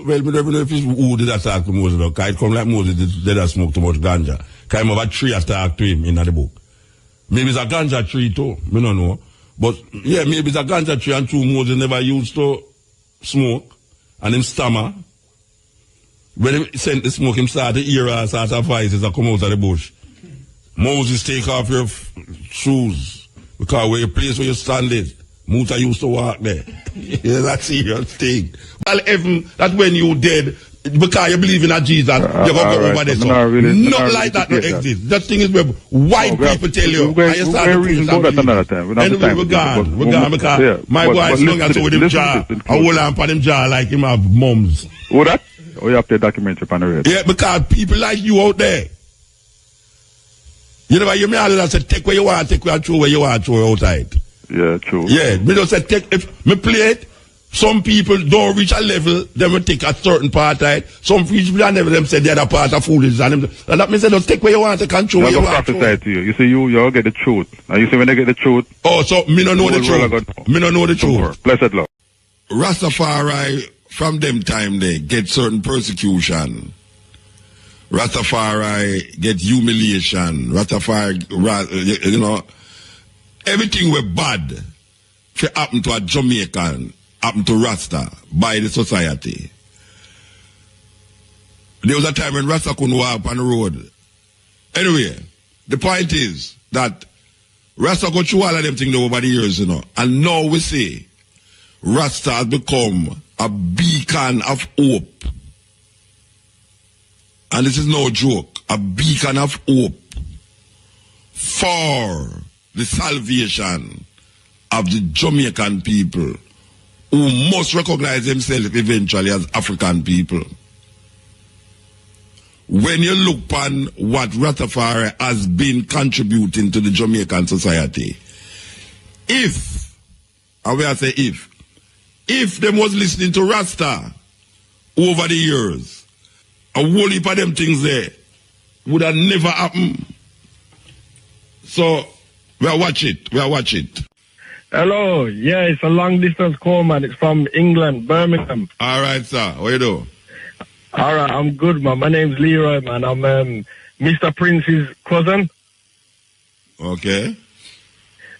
Well, we don't know if it's who did attack to Moses, because it come like Moses did smoke too much ganja. Because him have a tree attack to him in the book. Maybe it's a ganja tree too, we don't know. But, yeah, maybe it's a ganja tree and two Moses never used to smoke, and him stammer. When he sent the smoke, him start to hear us, start to voices that come out of the bush. Moses, take off your shoes, because where your place where you stand is, Muta used to walk there. Yeah, that's a serious thing. Well, heaven, that's when you dead, because you believe in a Jesus, you're going to go over there. So not like that, not exist. That thing is where white people tell you. We're gone, because my boy is long with him jaw. I hold on for him jaw like him have mums. What that? Oh, you have to document on the radio. Yeah, because people like you out there. You know, you may have say, take where you want, take where you want, throw outside. Yeah, true. Yeah, me just say, take, if me play it, some people don't reach a level, they will take a certain part of it. Some people and them say the other part are foolish. And that means they just take where you want, to control where you want. To you. You see, you get the truth. And you see, when they get the truth. Oh, so me don't know the truth. Me don't know the truth. Blessed Lord. Rastafari, from them time, they get certain persecution. Rastafari get humiliation. Rastafari, you know, everything were bad for happen to a Jamaican, happen to Rasta by the society. There was a time when Rasta couldn't walk on the road. Anyway, the point is that Rasta got through all of them things over the years, you know. And now we say Rasta has become a beacon of hope. And this is no joke, a beacon of hope for the salvation of the Jamaican people who must recognize themselves eventually as African people. When you look upon what Rastafari has been contributing to the Jamaican society, if them was listening to Rasta over the years, a whole heap of them things there would have never happened. So, we'll watch it. Hello, yeah, it's a long distance call, man. It's from England, Birmingham. All right, sir. What you do? All right, I'm good, man. My name's Leroy, man. I'm Mr. Prince's cousin. Okay.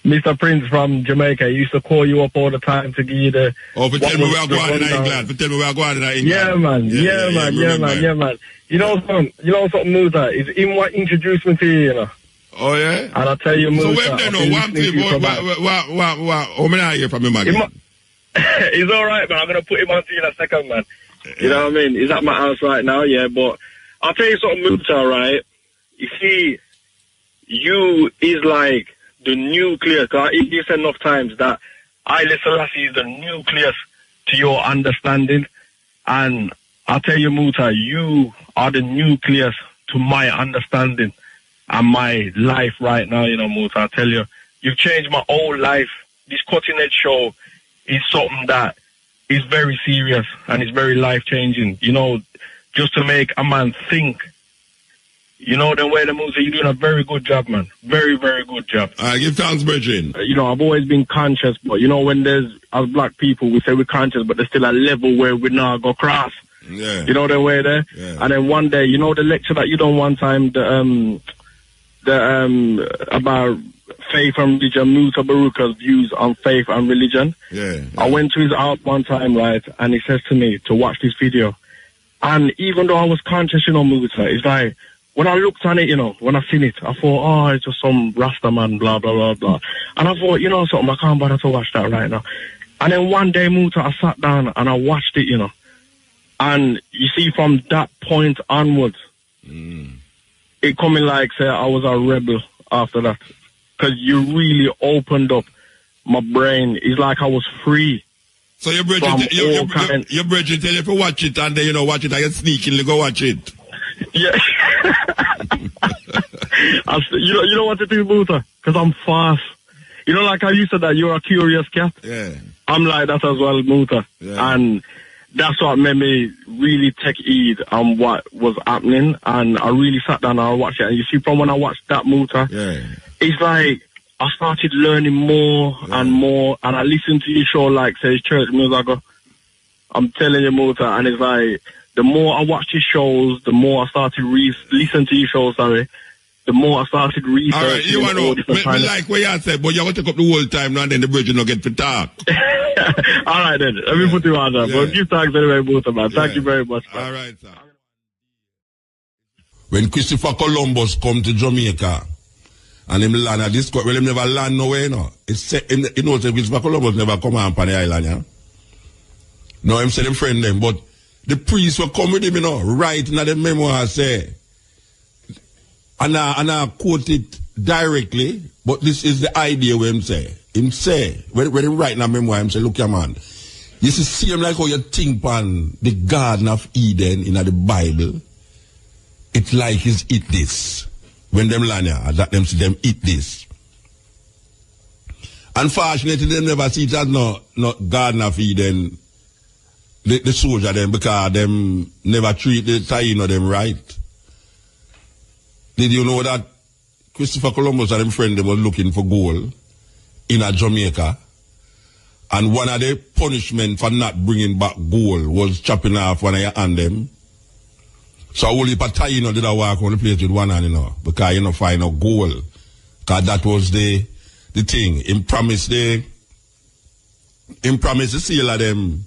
Mr. Prince from Jamaica. He used to call you up all the time to give you the... Oh, for tell me where I'm going in England. Tell me where I'm going in England. Yeah, man. Yeah, man. You know something, Muta? It's him what introduced me to you, you know. Oh, yeah? And I'll tell you, Muta. So when they know, how many I hear from him again? He's all right, man. I'm going to put him on to you in a second, man. You know what I mean? He's at my house right now, yeah, but I'll tell you something, Muta, right? You see, you is like the nucleus. You said enough times that Haile Selassie is the nucleus to your understanding. And I'll tell you, Muta, you are the nucleus to my understanding and my life right now, you know, Muta. I tell you, you've changed my whole life. This Cutting Edge show is something that is very serious and it's very life-changing. You know, just to make a man think. You know, the way the Muta, you're doing a very good job, man. Very, very good job. Give thanks, Virgin. You know, I've always been conscious, but, you know, when there's, as black people, we say we're conscious, but there's still a level where we now go cross. Yeah. You know the way there? Yeah. And then one day, you know the lecture that you done one time, about faith and religion, Mutabaruka's views on faith and religion. Yeah. I went to his house one time, right, and he says to me to watch this video. And even though I was conscious, you know, Muta, it's like, when I looked on it, you know, when I seen it, I thought, oh, it's just some Rasta man, blah, blah, blah, blah. And I thought, you know something, I can't bother to watch that right now. And then one day, Muta, I sat down and I watched it, you know. And you see, from that point onwards, it coming like, say, I was a rebel after that. Because you really opened up my brain. It's like I was free. So your brethren tell you to watch it, and then, you know, watch it and you sneakily go watch it. Yeah. you know what to do, Muta? Because I'm fast. You know, like how you said that you're a curious cat? Yeah. I'm like that as well, Muta. Yeah. And that's what made me really take heed on what was happening. And I really sat down and I watched it. And you see, from when I watched that, Muta, it's like I started learning more and more. And I listened to your show, like, say, church music. I go, I'm telling you, Muta, and it's like, the more I watch his shows, the more I started listen to his shows, sorry, the more I started researching. All right, you want to know, me like what you said, but you have to take up the whole time now and then the bridge not get to talk. All right, then. Let me put you on there. But give thanks anyway, Muta, man. Thank you very much, man. All right, sir. When Christopher Columbus come to Jamaica, and him land at this, well, him never land nowhere, you know. You know, Christopher Columbus never come on the island, yeah? No, him say them friend them, but the priests will come with him, you know, writing at the memoir, say, and I quote it directly, but this is the idea where him say. Him say, when he write in a memoir, him say, look here, man, you see him like how you think on the Garden of Eden in the Bible, it's like he's eat this. When them land here, that them see them eat this. Unfortunately, they never see it as no Garden of Eden, the soldier them, because them never treat the Taino them right. Did you know that Christopher Columbus and them friend they were looking for gold in a Jamaica, and one of the punishment for not bringing back gold was chopping off one of your hand them. So only Taino did I walk on the place with one hand, you know, because you know find no gold, because that was the thing. Him promised the seal of them.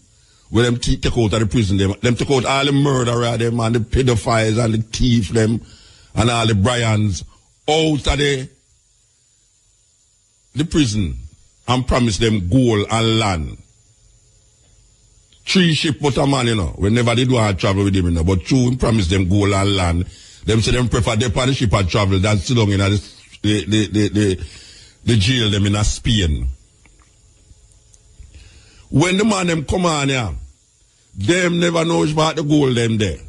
Where them take out of the prison, them take out all the murderer them and the pedophiles and the thief them and all the Bryans out of the prison and promise them gold and land. 3 ships but a man, you know. We never did want to travel with him, you know, but 2 promise them gold and land. Them say them prefer they on the ship and travel than sit down in the jail them in Spain. When the man them come on here, them never knows about the gold them there.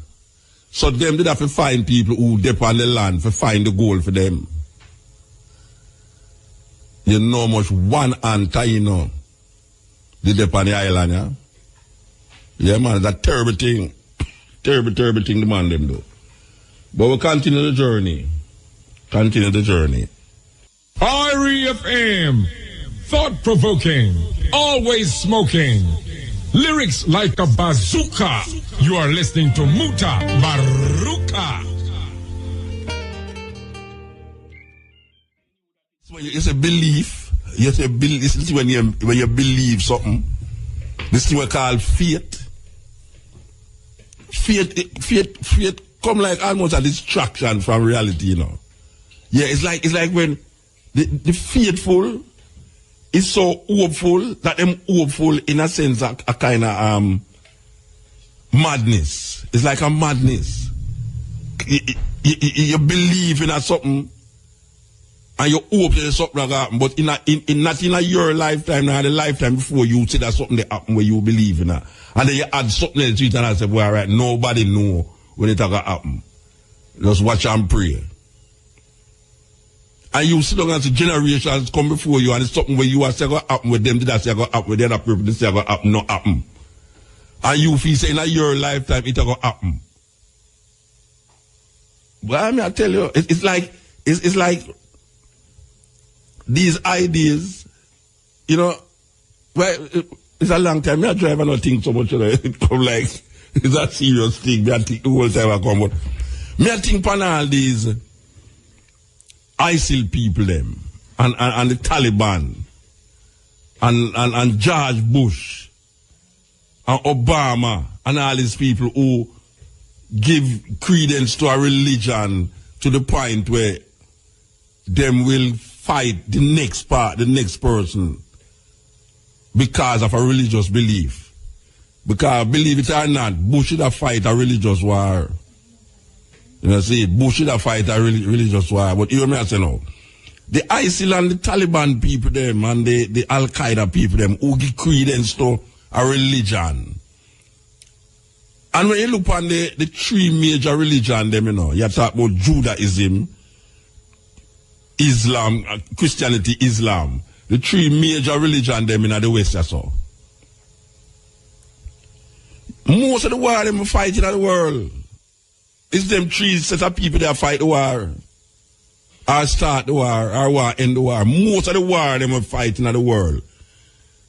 So them did have to find people who dip on the land to find the gold for them. You know much one anta, you know, they dip on the island, yeah? Yeah, man, it's a terrible thing. Terrible thing the man them do. But we'll continue the journey. Continue the journey. REFM. Thought-provoking, always smoking, lyrics like a bazooka. You are listening to Mutabaruka. It's a belief. This is when you believe something. This is what we call faith. Faith come like almost a distraction from reality, you know. Yeah, it's like when the faithful is so hopeful that them hopeful in a sense a kind of madness. It's like a madness. You believe in a something and you hope there's something like that happen, but not in your lifetime, not the lifetime before you see that something that happen where you believe in that. And then you add something else to it and I say, well, all right, nobody know when it's going to happen. Just watch and pray. And you sit down and see generations come before you and it's something where you are saying going to happen with them, did I say going to happen with the other people, this say going to happen, not happen. And you feel saying in your lifetime it's going to happen. Well, I mean, I tell you, it's like these ideas, you know, well, it's a long time. I drive and not think so much, you know, it come like, it's a serious thing. I think the whole time I come, but I think upon all these ISIL people them and the Taliban and George Bush and Obama and all these people who give credence to a religion to the point where them will fight the next person because of a religious belief. Because believe it or not, Bush should have fight a religious war. You know, see, Bush should have fight a religious war. But you know what I say now? The ISIL and the Taliban people them and the Al-Qaeda people them who give credence to a religion. And when you look on the 3 major religions them, you know, you talk about Judaism, Islam, Christianity, Islam. The 3 major religions them in the West, that's all. Most of the war them fighting in the world. It's them 3 set of people that fight the war. Or start the war, or war end the war. Most of the war them fighting in the world.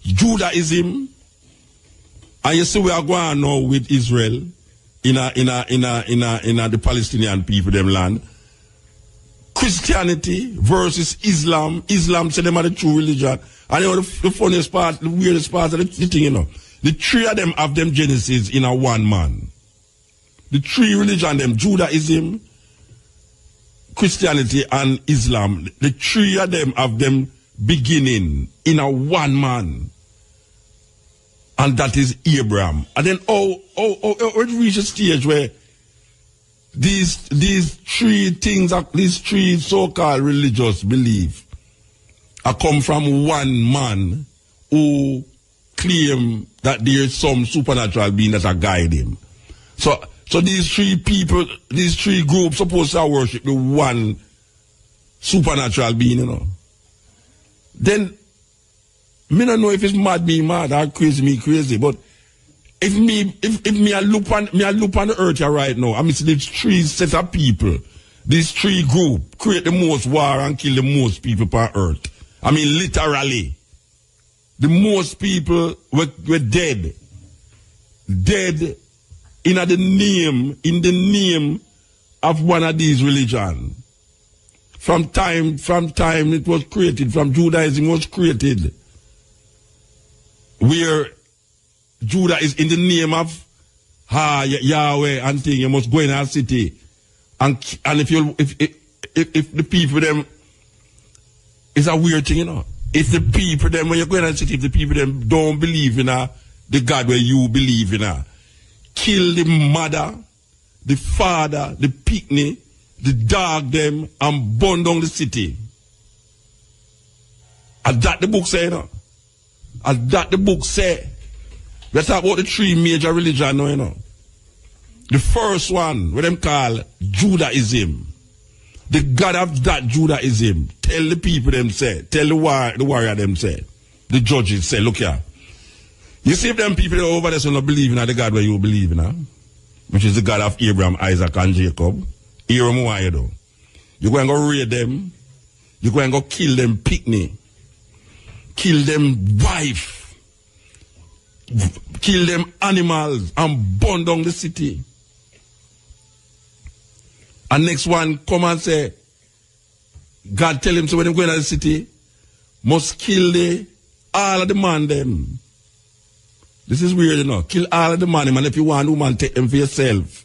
Judaism And you see we are going now with Israel in the Palestinian people, them land. Christianity versus Islam. Islam say them are the true religion. And you know the funniest part, the weirdest part of the thing, you know. The three of them have them genesis in a one man. The three religion them, Judaism, Christianity and Islam, the three of them have them beginning in a one man. And that is Abraham. And then it reached a stage where these three things, these three so-called religious beliefs are come from one man who claim that there is some supernatural being that are guide him. So these three people, these three groups supposed to worship the one supernatural being, you know. Then me don't know if it's mad me mad or crazy me crazy, but if me I look on the earth here right now, I mean these three set of people, these three group create the most war and kill the most people on earth. I mean literally. The most people were dead. Dead in the name of one of these religions. From time it was created, from Judaism was created. Where Judah is in the name of Yahweh and thing, you must go in our city. And if the people them, it's a weird thing, you know. If the people them, when you go in our city, if the people them don't believe in the God where you believe in, kill the mother, the father, the picnic, the dog them, and burn down the city. And that the book say, you know. And that the book say. Let's talk about the three major religions now, you know. The first one, what them call Judaism. The God of that Judaism. Tell the people them say. Tell the warrior them say. The judges say, look here. You see if them people over there so not believe in the God where you believe in, which is the God of Abraham, Isaac, and Jacob. Hear them why you do. You go and go raid them. You go and go kill them picnic. Kill them wife. Kill them animals and burn down the city. And next one come and say, God tell him so when they go into the city, must kill all of the man them. This is weird, you know. Kill all of the man them, and if you want woman, take them for yourself.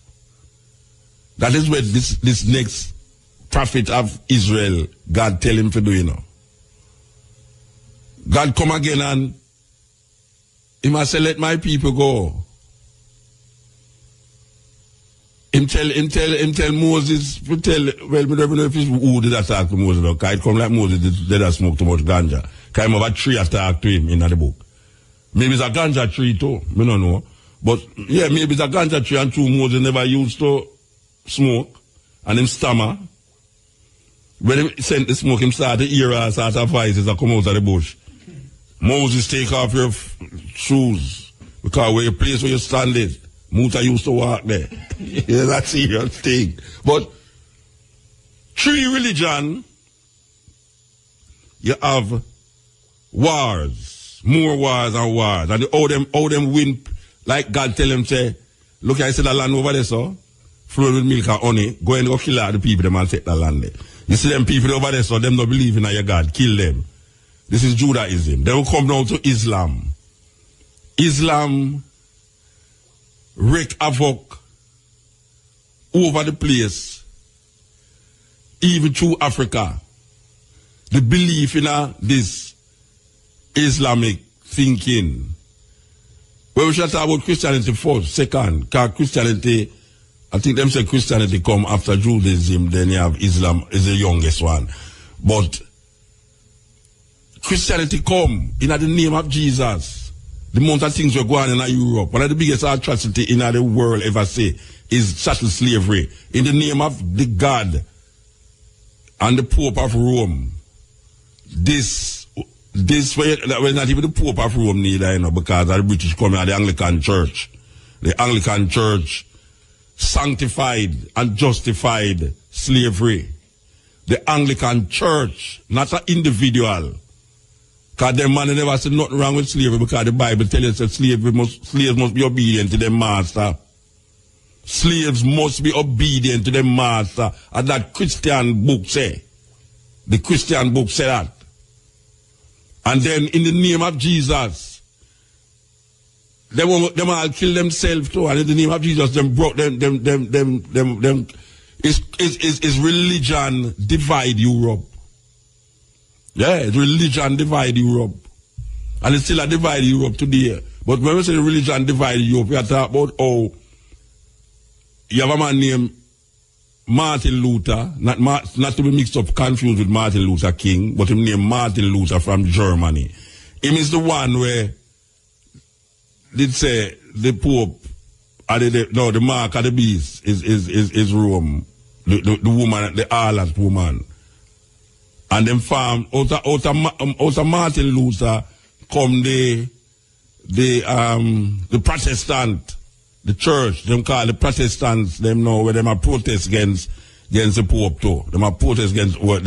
That is what this next prophet of Israel, God tell him to do, you know. God come again and he must say, let my people go. Him tell Moses, well, we don't know if it's who did attack to Moses, though, because it come like Moses did smoke too much ganja. Because him have a tree attack to him in the book. Maybe it's a ganja tree too, we don't know. But yeah, maybe it's a ganja tree and two Moses never used to smoke and him stammer. When he sent the smoke, him start to hear a sort of voices that come out of the bush. Moses, take off your shoes because where your place where you stand is, Muta used to walk there. Yeah, that's a serious thing. But tree religion, you have wars, more wars and wars, and all them win. Like God tell them, say, look, I said the land over there, so flowing with milk and honey, go and go kill all the people them and take the land there. You see them people over there, so them not believe in your God, kill them. This is Judaism. They will come down to Islam. Islam wreak havoc over the place, even through Africa. The belief in this Islamic thinking. Well, we shall talk about Christianity first, second, because Christianity, I think them say Christianity come after Judaism, then you have Islam is the youngest one. But Christianity come in the name of Jesus. The amount of things were going on in Europe. One of the biggest atrocity in the world ever say is chattel slavery. In the name of the God and the Pope of Rome. This way, that was not even the Pope of Rome neither, you know, because of the British coming out the Anglican Church. The Anglican Church sanctified and justified slavery. The Anglican Church, not an individual. Because them man never said nothing wrong with slavery, because the Bible tells us that slaves must be obedient to their master. Slaves must be obedient to their master. As that Christian book say. The Christian book say that. And then in the name of Jesus, them all kill themselves too. And in the name of Jesus, them broke them is religion divide Europe. Yeah, religion divide Europe. And it's still a divide Europe today. But when we say religion divide Europe, we are talking about how you have a man named Martin Luther, not to be mixed up, confused with Martin Luther King, but him named Martin Luther from Germany. Him is the one where did say the Pope, the mark of the beast is Rome, the woman, the harlot woman. And then from out of Martin Luther come the Protestant. The church, them call the Protestants, them know where them are protest against the Pope too. Them are protest against all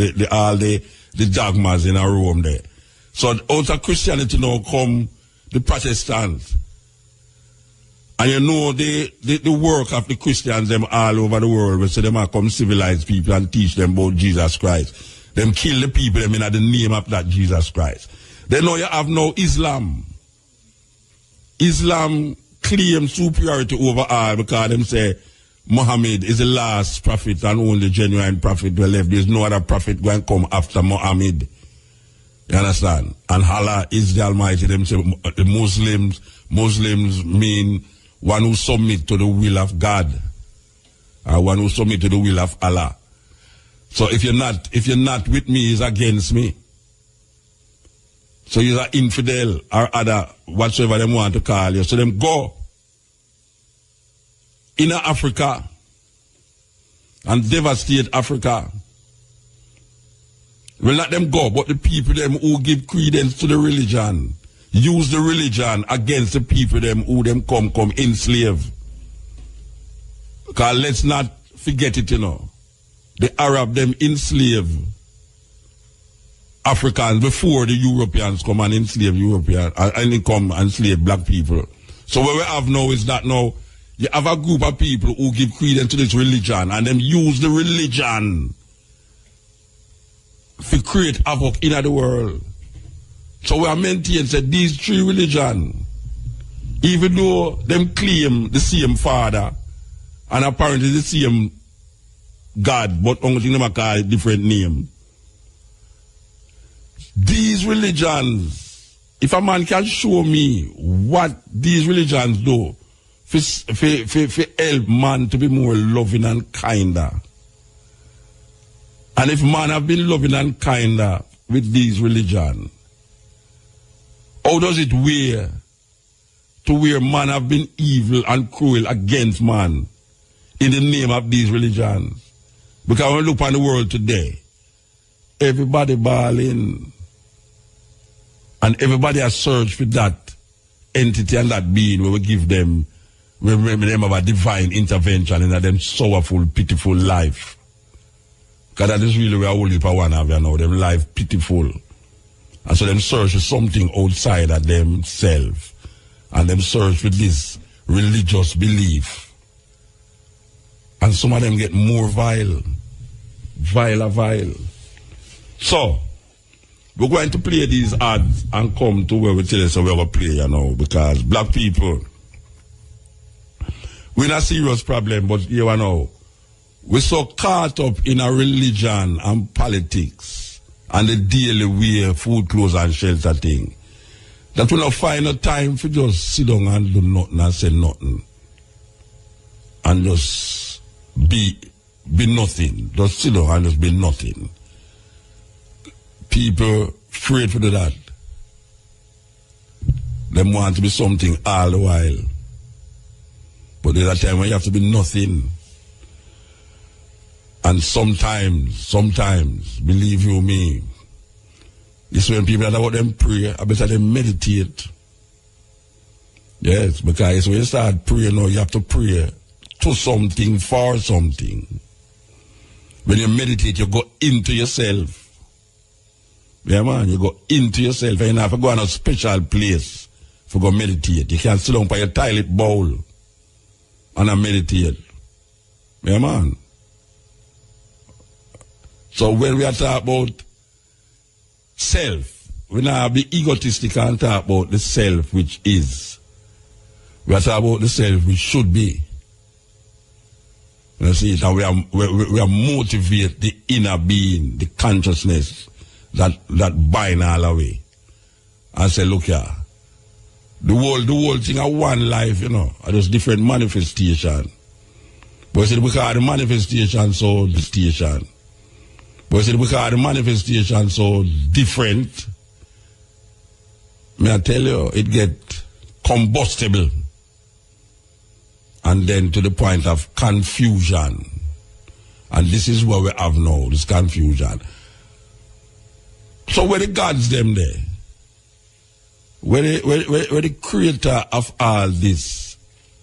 the dogmas in Rome there. So out of Christianity now come the Protestants. And you know the work of the Christians them all over the world, so them are come civilize people and teach them about Jesus Christ. Them kill the people them in the name of that Jesus Christ. Then now you have no Islam. Islam claim superiority over all because them say Muhammad is the last prophet and only genuine prophet we left. There's no other prophet going to come after Muhammad. You understand? And Allah is the Almighty. Them say the Muslims mean one who submit to the will of God, or one who submit to the will of Allah. So if you're not with me, is against me. So you're an infidel or other, whatsoever them want to call you. So them go in Africa and devastate Africa. Well, not them go, but the people them who give credence to the religion, use the religion against the people them who them come enslave. Because let's not forget it, you know. The Arab them enslave Africans before the Europeans come and enslave Europeans and they come and enslave black people. So what we have now is that now you have a group of people who give credence to this religion and them use the religion to create havoc in the world. So we are maintaining that these three religions, even though them claim the same father and apparently the same God, but only thing them call different name. These religions, if a man can show me what these religions do for help man to be more loving and kinder, and if man have been loving and kinder with these religions, how does it wear to where man have been evil and cruel against man in the name of these religions? Because when we look on the world today, everybody bawling. And everybody has searched for that entity and that being where we give them, we remember them of a divine intervention in them sorrowful, pitiful life. Because that is really where all people want to have, you know, them life pitiful. And so them search for something outside of themselves. And them search for this religious belief. And some of them get more vile. Vile. So, we're going to play these ads and come to where we tell us we're going to play, you know, because black people, we're in a serious problem, but you know, we're so caught up in a religion and politics and the daily wear, food, clothes and shelter thing that we don't find no time for just sit down and do nothing and say nothing. And just be nothing. Just sit down and just be nothing. People afraid to do that. They want to be something all the while. But there's a time when you have to be nothing. And sometimes, believe you me, it's when people that about them pray, I better them meditate. Yes, because when you start praying now, you have to pray to something, for something. When you meditate, you go into yourself. Yeah, man, you go into yourself and you have to go on a special place for go meditate. You can't sit down by your toilet bowl and meditate. Yeah, man. So when we are talking about self, we not be egotistic and talk about the self which is. We are talking about the self which should be. You see, and we are motivate the inner being, the consciousness that bind all away. And say, look here, the whole thing of one life, you know, are just different manifestation. But see, because the manifestation so distinction. But see, because the manifestation so different, may I tell you, it get combustible. And then to the point of confusion. And this is what we have now, this confusion. So where the gods them there? Where the creator of all this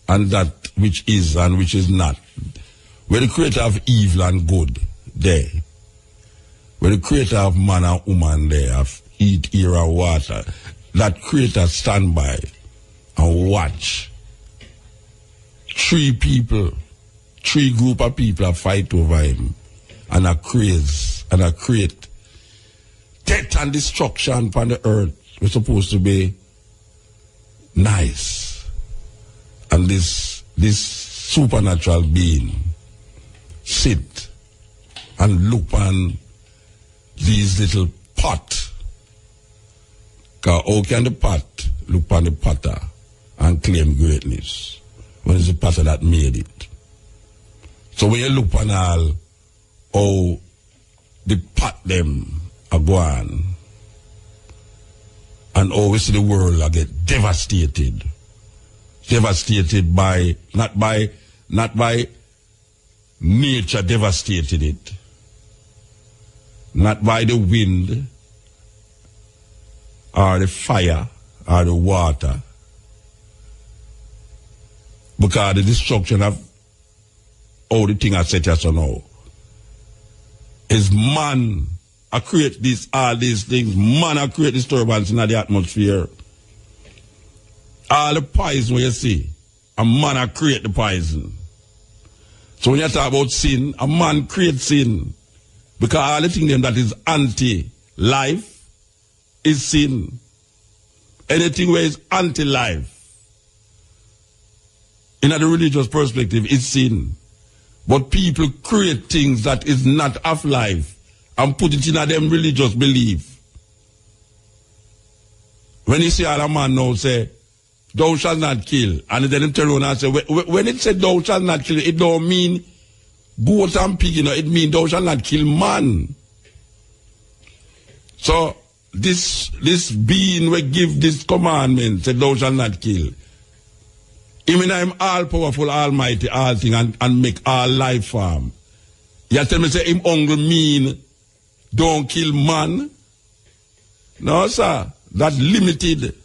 and that which is and which is not? Where the creator of evil and good there? Where the creator of man and woman there, of heat, air and water? That creator stand by and watch. Three group of people are fight over him and are craze and are create death and destruction upon the earth. We're supposed to be nice. And this supernatural being sit and look on these little pot. Because how can the pot look on the potter and claim greatness? When it's the potter that made it. So when you look on all how the pot them are going and how we see the world I get devastated. Devastated by not by nature devastated it. Not by the wind or the fire or the water. Because the destruction of all the things I said just now is man I create all these things. Man I create disturbance in the atmosphere. All the poison you see, a man I create the poison. So when you talk about sin, a man creates sin. Because all the things that is anti-life is sin. Anything where is anti-life, in a religious perspective, it's sin. But people create things that is not of life and put it in a them religious belief. When you see all a man now say, thou shalt not kill, and then him turn around and say, when it said thou shalt not kill, it don't mean goat and pig, you know, it means thou shalt not kill man. So this being will give this commandment, say thou shalt not kill. I mean, I'm all powerful, almighty, all thing, and make all life form. You tell me, say, him only mean, don't kill man? No, sir. That limited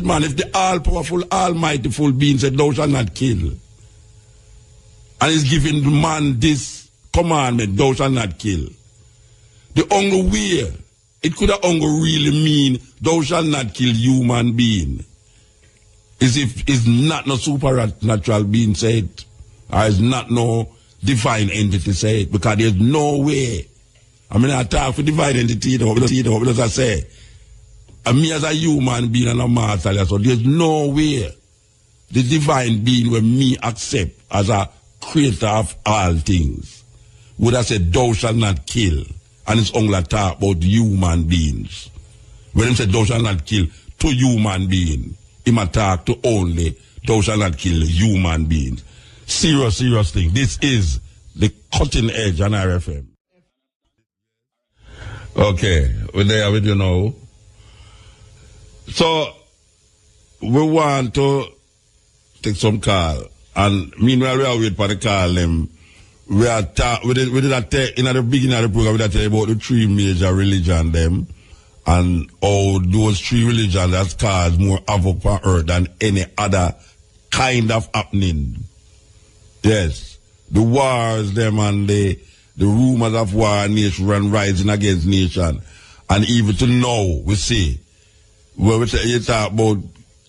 man. If the all powerful, almighty, full being said, thou shalt not kill. And he's giving the man this commandment, thou shalt not kill. The only way, it could have only really mean, thou shalt not kill human being. Is if it's not no supernatural being said, or it's not no divine entity said, because there's no way. I mean, I talk for divine entity, because I say, and me as a human being and a master, so there's no way the divine being will me accept as a creator of all things would have said, thou shalt not kill, and it's only talk about human beings. When he said, thou shalt not kill to human being, him attack to only thou shalt not kill human beings. Serious thing. This is the cutting edge on RFM. Okay, we're there with you now. So we want to take some call, and meanwhile we are waiting for the call. We did a in the beginning of the program we did tell about the three major religions them. And all those three religions has caused more havoc on earth than any other kind of happening. Yes. The wars them and the the rumors of war and nation and rising against nation. And even to now, we see, when you talk about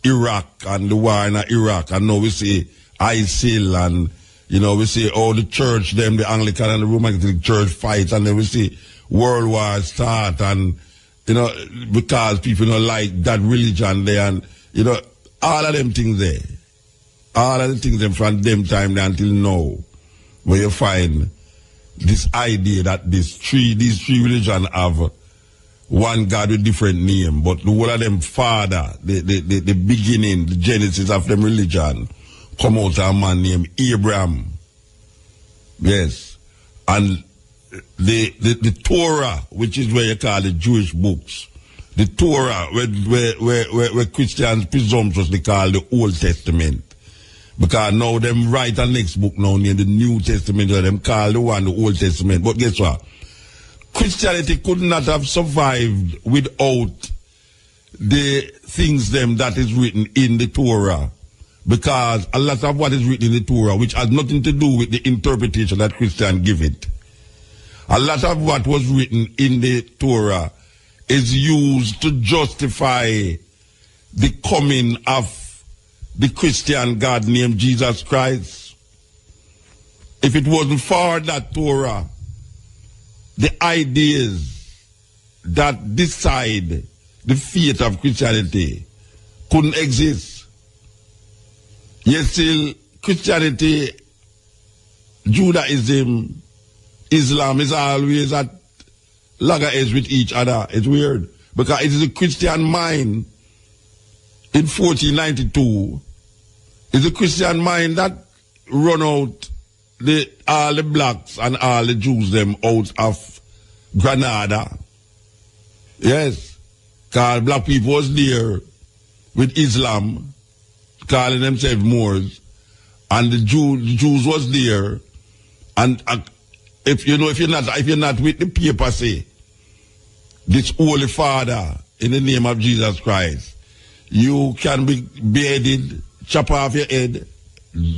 Iraq and the war in Iraq, and now we see ISIL, and, you know, we see all the church, them, the Anglican and the Roman Catholic Church fight, and then we see world war start, and, you know, because people don't like that religion there, and, you know, all of them things there. All of the things them from them time there until now, where you find this idea that these three religions have one God with different name, but the whole of them father, the beginning, the genesis of them religion, come out of a man named Abraham. Yes. And the Torah, which is where you call the Jewish books, the Torah, where Christians presumptuously call the Old Testament. Because now them write a next book now in the New Testament, or them call the one the Old Testament. But guess what? Christianity could not have survived without the things them that is written in the Torah. Because a lot of what is written in the Torah, which has nothing to do with the interpretation that Christians give it. A lot of what was written in the Torah is used to justify the coming of the Christian God named Jesus Christ. If it wasn't for that Torah, the ideas that decide the fate of Christianity couldn't exist. Yet still, Christianity, Judaism, Islam is always at loggerheads with each other. It's weird. Because it is a Christian mind in 1492, it's a Christian mind that run out all the blacks and all the Jews them out of Granada. Yes. Because black people was there with Islam, calling themselves Moors, and the Jews was there, and if you're not with the paper say, this Holy Father in the name of Jesus Christ, you can be beheaded, chop off your head,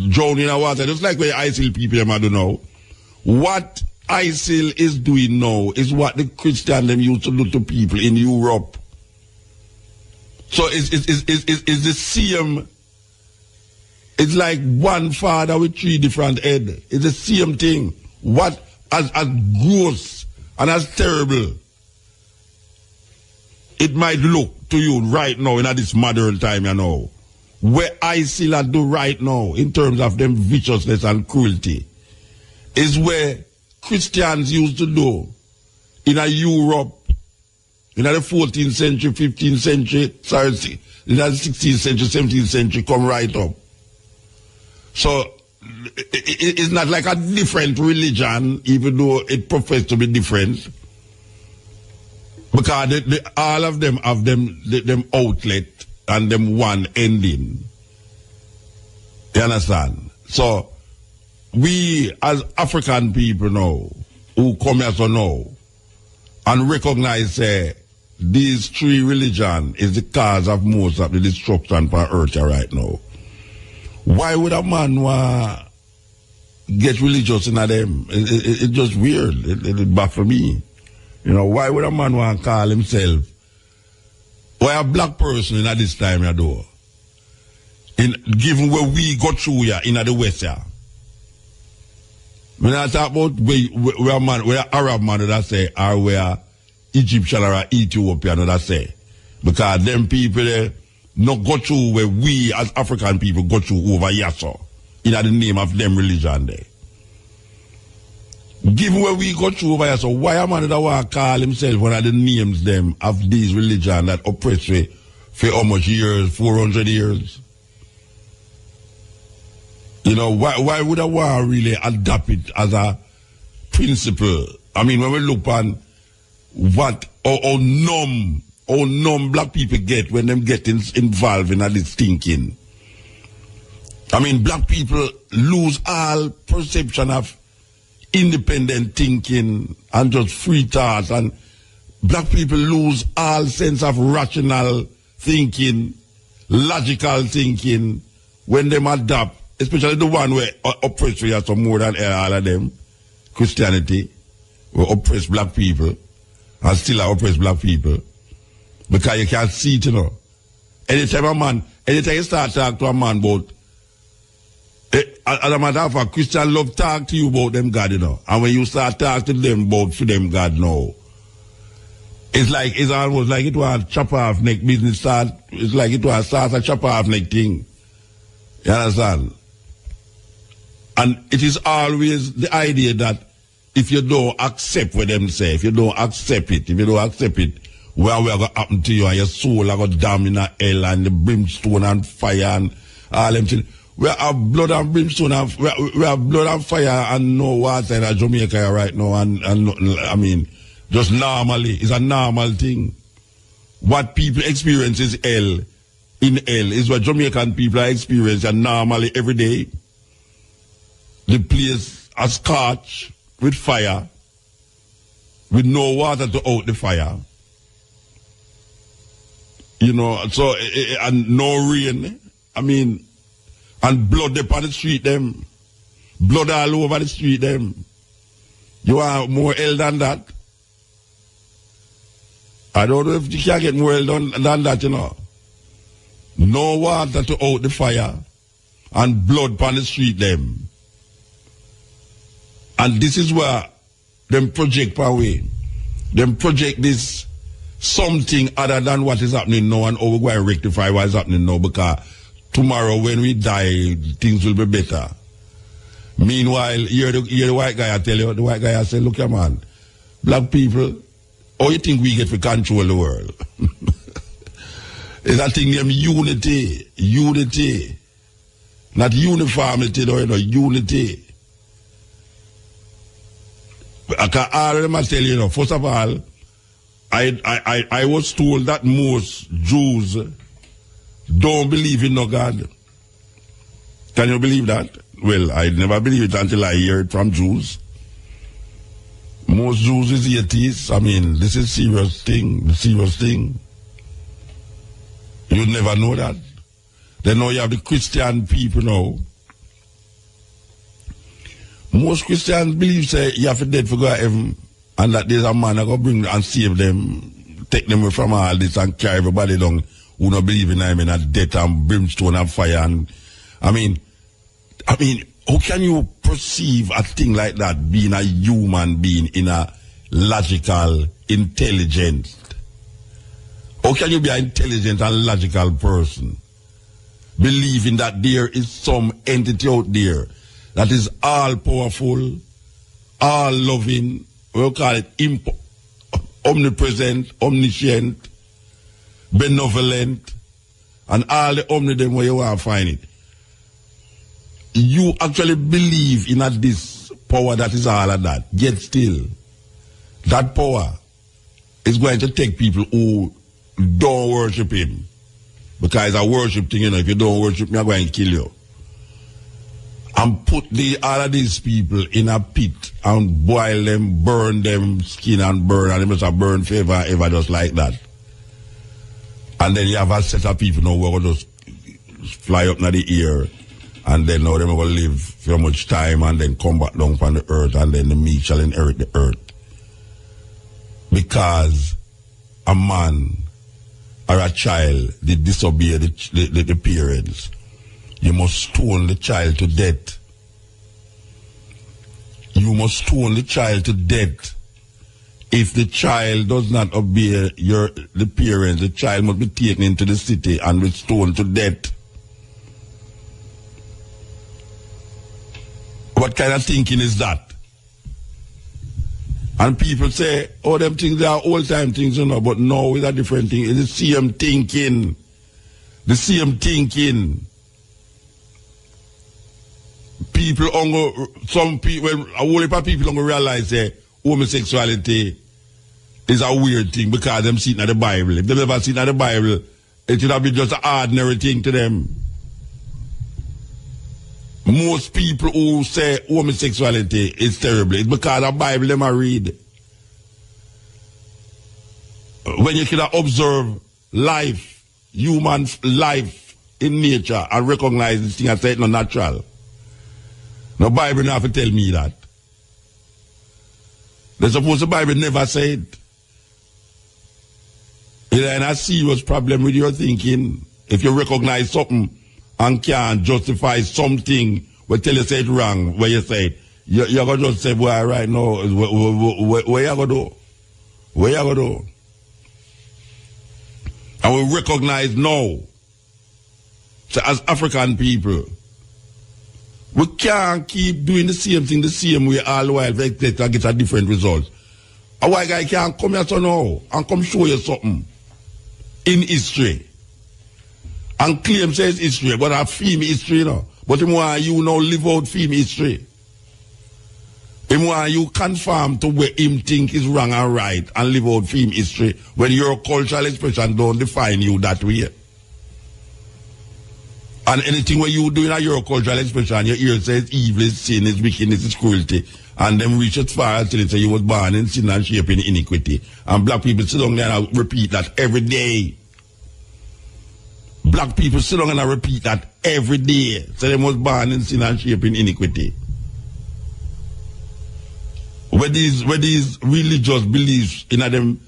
drown in a water, just like where ISIL people them do now. What ISIL is doing now is what the Christian them used to do to people in Europe. So it's the same. It's like one father with three different heads. It's the same thing. What as gross and as terrible it might look to you right now in this modern time, you know, where ISIL do right now in terms of them viciousness and cruelty is where Christians used to do in Europe in the 14th century, 15th century, in the 16th century, 17th century, come right up. So it's not like a different religion, even though it professes to be different. Because all of them have them outlet and them one ending. You understand? So we as African people now, who come here so now, and recognize these three religions is the cause of most of the destruction for earth right now. Why would a man want get religious in them? It's just weird. It baffles me. You know, why would a man want to call himself, why a black person in this time, you know, given where we go through here in the West here? When I talk about where Arab man that say, or where Egyptian or Ethiopian that say, because them people there not go through where we as African people go through over here, so, in the name of them religion there. Given where we go through over here, so why a man that want to call himself one of the names them of these religion that oppress for how much years? 400 years? You know, why would I want to really adopt it as a principle? I mean, when we look on how numb black people get when them get involved in all this thinking. I mean, black people lose all perception of independent thinking and just free thought, and black people lose all sense of rational thinking, logical thinking when them adopt, especially the one where oppressed we are some more than all of them, Christianity. we oppress black people and still oppress black people. Because you can't see it, you know. Anytime you start talking to a man about, as a matter of fact, Christian love talk to you about them God, you know. And when you start talking to them about for them God now, it's almost like it was a chop off neck business start. It's like it was a chop off neck thing. You understand? And it is always the idea that if you don't accept what them say, if you don't accept it, where we are going to happen to you and your soul are going to damn in a hell and the brimstone and fire and all them things. We have blood and brimstone and we have blood and fire and no water in Jamaica right now and I mean, just normally, it's a normal thing. What people experience is hell. In hell is what Jamaican people are experiencing normally every day. The place is scorched with fire, with no water to out the fire. You know, so, and no rain. I mean, and blood upon the street, them. Blood all over the street, them. You want more hell than that? I don't know if you can get more hell than that, you know. No water to out the fire, and blood upon the street, them. And this is where them project away. Them project this something other than what is happening now and how we're going to rectify what is happening now, because tomorrow when we die, things will be better. Meanwhile, you're the white guy, I tell you, the white guy I say, look here man, black people, how you think we get to control the world? It's that thing named unity. Not uniformity, though, you know, unity. I can already tell you, first of all, I was told that most Jews don't believe in no God. Can you believe that? Well, I never believed it until I heard it from Jews. Most Jews is atheists. I mean, this is serious thing. You never know that. Then now you have the Christian people now. Most Christians believe say you have to dead for go to heaven and that there's a man that going to bring and save them, take them away from all this and carry everybody down who don't believe in him and death and brimstone and fire. And I mean, how can you perceive a thing like that being a human being in a logical, intelligent? How can you be an intelligent and logical person believing that there is some entity out there that is all powerful, all loving, we'll call it omnipresent, omniscient, benevolent, and all the omnidem where you want to find it. You actually believe in this power that is all of that. Yet still, that power is going to take people who don't worship him. Because it's a worship thing, you know, if you don't worship me, I'm going to kill you. And put all of these people in a pit and boil them, burn them, skin and burn, and they must have burned forever, ever just like that. And then you have a set of people now who are going to just fly up in the air, and then now they're going to live for much time and then come back down from the earth, and then the meat shall inherit the earth. Because a man or a child did disobey the parents, you must stone the child to death. You must stone the child to death. If the child does not obey the parents, the child must be taken into the city and be stoned to death. What kind of thinking is that? And people say, oh, them things, they are old-time things, you know, but no, it's a different thing. It's the same thinking. The same thinking. People, some people, a whole heap of people don't realize that homosexuality is a weird thing because them see it in the Bible. If they never seen it in the Bible, it should have been just an ordinary thing to them. Most people who say homosexuality is terrible, it's because the Bible them I read. When you can observe life, human life in nature, and recognize this thing and say it's not natural. The Bible don't have to tell me that. They suppose the Bible never said. It's a serious problem with your thinking. If you recognize something and can't justify something, we tell you say it wrong, where you say, you're going to just say, boy, right now, where you going to do? Where you going to do? And we recognize now, so as African people, we can't keep doing the same thing the same way all the while to get a different result. A white guy can't come here so now and come show you something in history and claim says history, but a film history now. But him want you now live out film history. Him want you conform to where him think is wrong and right and live out film history when your cultural expression don't define you that way. And anything where you do in your cultural expression, your ear says evil, is sin, is wickedness, is cruelty. And them reach as far as till it say you was born in sin and shape in iniquity. And black people sit down there and repeat that every day. Black people sit down and repeat that every day. So they was born in sin and shape in iniquity. Where these religious beliefs in them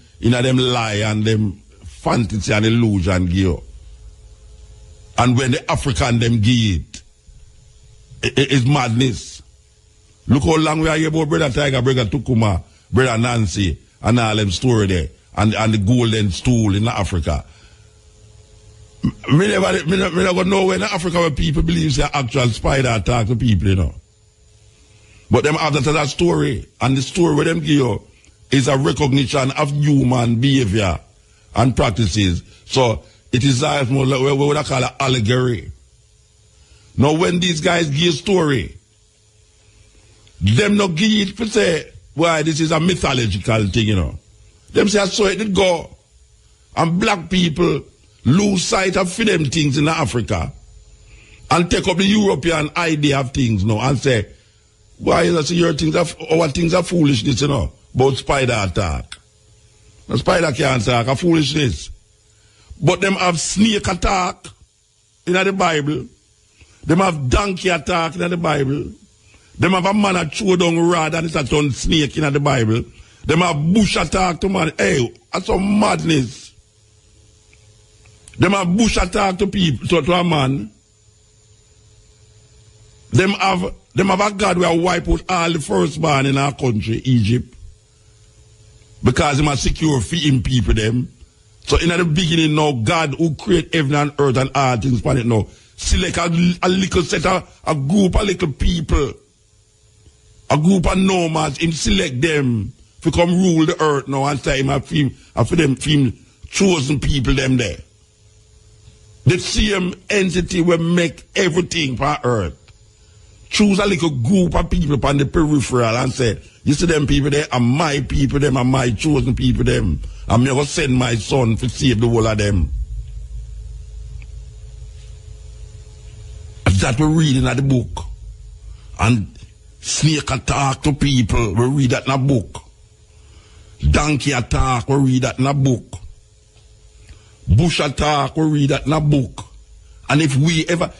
lie and them fantasy and illusion give. And when the African them give it is madness. Look how long we are here about Brother Tiger, Brother Tukuma, Brother Nancy, and all them story there, and the golden stool in Africa. Me never know when Africa where people believe the actual spider attack the people, you know. But them have that story, and the story where them give you is a recognition of human behavior and practices. So it is more like what I call an allegory. Now when these guys give story, them not give it to say, why this is a mythological thing, you know. Them say, I saw it did go. And black people lose sight of them things in Africa and take up the European idea of things now and say, why is that your things our things are foolishness, you know, about spider attack. The spider can't attack, a foolishness. But them have snake attack in the Bible. Them have donkey attack in the Bible. Them have a man that throw down rod and it's a ton snake in the Bible. Them have bush attack to man. Hey, that's some madness. Them have bush attack to people, to a man. Them have a God who will wipe out all the firstborn in our country, Egypt. Because he must secure for him people them. So in the beginning now, God who create heaven and earth and all things upon it now, select a little set a group of little people, a group of nomads, him select them to come rule the earth now and say him for them chosen people them there. The same entity will make everything for earth. Choose a little group of people upon the peripheral and say, you see them people there are my people, them are my chosen people, them. I'm going to send my son to save the whole of them. That we read in the book. And snake attack to people, we read that in a book. Donkey attack, we read that in a book. Bush attack, we read that in a book. And if we ever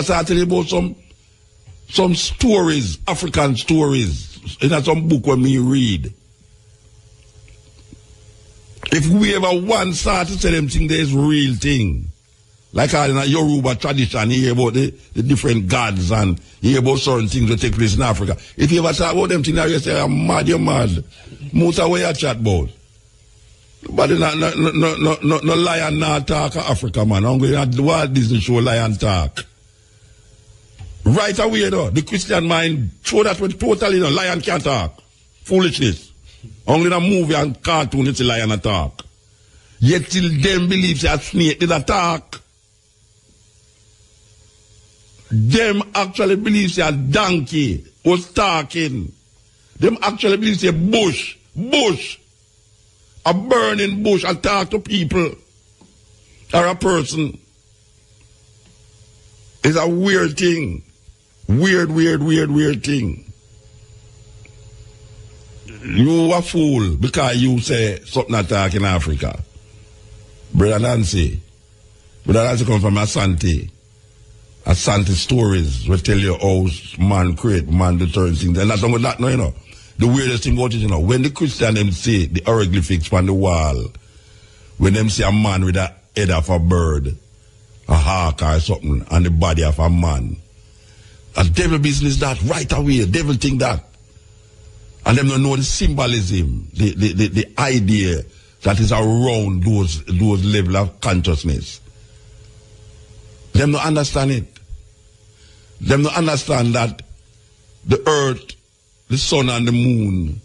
start telling about some stories, African stories, in some book when we read. If we ever once start to say them things, there's real thing. Like in a Yoruba tradition, you hear about the different gods and you hear about certain things that take place in Africa. If you ever talk about them things, you say, I'm mad, you're mad. Most of what you chat about. But no lion not talk of Africa, man. I'm going to Walt Disney show lion talk. Right away, though, the Christian mind throw that with totally, you know, lion can't talk. Foolishness. Only in a movie and cartoon, it's a lion attack. Yet till them believe that snake did attack. Them actually believe that donkey was talking. Them actually believe that bush, a burning bush attack to people or a person. It's a weird thing. Weird thing. You a fool because you say something attack in Africa. Brother Nancy come from Asante. Asante stories will tell you how man create, man do certain things. And that's not that, no, you know. the weirdest thing about it, when the Christian them say the hieroglyphics on the wall, when them see a man with a head of a bird, a hawk or something, and the body of a man, a devil business that right away, devil think that. And them don't know the symbolism, the idea that is around those level of consciousness. Them don't understand it. Them don't understand that the earth, the sun and the moon,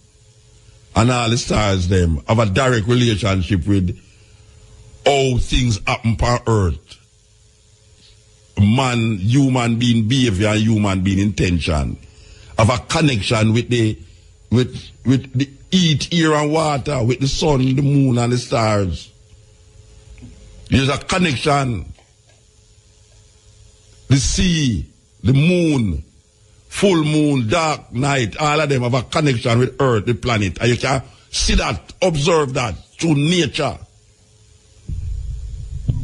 and all the stars them have a direct relationship with how things happen on earth. Man, human being behavior and human being intention have a connection with the heat, air and water, with the sun, the moon and the stars. There's a connection. The sea, the moon, full moon, dark night, all of them have a connection with earth, the planet. And you can see that, observe that through nature.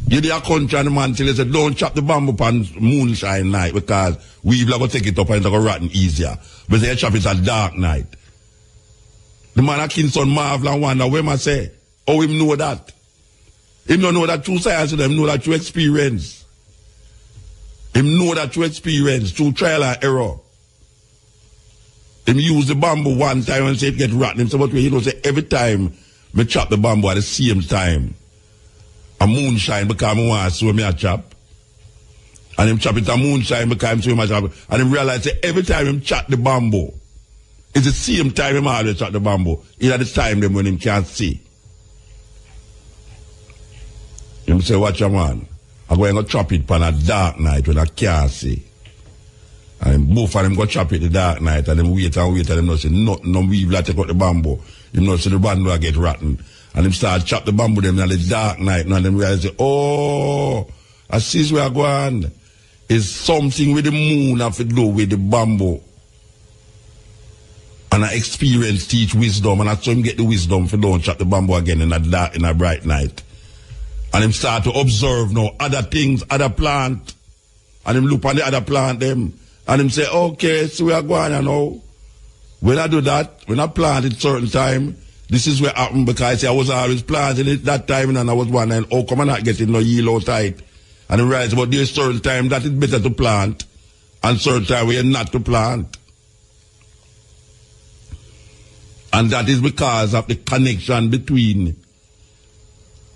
You do a country and the man tell you, say, don't chop the bamboo on moonshine night because we've got to take it up and it's going to rotten easier. But they chop it at dark night. The man at Kingston marvel and wonder, where I say, how him know that? Him don't know that through science, him know that through experience. Him know that through experience, through trial and error. Him use the bamboo one time and say it get rotten. Him say, but he don't say every time me chop the bamboo at the same time. A moonshine because I want to see me a chop. And him chop it a moonshine because him see me a chop. And him realize that every time him chop the bamboo, it's the same time him always chop the bamboo. It's at the time them when him can't see. Him say, watch your man. I'm going to chop it on a dark night when I can't see. And both of them go chop it the dark night and them wait and them not say nothing, no weave like take out the bamboo. Him not say the bamboo will get rotten. And them start chop the bamboo them in the dark night. And them realize, oh, I see where I go on. It's something with the moon have to do with the bamboo. And I experience teach wisdom. And I saw him get the wisdom for don't chop the bamboo again in a bright night. And him start to observe now other things, other plant. And him look on the other plant them. And him say, okay, so we are going now. When I do that, when I plant it certain time, this is where happened because I say I was always planting it that time and I was wondering, oh, come on, not getting no yield outside. And I realize, but there's certain time that it's better to plant and certain time where not to plant. And that is because of the connection between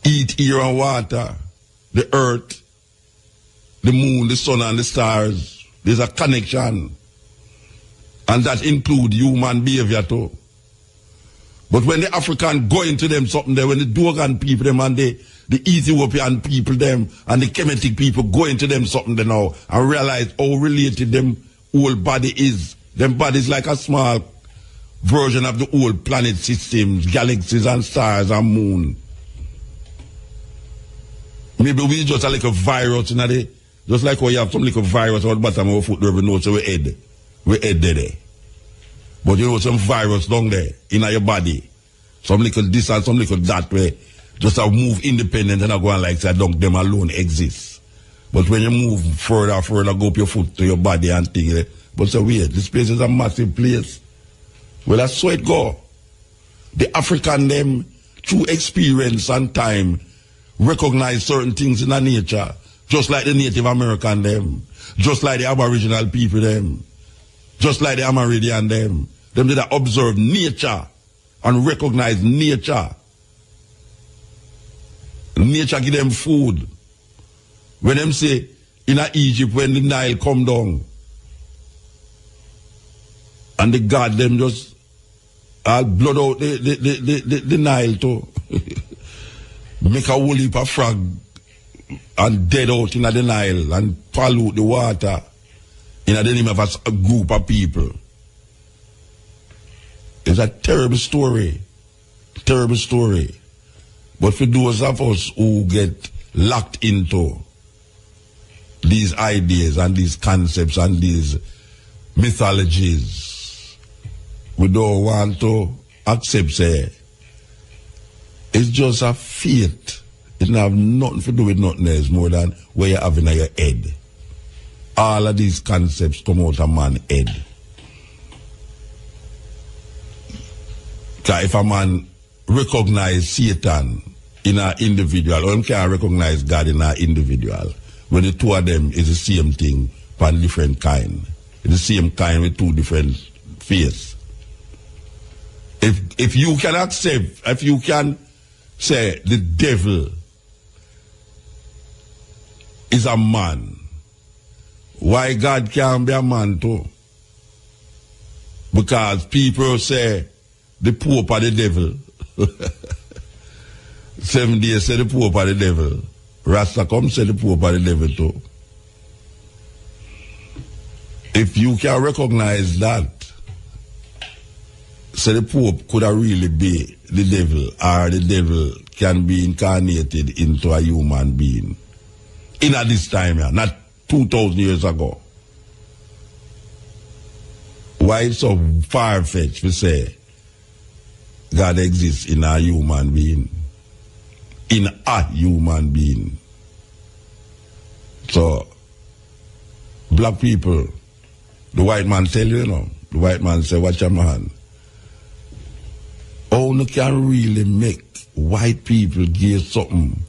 heat, air and water, the earth, the moon, the sun and the stars. There's a connection. And that includes human behavior too. But when the African go into them something there, when the Dogon people them and the Ethiopian people them and the Kemetic people go into them something there now and realize how related them whole body is. Them bodies like a small version of the whole planet systems, galaxies and stars and moon. Maybe we just like a virus in the, just like how you have some little virus on the bottom of our foot, every note, so we head there. But you know some virus down there in your body. Some little this and some little that way. Just a move independent and I go on like that, don't them alone exist. But when you move further, go up your foot to your body and things. But so weird, this place is a massive place. Well, that's so it go. The African them, through experience and time, recognize certain things in the nature. Just like the Native American them. Just like the Aboriginal people them. Just like the Amerindian them. Them did observe nature and recognize nature. Nature give them food. When them say, in Egypt, when the Nile come down, and the God them just all blood out the Nile too. Make a whole heap of frog and dead out in the Nile and pollute the water in the name of a group of people. It's a terrible story. Terrible story. But for those of us who get locked into these ideas and these concepts and these mythologies, we don't want to accept, say, it's just a fate. It don't have nothing to do with nothing else more than what you have in your head. All of these concepts come out of man's head. if a man recognize Satan in an individual, or him can't recognize God in an individual, when the two of them is the same thing, but different kind. It's the same kind with two different faces. If you can accept, if you can say the devil is a man, why God can't be a man too? Because people say the Pope are the devil. 7 days say the Pope are the devil. Rasta come say the Pope are the devil too. If you can recognize that, say the Pope could have really be the devil, or the devil can be incarnated into a human being. In at this time, not 2,000 years ago. Why it's so far-fetched to say God exists in a human being? In a human being. So, black people, the white man tell you, the white man say, watch your man. Oh, you can really make white people give something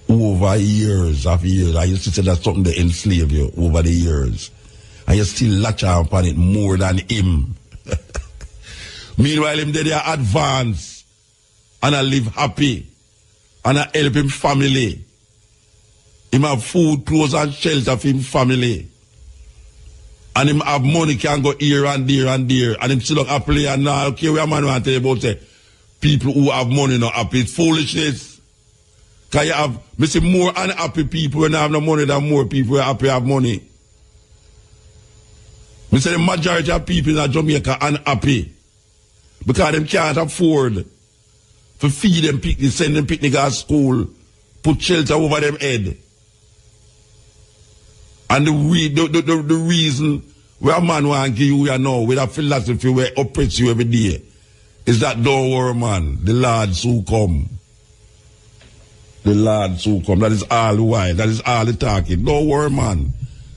over years of years. I used to say that's something they enslave you over the years. And you still latch on upon it more than him. Meanwhile, him there advance and I live happy and I help him family. Him have food, clothes and shelter for him family. And him have money can go here and there and there. And him still happily and now okay, we a man want to tell you about say, people who have money not happy. It's foolishness. Can you have, me see more unhappy people when they have no money than more people who are happy have money. Me say the majority of people in Jamaica are unhappy because them can't afford to feed them picnic, send them picnic at school, put shelter over them head. And the reason where a man want to give you now with a philosophy where oppress you every day is that don't worry man, the Lord soon come. The Lord soon come. That is all the while. That is all the talking. Don't worry man.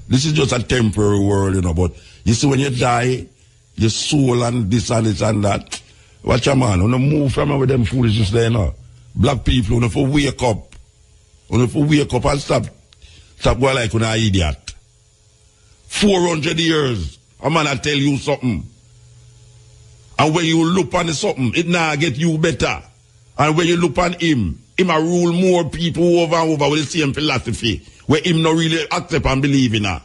This is just a temporary world, but you see when you die, your soul and this and this and that. Watch a man, when you move from with them foolishness there now. Black people, when you wake up. When you wake up and stop going like an idiot. 400 years, a man will tell you something. And when you look on something, it now get you better. And when you look on him a rule more people over and over with the same philosophy, where him not really accept and believe in her.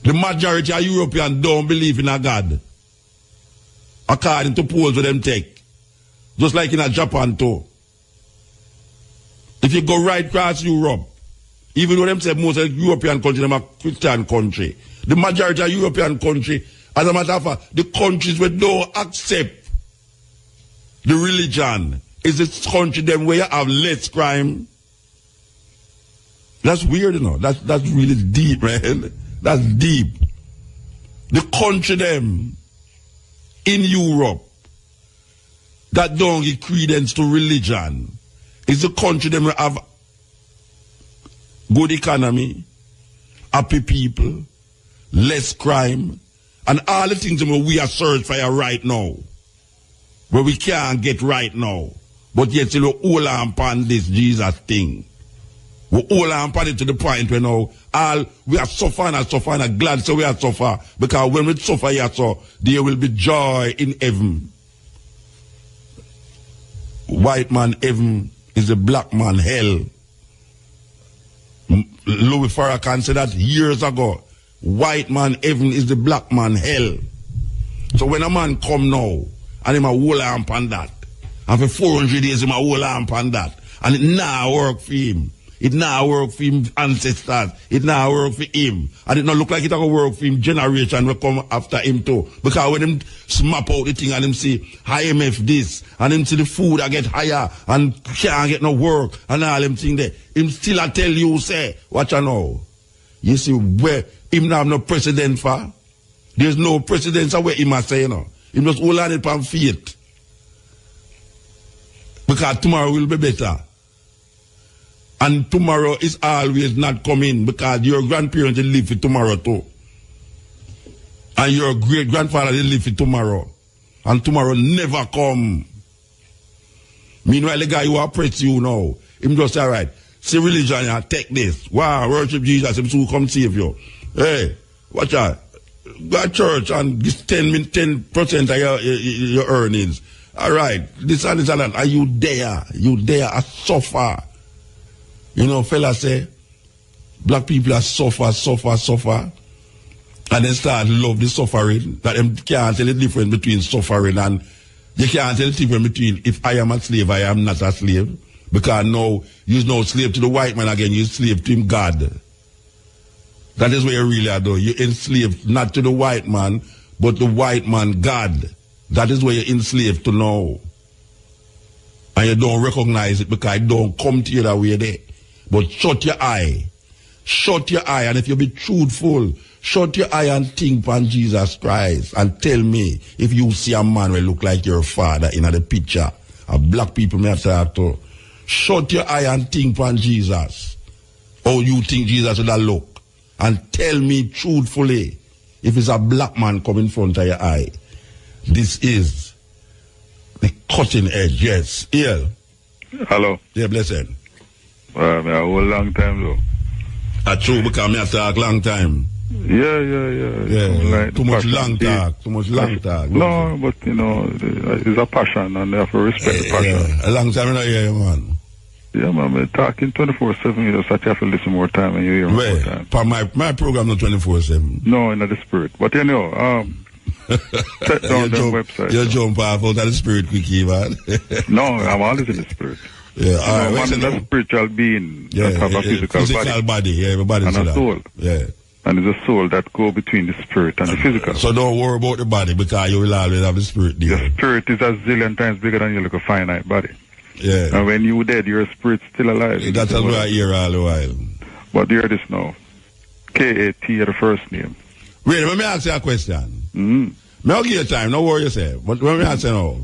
The majority of Europeans don't believe in a God. According to polls with them take. Just like in a Japan too. If you go right across Europe, even though them say most of the European countries are a Christian country, the majority of European country, as a matter of fact, the countries where don't accept the religion is the country them where you have less crime. That's weird, That's really deep, man. That's deep. The country them in Europe that don't give credence to religion is the country them that have good economy, happy people, less crime, and all the things that we are searching for right now, where we can't get right now. But yet still we hold on upon this Jesus thing. We hold on upon it to the point where now we are suffering and glad so we are suffer. Because when we suffer here, so there will be joy in heaven. White man heaven is the black man hell. Louis Farrakhan said that years ago. White man heaven is the black man hell. So when a man come now and him a hold on upon that, and for 400 days him a hold on upon that, and it now work for him. It now work for him ancestors. It now work for him. And it not look like it will work for him generation will come after him too. Because when him smap out the thing and him see IMF this, and him see the food I get higher and can't get no work and all them thing there, him still I tell you say, watch I know. You see where him not have no precedent for? There's no precedence where him must say, Him just hold on it on faith. Because tomorrow will be better. And tomorrow is always not coming because your grandparents will live for tomorrow too. And your great grandfather will live for tomorrow. and tomorrow never come. Meanwhile, the guy who oppress you now, him just say, all right, see religion and take this. Wow, worship Jesus, him soon come save you. Hey, watch out. Go to church and get 10% of your earnings. All right, this and that. Are you there? You there a suffer. You know, fellas say, black people are suffer. And then start love the suffering. That them can't tell the difference between suffering and you can't tell the difference between if I am a slave, I am not a slave. Because now, you're no slave to the white man again, you're slave to him God. That is what you really are doing. You're enslaved not to the white man, but the white man God. That is what you're enslaved to now. And you don't recognize it because it don't come to you that way there. But shut your eye. Shut your eye, and if you be truthful, shut your eye and think on Jesus Christ and tell me if you see a man will look like your father in the picture. A black people may have to talk to. Shut your eye and think on Jesus. How you think Jesus would look. And tell me truthfully if it's a black man come in front of your eye. This is the cutting edge. Yes. Here. Hello. Yeah, blessed. A whole long time though. True, because I have to talk long time. Yeah. Like too much long talk. No, but you know, it's a passion and they have to respect the passion. Yeah. A long time I don't hear you, man. Yeah, man, I'm talking 24/7, you just have to listen more time and you hear more time. But my program not 24/7. No, in the spirit. But you know, set down the website. You jump off out of the spirit quickly, man. No, I'm always in the spirit. Yeah, all right. One is a spiritual being that have a physical body. Yeah, everybody and a soul. Yeah. And it's a soul that go between the spirit and the physical. So don't worry about the body because you will always have the spirit there. Your spirit is a zillion times bigger than your little finite body. Yeah. And when you dead, your spirit's still alive. That's what I hear all the while. But hear this now. K-A-T, the first name. Wait, let me ask you a question. Mm-hmm. I'll give you time, no worry yourself. But let me ask you now.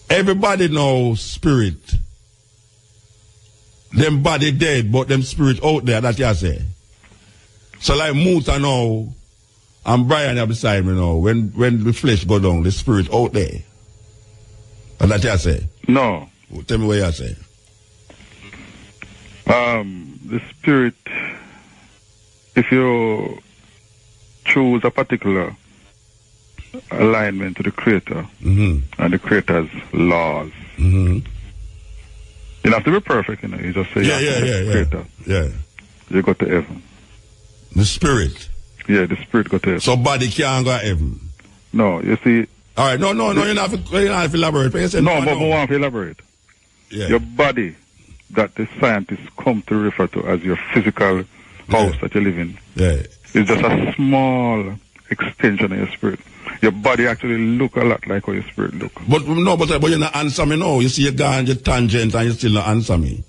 Everybody knows spirit. Them body dead, but them spirit out there, that you say. So like Muta now, and Brian are beside me now, when the flesh go down, the spirit out there. And that you say? No. Tell me what you say. The spirit, if you choose a particular alignment to the Creator and the Creator's laws, you don't have to be perfect, you know. You just say, Creator. Yeah. You go to heaven. The spirit? Yeah, the spirit go to heaven. So body can't go to heaven? No, you see. All right, no, you're not to elaborate. No, but we want to elaborate. Yeah. Your body that the scientists come to refer to as your physical house that you live in is just a small extension of your spirit. Your body actually look a lot like how your spirit look. But you're not answer me now. You see, you go on your tangent and you still not answer me.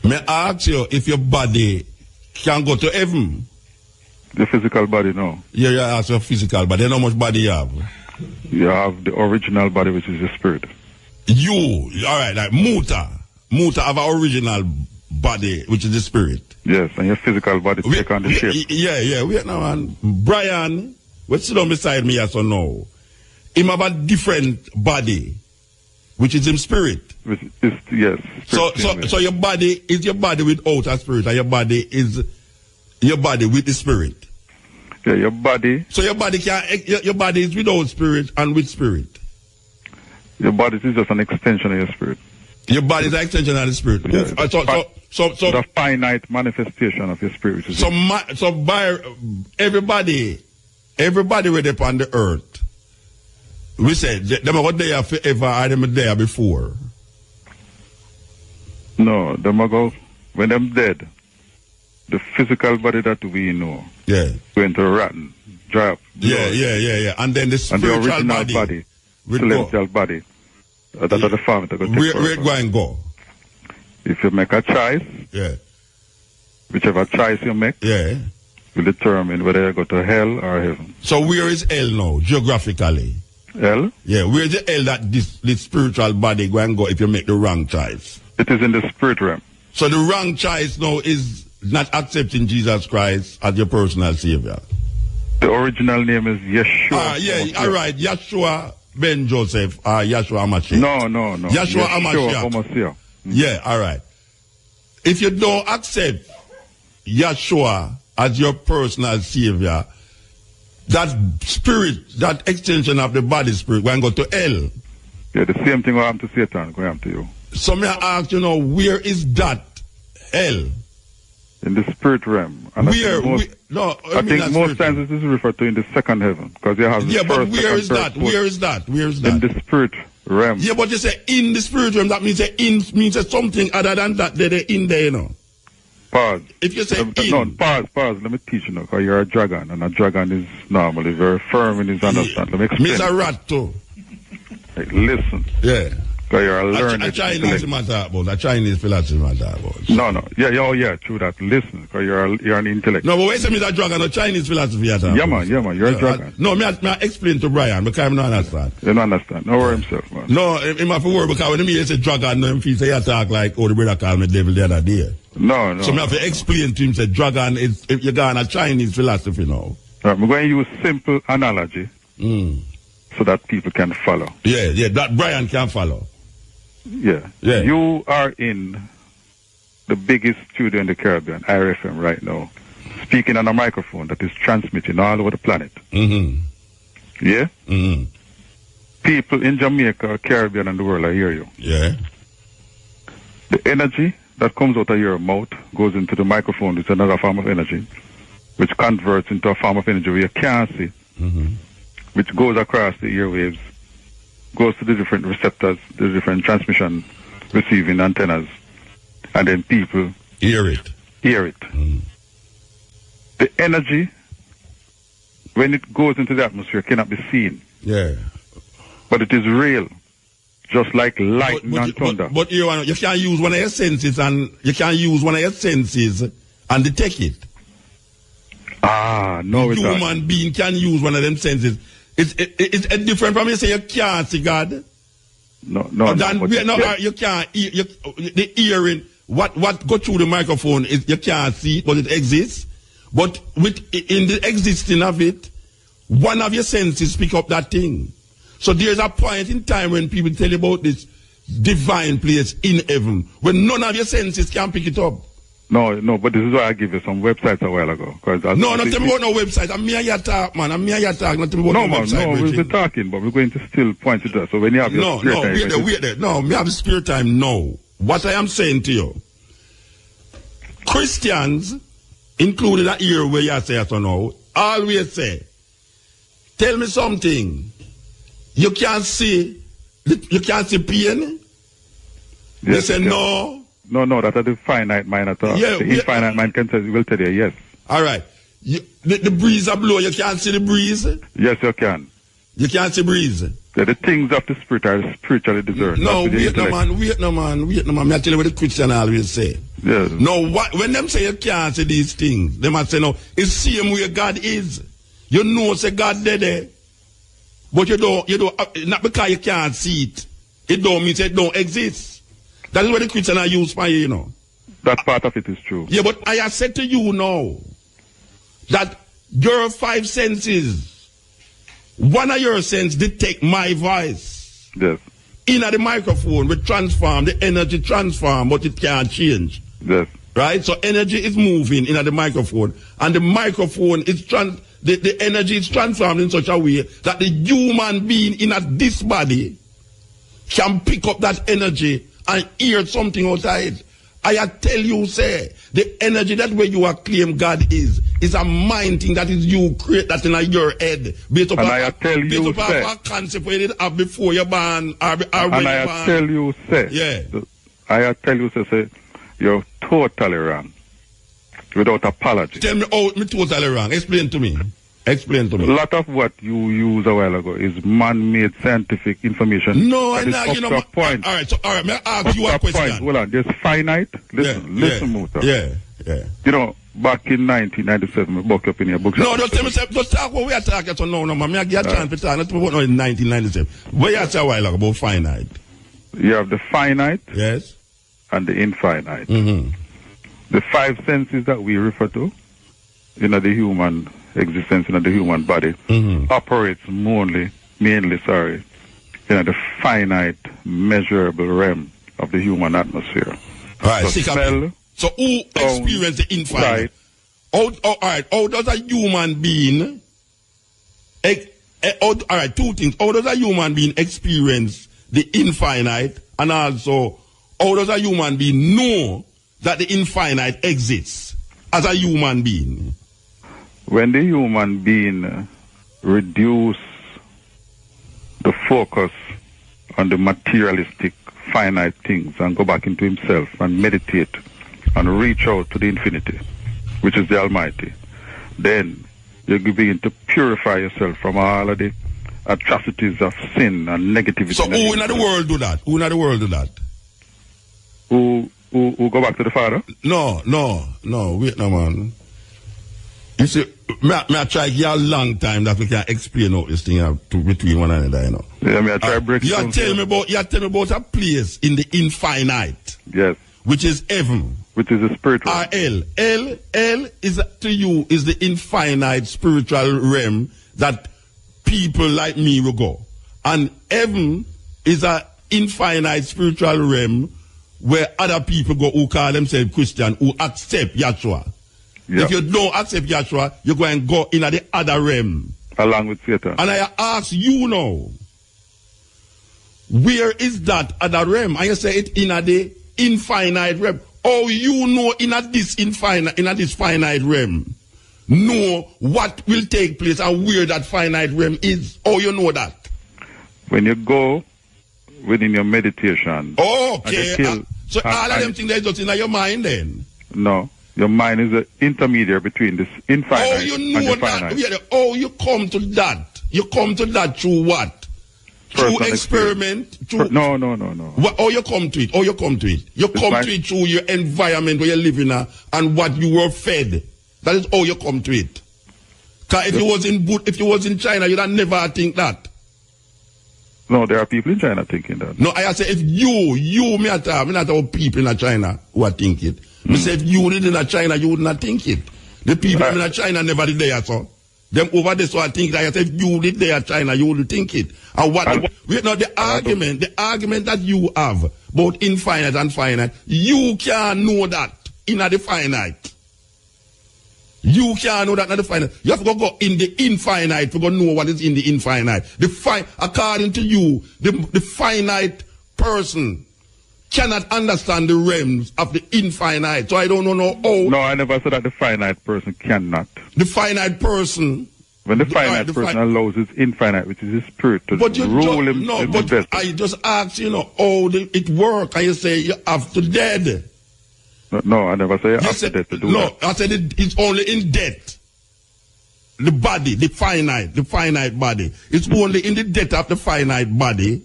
May I ask you if your body can go to heaven? The physical body, no. Yeah, you ask your physical body. How much body you have? You have the original body, which is your spirit. All right, like Muta have an original body, which is the spirit. Yes, and your physical body take on the shape. Yeah, wait now, man. Brian, what's sit down beside me, yes or no? Him have a different body, which is his spirit. Yes. So your body is your body without a spirit, and your body is your body with the spirit. Yeah, your body. So your body is without spirit and with spirit. Your body is just an extension of your spirit. Your body is an extension of the spirit. Yeah, so the finite manifestation of your spirit. So by everybody with upon the earth, we said them are there forever, or them there before. No, them are go when them dead. The physical body that we know, going to rotten, dry up. Yeah. And then the spiritual and the original body celestial body, that are the farm that go take where it go and go? If you make a choice, whichever choice you make, will determine whether you go to hell or heaven. So where is hell now, geographically? Hell? Yeah, where is the hell that this spiritual body go and go if you make the wrong choice? It is in the spirit realm. So the wrong choice now is not accepting Jesus Christ as your personal savior. The original name is Yeshua. Yeah, all right. Yeshua Ben Joseph, Yeshua Hamashiach. No. Yeshua Hamashiach. Yeah, all right. If you don't accept Yeshua as your personal savior, that spirit, that extension of the body spirit, going to go to hell. Yeah, the same thing will happen to Satan, going to you. So may I ask, where is that hell? In the spirit realm. And I think most times this is referred to in the second heaven. Because you have but where is that? Where is that? In the spirit realm. Yeah, but you say in the spirit realm, that means means something other than that. They're in there, Pause. If you say pause. Let me teach you, because you're a dragon, and a dragon is normally very firm in his understanding. Let me explain. Mr. Rat, too. Hey, listen. Yeah. Because you're a learner. A Chinese matter about. A Chinese philosophy matter about. No. Yeah, true that. Listen, because you're an intellect. No, but wait a minute, a dragon, a Chinese philosophy at all. Yeah, man, you're a dragon. No, me explain to Brian, because I don't understand. You don't understand. No worry himself, man. No, he have to worry, because when he say dragon, no, he say he talk like, the brother called me devil the other day. No. So I have to explain to him, say dragon is, if you're going a Chinese philosophy now. Right, I'm going to use simple analogy so that people can follow. Yeah, that Brian can follow. Yeah. You are in the biggest studio in the Caribbean, IRFM, right now, speaking on a microphone that is transmitting all over the planet. Mm-hmm. Yeah? Mm-hmm. People in Jamaica, Caribbean, and the world, I hear you. Yeah. The energy that comes out of your mouth goes into the microphone. It's another form of energy, which converts into a form of energy where you can't see, which goes across the airwaves, goes to the different receptors, the different transmission receiving antennas, and then people hear it. The energy, when it goes into the atmosphere, cannot be seen. Yeah. But it is real, just like lightning and thunder. But you can't use one of your senses and detect it. No, human being can use one of them senses. It's different from you say you can't see God. No. You can't hear. The hearing, what go through the microphone is you can't see it, but it exists. But in the existing of it, one of your senses pick up that thing. So there's a point in time when people tell you about this divine place in heaven, when none of your senses can pick it up. No, but this is why I give you some websites a while ago. No, not about no website. I'm here talk, man. I'm here talk. Not about no website. No, we'll be talking, but we're going to still point to that. So when you have your spirit time... wait there. No, me have the spirit time now. What I am saying to you, Christians, including that here where you say so now, always say, tell me something. You can't see pain? Yes, they say no. No, that's the finite mind at all. Yeah, the infinite mind will tell you yes. All right. The breeze a blow, you can't see the breeze? Yes, you can. You can't see breeze? Yeah, the things of the spirit are spiritually discerned. No, wait no man. I tell you what the Christian always say. Yes. No, when them say you can't see these things, they must say no, it's same way God is. You know say God there. But you don't, not because you can't see it. It don't mean it don't exist. That is what the Christian are used for you, That part of it is true. Yeah, but I have said to you now that your five senses, one of your senses detect my voice. Yes. In the microphone, we transform, the energy transform, but it can't change. Yes. Right? So energy is moving in the microphone, and the microphone is the energy is transformed in such a way that the human being in this body can pick up that energy and hear something outside. I tell you, say, the energy that way you are claim God is a mind thing that is you create that in your head. Based upon a concept where it have before you born or when you born. I tell you, say, you're totally wrong. Without apology. Tell me how me totally wrong. Explain to me. A lot of what you used a while ago is man-made scientific information. No, I'm not. Point. All right, may I ask you a question? Hold on, there's finite. Listen, Muta. Yeah. Back in 1997, we buck up in your bookshop. No, don't tell me, just talk what we are talking about. No, man, I get a chance to talk. Not about in 1997. What you say a while ago about finite? You have the finite. Yes. And the infinite. Mm-hmm. The five senses that we refer to in the human existence, in the human body, operates mainly, in the finite, measurable realm of the human atmosphere. All right, so who experience the infinite? All right, how does a human being, all right, two things. How does a human being experience the infinite, and also how does a human being know that the infinite exists as a human being? When the human being reduce the focus on the materialistic, finite things and go back into himself and meditate and reach out to the infinity, which is the Almighty, then you begin to purify yourself from all of the atrocities of sin and negativity. So who in the world do that? Who in the world do that? Who go back to the Father? No, wait no man. You see, I try to give you a long time that we can explain out this thing between one another, you know. Yeah, I try to break it down. You tell me about a place in the infinite. Yes. Which is heaven. Which is a spiritual. Hell is to you is the infinite spiritual realm that people like me will go. And heaven is an infinite spiritual realm where other people go who call themselves Christian, who accept Yahshua. Yeah. If you don't accept Yahshua, you're going to go in the other realm. Along with Satan. And I ask you now, where is that other realm? And you say it in the infinite realm. Oh, you know in this finite realm, know what will take place and where that finite realm is. Oh, you know that. When you go within your meditation. Oh, okay. So all of them things are just in your mind then? No. Your mind is an intermediary between this infinite and the finite. That. Oh, you come to that. You come to that through what? Through experiment? No. Oh, you come to it. You come to it through your environment where you live in and what you were fed. That is how you come to it. Because if you was in China, you'd never think that. No, there are people in China thinking that. No, I say if me not about people in China who are thinking it. Me say if you did in China, you would not think it. The people in China never did there, so. Them over there, so I think that if you did there in China, you would think it. And the argument that you have, both infinite and finite, you can't know that in the finite. You can't know that in the finite. You have to go in the infinite to go know what is in the infinite. According to you, the finite person cannot understand the realms of the infinite. So I don't know how. No, I never said that the finite person cannot. The finite person. When the finite person allows his infinite, which is his spirit, to rule him. No, but I just asked, how it works. And you say you have to dead. No, I never say you have to dead to do that. No, I said it's only in death. The body, the finite body. It's only in the death of the finite body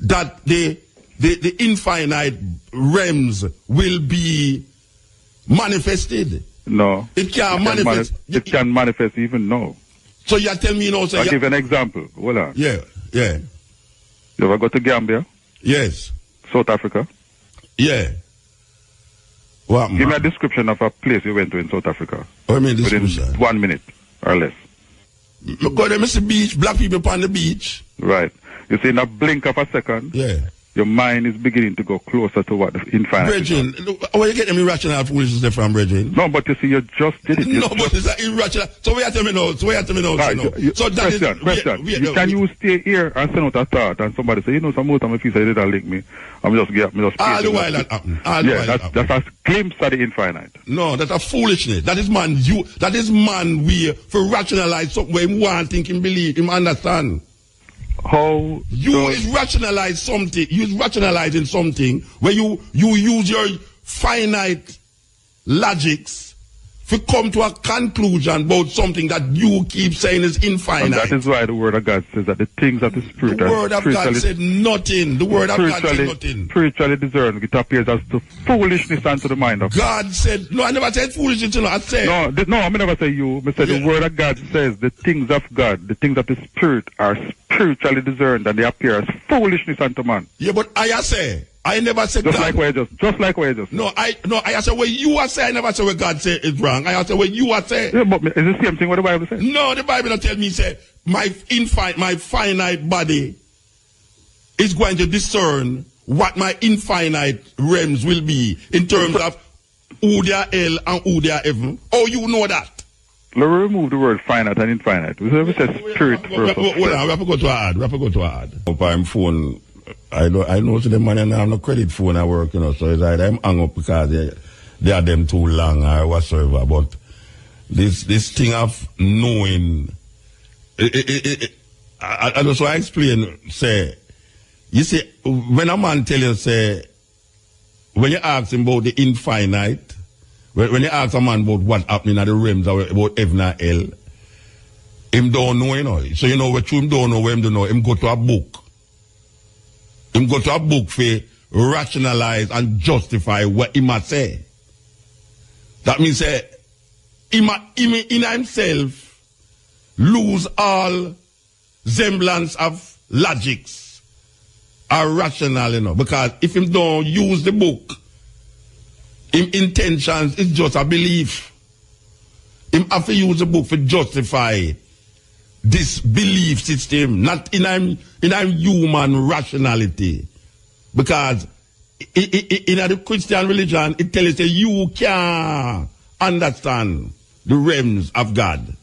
that the infinite realms will be manifested. No. It can't manifest. It can manifest even now. So you tell me now. I'll give an example. Hold on. Yeah. You ever go to Gambia? Yes. South Africa? Yeah. What, give me a description of a place you went to in South Africa. What do you mean description? Within 1 minute or less. Go there, Mr. Beach, black people upon the beach. Right. You see, in a blink of a second, your mind is beginning to go closer to what the infinite Brethren, where you get them irrational foolishness from, Brethren? No, but you see, you just did it. But it's irrational. So where you tell me now? So that question. Can you stay here and send out a thought and somebody say, some more time if you say they don't link me, I'm just all the while that happen. That's a glimpse of the infinite. No, that's a foolishness. That is man way for rationalize something where he want, think, him believe, him understand. How you is rationalize something. You is rationalizing something where you use your finite logics to come to a conclusion about something that you keep saying is infinite. And that is why the Word of God says that the things of the Spirit the Word of God said nothing. The Word of God said nothing. Spiritually discerned, it appears as to foolishness unto the mind of God said, no, I never said foolishness, I said. No, I never say you. I said the Word of God says the things of God, the things of the Spirit are spiritually discerned and they appear as foolishness unto man. Yeah, but I say, I never said Just God. like where you just. No, I said what you are saying. I never said what God say is wrong. I said what you are saying. Yeah, but is the same thing what the Bible says? No, the Bible don't tell me say my finite body is going to discern what my infinite realms will be in terms of who they are hell and who they are heaven. Oh, you know that. Let me remove the word finite and infinite. We says spirit versus Hold on, we have to go to ad. Up on phone, I know to the man and I have no credit phone I work, so it's either I'm hung up because they are them too long or whatsoever. But this thing of knowing, I just want to explain, say, you see, when a man tell you, say, when you ask him about the infinite, when you ask a man about what's happening at the realms, about heaven and hell, him don't know, So you know what him don't know, what him don't know, him go to a book. Him go to a book for rationalize and justify what he must say. That means say, he in himself lose all semblance of logics or rational, because if him don't use the book, him intentions is just a belief. Him have to use the book to justify this belief system, not in human rationality. Because in the Christian religion, it tells you that you can't understand the realms of God.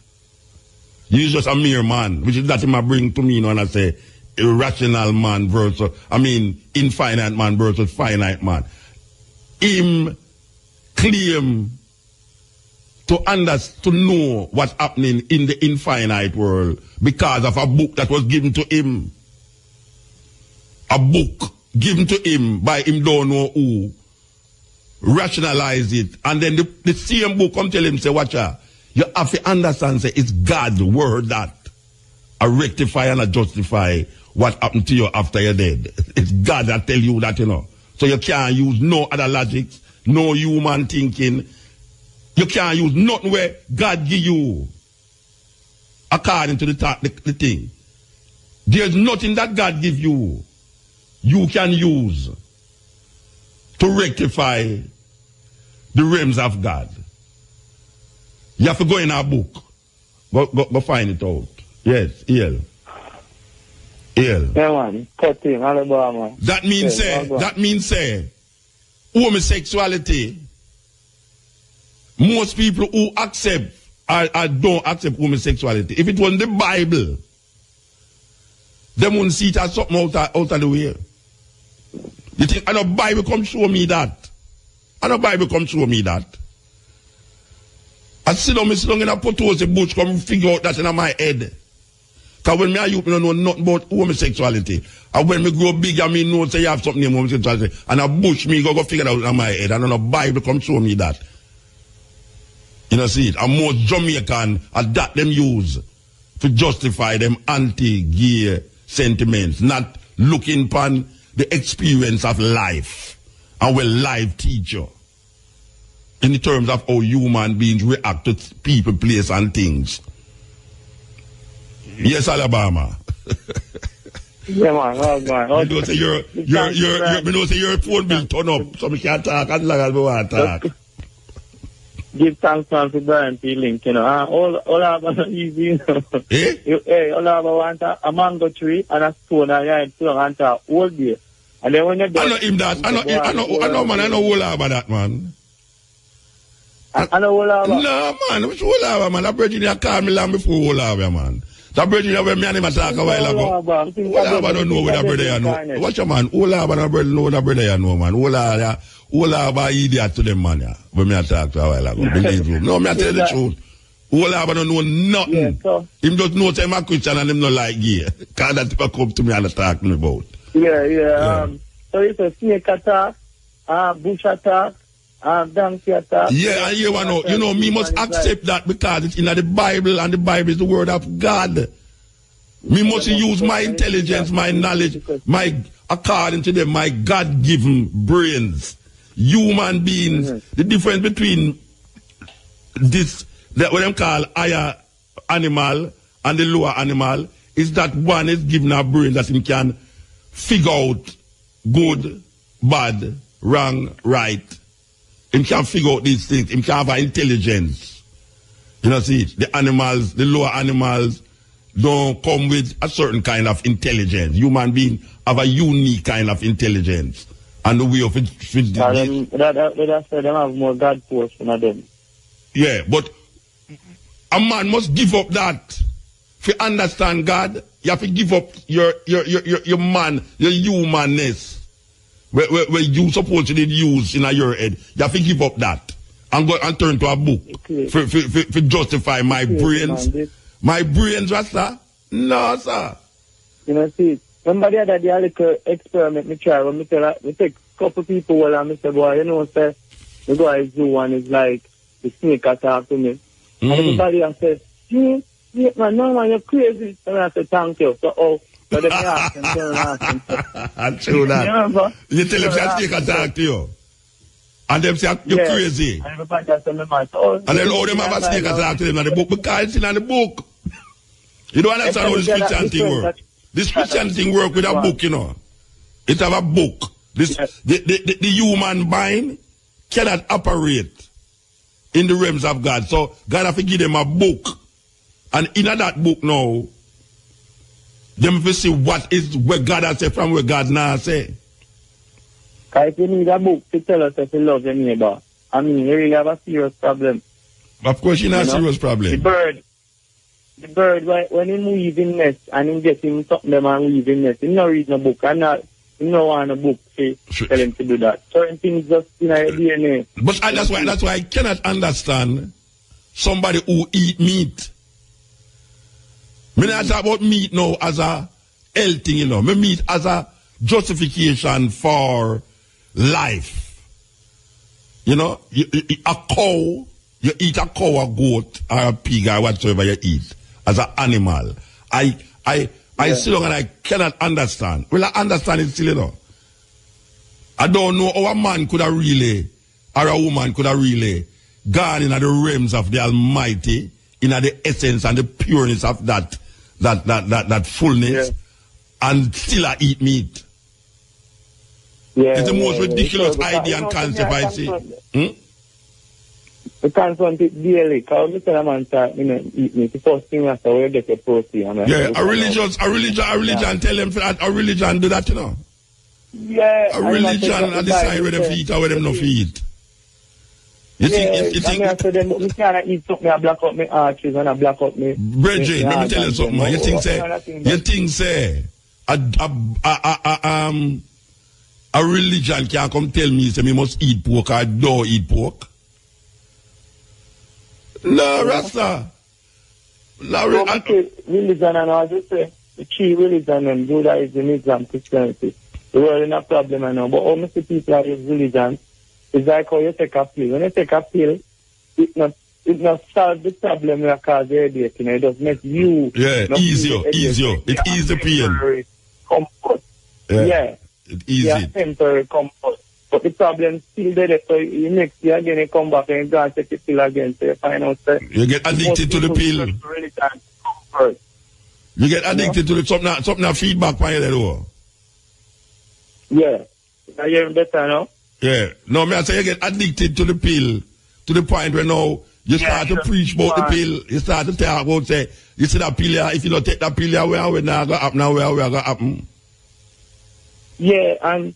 You're just a mere man, which is that him bring to me when I say irrational man versus, infinite man versus finite man. Him claim to know what's happening in the infinite world because of a book that was given to him. A book given to him by him don't know who. Rationalize it. And then the same book come tell him, say, watch out. You have to understand, say, it's God's word that rectify and justify what happened to you after you're dead. It's God that tell you that, So you can't use no other logics, no human thinking. You can't use nothing where God give you according to the thing. There's nothing that God give you can use to rectify the realms of God. You have to go in our book. Go find it out. Yes, EL. Yeah, man. Cutting, Alabama. That means say, homosexuality, most people who accept or don't accept homosexuality, if it was in the Bible, they wouldn't see it as something out of the way. You think, and the Bible come show me that? And the Bible come show me that? I sit down in a potose bush, come figure out that in my head. Because when I don't know nothing about homosexuality. And when me grow big, I know say you have something in homosexuality. And a bush me go figure it out in my head. And then the Bible come show me that. You know, see it. And most Jamaican that them use to justify them anti-gay sentiments, not looking upon the experience of life and what life teach you in terms of how human beings react to people, place, and things. Yes, Alabama. Yeah, man. Oh, man. You know, say your phone bill turn up, so we can't talk as long as we want to talk. Give thanks, man, for Brian P-Link, all I have easy, Hey, all I want a mango tree and a stone and a stone and a whole day. And then when you I know him that. I know, man. I know all about that, man. I know all about. No, man. Which all about, man? That Virginia called me long before all about, man. That Virginia when me and him talk a while ago. All about don't know what that brother you know. Watch your man. All about that brother know that brother you know, man. All about idiot to them, man. When me talk a while ago. Believe me. No, me tell the truth. All about don't know nothing. Yeah, so. Him just know say I'm a Christian and him not like gay. Because that people come to me and talk me about. Yeah. So it's a snake attack, bush attack, donkey attack. Yeah, and you know, me must accept that because it's in the Bible and the Bible is the word of God. Me must use my intelligence, my knowledge, according to them, my God-given brains. Human beings, the difference between what them call higher animal and the lower animal is that one is given a brain that he can figure out good bad, wrong, right. Him can figure out these things. Him can have intelligence. You know, see, the animals, the lower animals, don't come with a certain kind of intelligence. Human beings have a unique kind of intelligence. And the way of it. Them have more God force than them. Yeah, but a man must give up that. If you understand God, you have to give up your man, your humanness. Where you supposed to use in your head. You have to give up that. And go and turn to a book. Okay. For justify my brains. Man, my brains, Rasta? No, sir. You know, see, remember the other day, a little experiment me try. When me take a couple people and I say, boy, you know, say, the guy is zoo and it's like, the snake attack to me. And everybody has said, man, no man, you're crazy. And I said, thank you. So then I asked him, I'm true that. You tell him that snake attack to you. And them say, you're crazy. And everybody has said, and then all them have a snake attack to them in the book because it's in the book. You don't understand how this Christian thing work. This Christian thing work with a book, you know. It have a book. The human mind cannot operate in the realms of God. So God have to give them a book. And in that book now, them have to see what is where God has said from where God now say. Because if you need a book to tell us if you love your neighbor, I mean, you really have a serious problem. Of course, you have a serious problem. The bird, when he move in nest and he get him something them and weave in nest, he not read no book. And he no want a book to tell him to do that. Certain things just in your DNA. But that's why I cannot understand somebody who eat meat. Me not talk about meat now as a health thing, you know. Me meat as a justification for life. You know, a cow, you eat a cow, a goat, or a pig, or whatsoever you eat as an animal. I sit down and I cannot understand. Well, I understand it still, you know. I don't know how a man could have really, or a woman could have really gone in the realms of the Almighty, in the essence and the pureness of that fullness, and still I eat meat. It's the most ridiculous idea and concept I see. We confront it daily. Because we tell a man to eat meat. The first thing after we get a protein. A religion tell them that a religion do that, you know. Yeah. A religion and decide where they eat or where they not eat. You think I said them, we can't eat something, I black up my arches and I black up my... Bridget, let me tell you something, man. You think say a religion can't come tell me say me must eat pork or don't eat pork? No, Rasta. No, religion and all this say, the key religion and Judaism, Islam, Christianity. The world is a problem I know, but all most people are use religion. It's like how you take a pill. When you take a pill, it not solve the problem that cause the headache. You know, it just make you... Yeah, easier. It eases the pain. Comfort. Yeah. It eases it. Temporary comfort. But the problem still there. So next year again, you come back and you go and take the pill again. So you find out that... You get addicted to the pill. You get addicted to the something feedback by you. Yeah. Are you hearing better now? Yeah. No, I say you get addicted to the pill to the point where now you start to preach about the pill. You start to talk about, say, you see that pill here, if you don't take that pill here, where now going to happen, now where going to happen? Yeah, and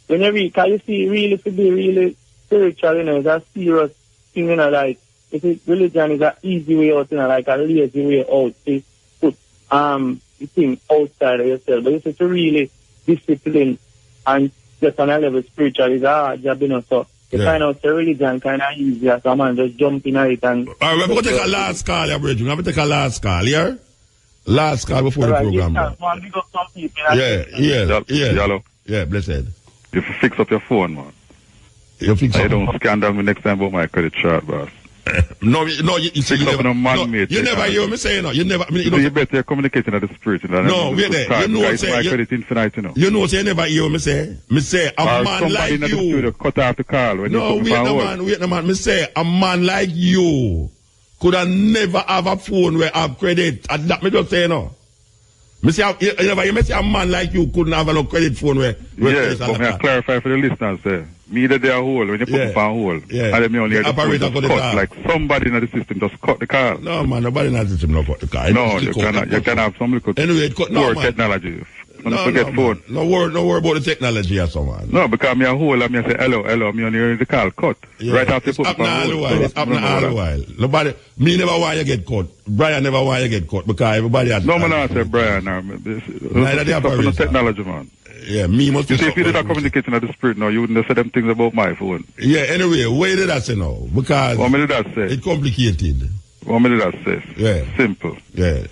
when you read, because you see, really, to be really spiritual, you know, it's a serious thing, you know, like, if religion is an easy way out, you know, like a lazy way out, to put the thing outside of yourself. But if it's really discipline and just on a level spiritual is a hard job, you know, so you find out the religion kind of easier, so man just jump in it and... All right, we're going to take a last call, yeah, Bridget. We're going to take a last call, yeah? Last call before the program. Hello. Yeah, blessed. You fix up your phone, man. You fix up. I don't scandal me next time about my credit chart, boss. No, you never hear me say, no. You never. I mean, you better communicating at the spirit. No, we're there. You know, say, my credit infinite, you know. You know, say, you never hear me say. Me say, a man like you. Studio, cut off the call when no, wait a man. Me say, a man like you could have never have a phone where I have credit. And that me just say, no. You see a man like you couldn't have no credit phone where yes, but I clarify for the listeners there. Me that they are whole, when you put it on hold, and then me only hear the phone just cut, like somebody in the system just cut the car. No man, nobody in the system no cut the car. No, you can have some little technology. Phone. No worry about the technology or someone. No, because me a hold and me say hello, me only hear the call cut. Yeah, right after it's happening all the while. It's happening all the while. Nobody, me never want you get cut. Brian never want you get cut because everybody has. No man, I say Brian. Neither they are technology, man. Yeah, me must. You see, if you did not communicating at the spirit now, you wouldn't have said them things about my phone. Yeah. Anyway, where did I say now? Because what did I say? It's complicated. What did I say? Yeah. Simple. Yeah.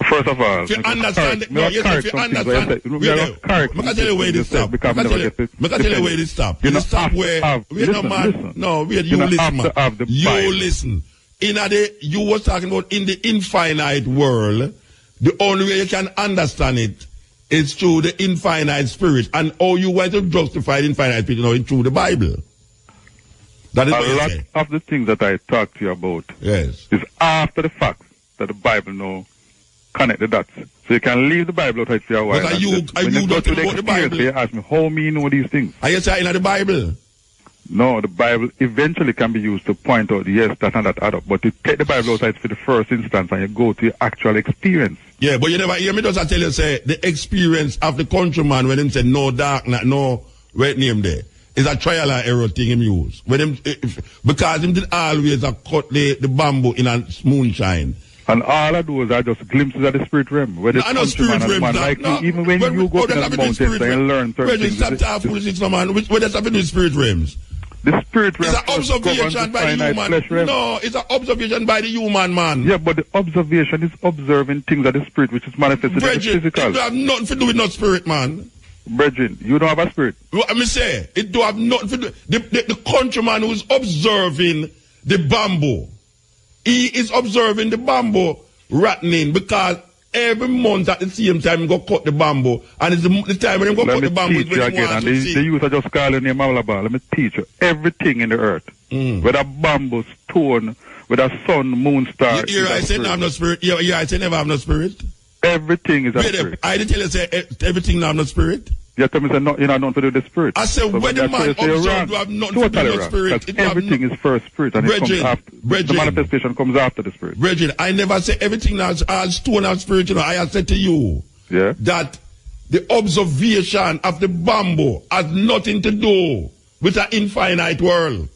First of all, if you understand, if you understand, I can tell you where this stop. I can tell you where this stop. You stop where, you listen, man. You listen. You was talking about in the infinite world, the only way you can understand it is through the infinite spirit. And all you want to justify the infinite spirit, it's through the Bible. That is what you say. A lot of the things that I talked to you about is after the fact that the Bible now connect the dots. So you can leave the Bible outside for a while. But you don't know about the Bible? You ask me, how me know these things? Are you saying in the Bible? No, the Bible eventually can be used to point out, yes, that and that add up. But you take the Bible outside for the first instance and you go to your actual experience. Yeah, but you never hear me just tell you, say, the experience of the countryman when him say no dark, no red name there. It's a trial and error thing him use. When him, because him did always cut the bamboo in a moonshine. And all of those are just glimpses of the spirit realm. Where the spirit realm, like even when you go to the mountains and learn certain things. Stop talking foolishness, man. What does happen to the spirit realms? The spirit realm is an observation by the human. No, it's an observation by the human, man. Yeah, but the observation is observing things of the spirit which is manifested in the physical. It don't have nothing to do with no spirit, man. Brethren, you don't have a spirit. What I say, it don't have nothing to do. The countryman who is observing the bamboo, he is observing the bamboo rotting because every month at the same time he go cut the bamboo, and it's the time when he go cut the bamboo. Let me teach you again, and the youth are just calling name Malaba. Let me teach you everything in the earth, whether bamboo, stone, whether sun, moon, star. Here I say never have no spirit. Here I say never have no spirit. Everything is a spirit. I didn't tell you say everything now have no spirit. You tell me say no, you know, nothing to do with the spirit. I said when the man observed to have nothing to do with the spirit. Everything is first spirit, and it comes after. The manifestation comes after the spirit. Brethren, I never say everything now is stone of spirit. You know, I have said to you that the observation of the bamboo has nothing to do with an infinite world.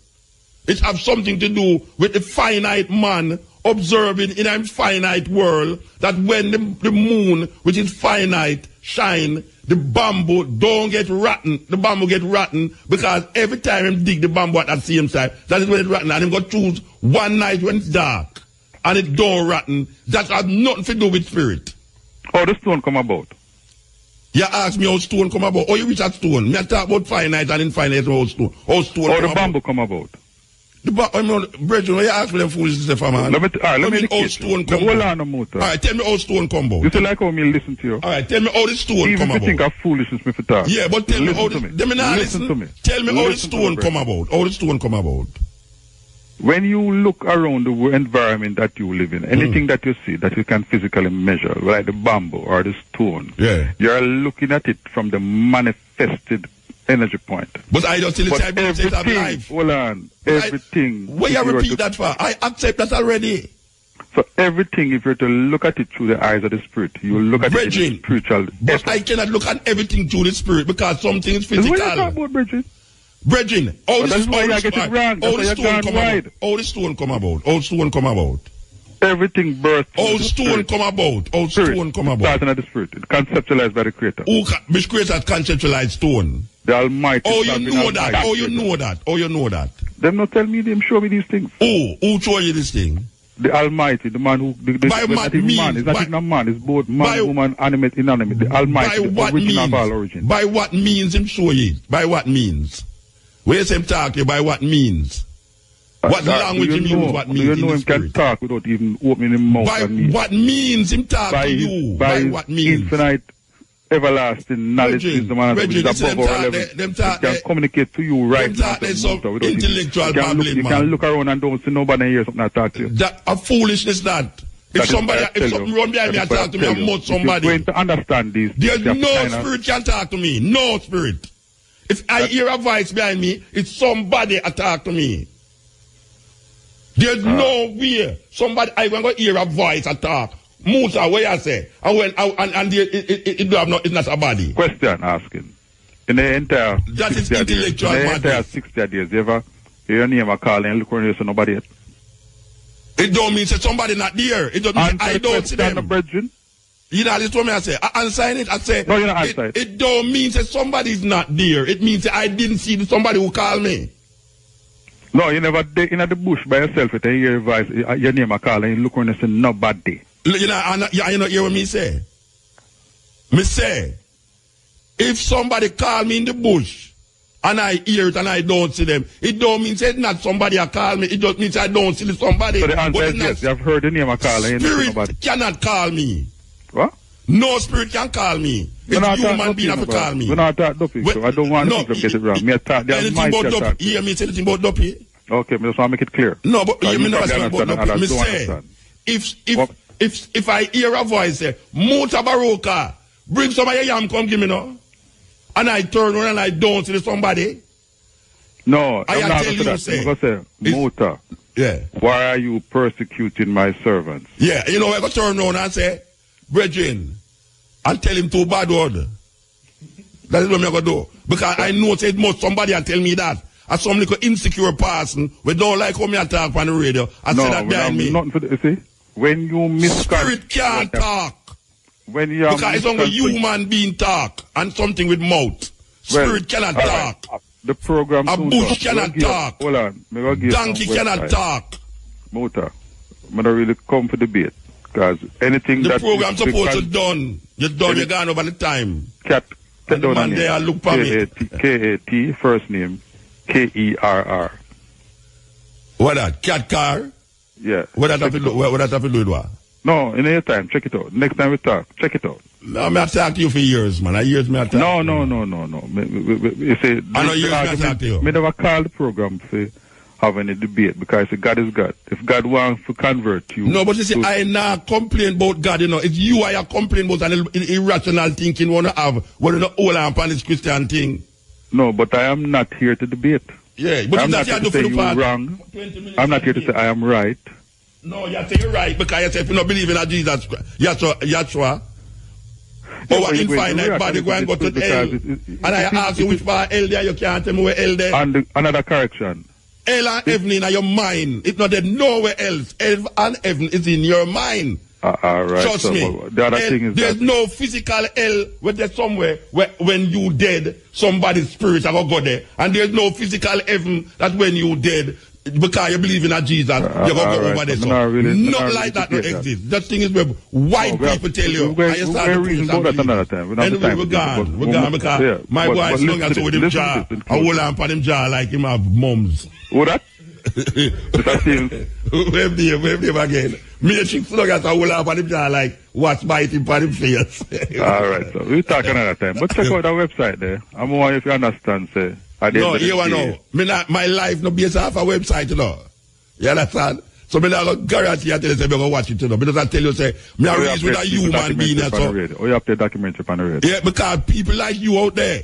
It has something to do with the finite man observing in a finite world that when the moon, which is finite, shine, the bamboo don't get rotten. The bamboo get rotten because every time him dig the bamboo at that same time, that is when it's rotten. And him go choose one night when it's dark and it don't rotten. That has nothing to do with spirit. How the stone come about? You ask me how stone come about. How you reach that stone? Me I talk about finite and infinite how stone. How stone how the bamboo come about? Brethren, when you ask me them foolishness, man. Let me how stone come about. Alright, tell me how stone come about. You say like how me listen to you. Alright, tell me how the stone come about. Even if you think of foolishness, me for talk. Yeah, but tell me how listen to me. Tell me how the stone come about. How the stone come about. When you look around the environment that you live in, anything that you see that you can physically measure, like the bamboo or the stone, you're looking at it from the manifested energy point. But I don't still say state of life. Hold on. Everything. Where you repeat that for? I accept that already. So everything, if you're to look at it through the eyes of the spirit, you will look at it in the spiritual. But I cannot look at everything through the spirit because something is physical. What are you talking about, Bridget? Brethren, all the stone come about. All stone come about. Everything birthed. All stone come about. All stone come about. Starting at the spirit. It's conceptualized by the Creator. Which Creator conceptualized stone? The Almighty. Oh, you know that. Oh, you know that. Oh, you know that. Them not tell me. Them show me these things. Oh, who show you this thing? The Almighty, the man who. By what means? Man. It's not even a man. It's both man, woman, animate, inanimate. The Almighty, the origin of all origin. By what means him show you? By what means? Where is him talking? By what means? What language him use? What means? You know him can talk without even opening his mouth. By what means him talk to you? By what means? Infinite, everlasting knowledge is the man that is above our level. He can communicate to you right now. Intellectual babbling, you can look around and don't see nobody here something that talk to you. That a foolishness that. If something run behind me and talk to me, I must somebody. You're going to understand this. There's no spirit can talk to me. No spirit. If I hear a voice behind me, it's somebody attack to me. There's no way somebody I going to hear a voice attack. Musa, what you say? It's not a body. Question asking. In the entire that is intellectual madness. In the entire 60 days, you ever hear your name call and look when you see nobody yet? It don't mean that somebody not there. It don't mean I don't see them. You know, this what me I say. I answer it. I say no, you're not answering. It don't mean that somebody's not there. It means that I didn't see somebody who called me. No, you never in the bush by yourself with a hear your voice, your name a call and you look when you see nobody. You know hear what me say? Me say, if somebody call me in the bush and I hear it and I don't see them, it don't mean it's not somebody I call me. It just means I don't see somebody. So the answer is yes. You have heard the name I call and you don't see nobody. Spirit cannot call me. What? No spirit can call me. It's human being have to call me. We're not talking dopey, so I don't want to get it wrong. Me talk, anything about dopey. You hear me say anything about dopey? Okay, me just want to make it clear. No, but you never say about dopey. Me say, if I hear a voice say, Mutabaruka, bring some of your yam, come give me now. And I turn around and I don't see somebody. No, I not tell you, that. say, I'm going to say, Muta, yeah. Why are you persecuting my servants? Yeah, you know, I go turn around and say, brethren, and tell him too bad word. That is what I'm going to do. Because I know it must somebody and tell me that. As some little insecure person, we don't like how me talk on the radio. I say that behind me. Nothing for the, you see, when you Spirit can't talk. When you because it's only human being talk and something with mouth. Spirit cannot talk. Right. The program a bush cannot talk. Hold on. Donkey cannot talk. Motor, I'm not really come for debate. Because anything the that... The program supposed to done. You're done, you're gone over the time. Cat. And the man there look for me. K-A-T, first name, K-E-R-R. What that? Cat car? Yeah. What that have to do with what? No, in your time, check it out. Next time we talk, check it out. No, I talk to you for years, man. Years me talk. No. You say, I know years me talk to you. Me never call the program to have any debate because God is God. If God wants to convert you... No, but you see, I not complain about God, you know. It's you I complain about an irrational thinking you want to have when you hold on upon this Christian thing. No, but I am not here to debate. Yeah, but I'm not here to say you're wrong. I'm not here to say I am right. No, you say you're right because you say if you don't believe in Jesus Christ, Yahshua, our infinite body go and go to hell. And I ask you which part hell there, you can't tell me where hell there. And another correction. Hell and heaven in your mind. It's not there nowhere else. Hell and heaven is in your mind. All right. Trust me. The other thing is there's no physical hell where there's somewhere where when you dead, somebody's spirit will go there. And there's no physical heaven that when you dead, because you believe in a Jesus, you're going to go over there. So not like that don't exist. That thing is where white people tell you. We're another time. Anyway, we're gone because my boy is long as with him jaw. I hold on for him jaw like him have mums. What that? Wave them again. Me and Chick long as I hold on for him jaw like what's biting for him face. Alright, so we'll talk another time. But check out the website there. I'm wondering if you understand, say. No, you know, my life no based off a website, you know. You understand? So me not guarantee I tell you say me go watch it, you know. Because I tell you say me a raised with a human being and so. Oh, you have to documentary on the radio. Yeah, because people like you out there.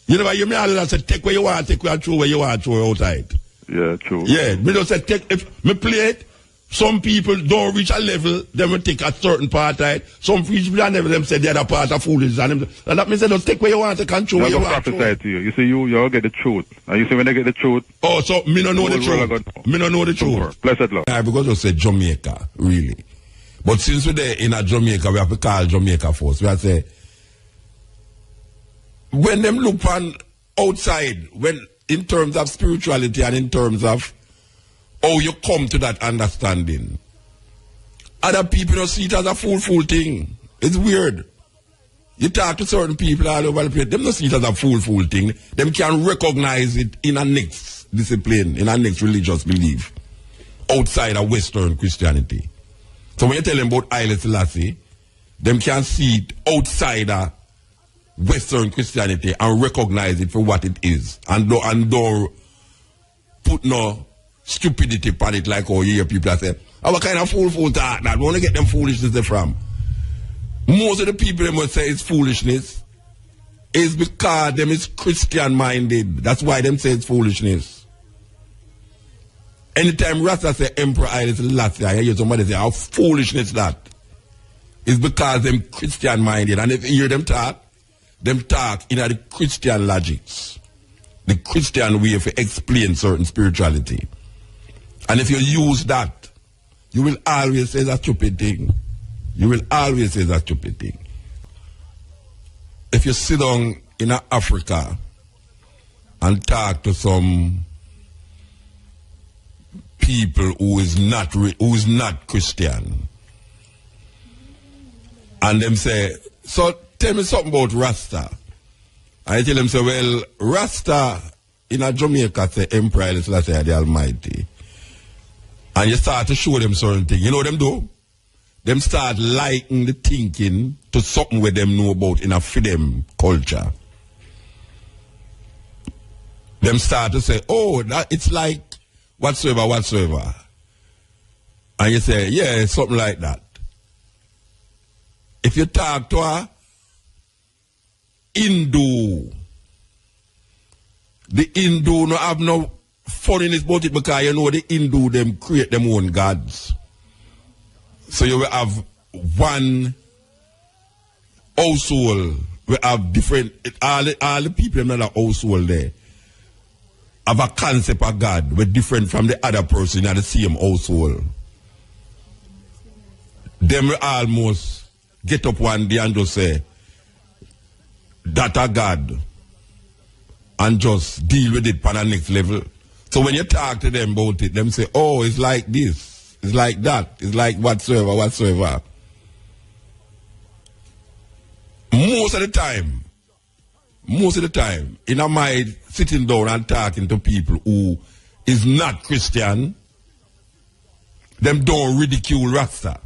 You know, you me all say take where you want, take where you throw where you want, throw outside. Yeah, true. Yeah, me just say take if me play it. Some people don't reach a level, they will take a certain part right. Some people never them say the other part are foolish. And that means they don't take where you want to control where you want to. To you. You see, you'll get the truth. And you see when they get the truth. Oh, so me don't know the truth. Me don't know the truth. Blessed Lord. I because you say Jamaica, really. But since we're there in a Jamaica, we have to call Jamaica first. We have to say, when them look on outside, when in terms of spirituality and in terms of how you come to that understanding. Other people don't see it as a fool thing. It's weird. You talk to certain people all over the place, them don't see it as a fool thing. Them can recognize it in a next discipline, in a next religious belief, outside of Western Christianity. So when you tell them about Haile Selassie, them can see it outside of Western Christianity and recognize it for what it is. And don't put no stupidity upon it, like you hear people that say, oh, what kind of fool talk that? We want to get them foolishness from. Most of the people that must say it's foolishness is because them is Christian minded. That's why them say it's foolishness. Anytime Rasta say Emperor Haile Selassie, I hear somebody say, how foolishness that? It's because them Christian minded. And if you hear them talk in the Christian logics. The Christian way to explain certain spirituality. And if you use that, you will always say that stupid thing. You will always say that stupid thing. If you sit down in Africa and talk to some people who is not Christian, and them say, so tell me something about Rasta. I tell them, say, well, Rasta in Jamaica say Emperor Haile Selassie the Almighty. And you start to show them certain things. You know what them do? Them start liking the thinking to something where them know about in a Fidem culture. Them start to say, oh, that it's like whatsoever. And you say, yeah, something like that. If you talk to a Hindu, the Hindu no have no funniness about it because you know the Hindu them create them own gods. So you will have one household. We have different, all the people in the household there have a concept of God with different from the other person in the same household. Them will almost get up one day and just say, that a God, and just deal with it on the next level. So when you talk to them about it, them say, oh, it's like this, it's like that, it's like whatsoever. Most of the time, in a mind sitting down and talking to people who is not Christian, them don't ridicule Rasta.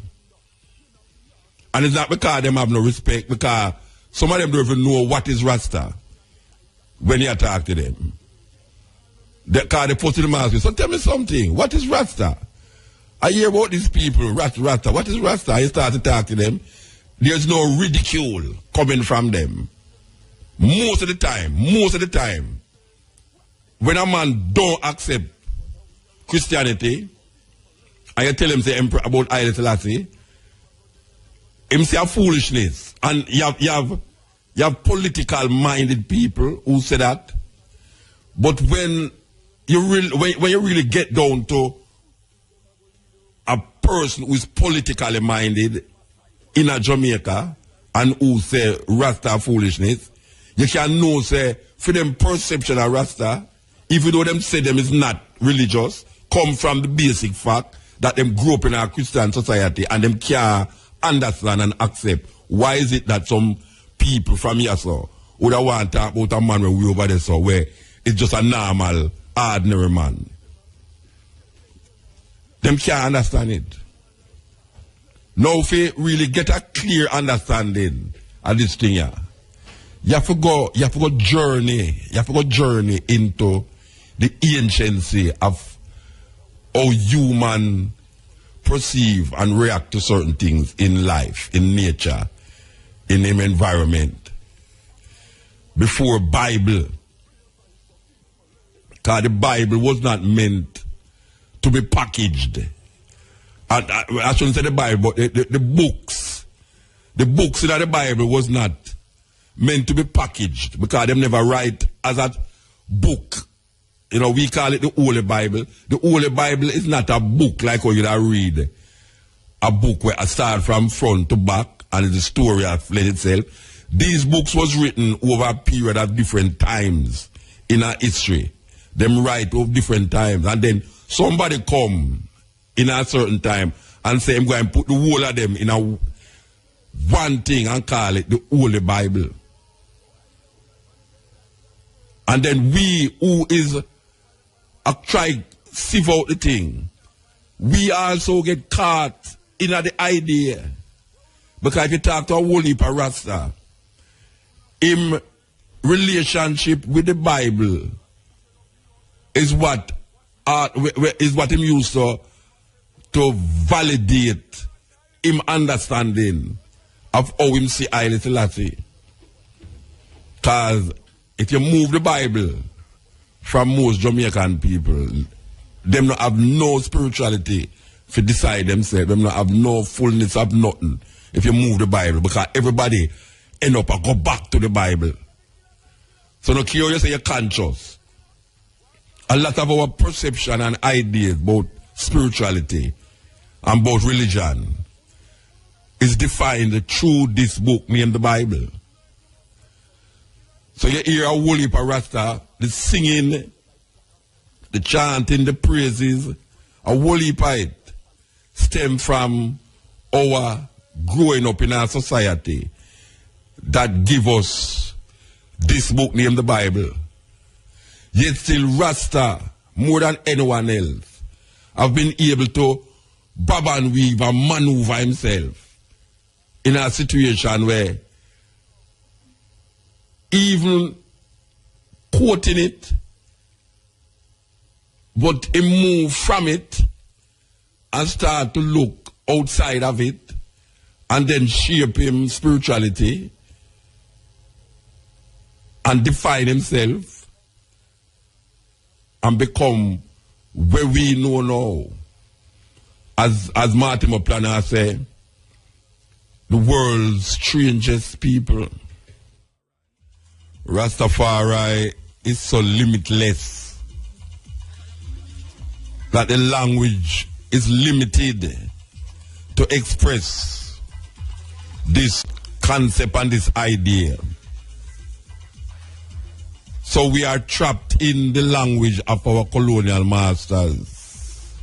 And it's not because them have no respect, because some of them don't even know what is Rasta when you talk to them. Because they put to them asking, so tell me something, what is Rasta? I hear about these people, Rasta, what is Rasta? I start to talk to them. There's no ridicule coming from them. Most of the time, when a man don't accept Christianity, and you tell him say about Haile Selassie, him say a foolishness. And you have political minded people who say that. But when you really get down to a person who is politically minded in a Jamaica and who say Rasta foolishness, you can know say for them perception of Rasta, even though them say them is not religious, come from the basic fact that them grew up in a Christian society and them can't understand and accept why is it that some people from here so would want to talk about a man where we over there so where it's just a normal, ordinary man. Them can't understand it. Now if you really get a clear understanding of this thing here, you have to go journey into the anciency of how human perceive and react to certain things in life, in nature, in the environment. Before Bible. Because the Bible was not meant to be packaged. I shouldn't say the Bible, but the books. The books in the Bible was not meant to be packaged because them never write as a book. You know, we call it the Holy Bible. The Holy Bible is not a book like how you read. A book where I start from front to back and the story has fled itself. These books was written over a period of different times in our history. Them write over different times. And then somebody come in a certain time and say, I'm going to put the whole of them in a one thing and call it the Holy Bible. And then we who is try sieve out the thing, we also get caught in the idea. Because if you talk to a whole heap of Rasta, in relationship with the Bible is what is what him used to validate him understanding of how him see Haile Selassie. Because if you move the Bible from most Jamaican people, them not have no spirituality to decide themselves. Them not have no fullness of nothing if you move the Bible, because everybody end up and go back to the Bible. So no care you say you're conscious. A lot of our perception and ideas about spirituality and about religion is defined through this book named the Bible. So you hear a whole heap of Rasta, the singing, the chanting, the praises, a whole heap of it stem from our growing up in our society that give us this book named the Bible. Yet still Rasta, more than anyone else, have been able to bob and weave and maneuver himself in a situation where even quoting it, but he move from it and start to look outside of it and then shape him spirituality and define himself and become where we know now. As Martin Moplana said, the world's strangest people. Rastafari is so limitless that the language is limited to express this concept and this idea. So we are trapped in the language of our colonial masters.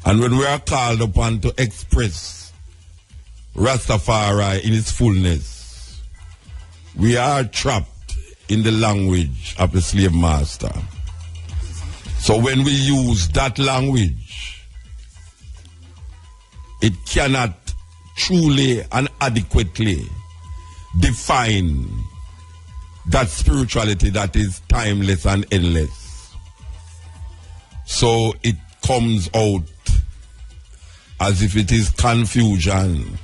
And when we are called upon to express Rastafari in its fullness, we are trapped in the language of the slave master. So when we use that language, it cannot truly and adequately define that spirituality that is timeless and endless. So it comes out as if it is confusion.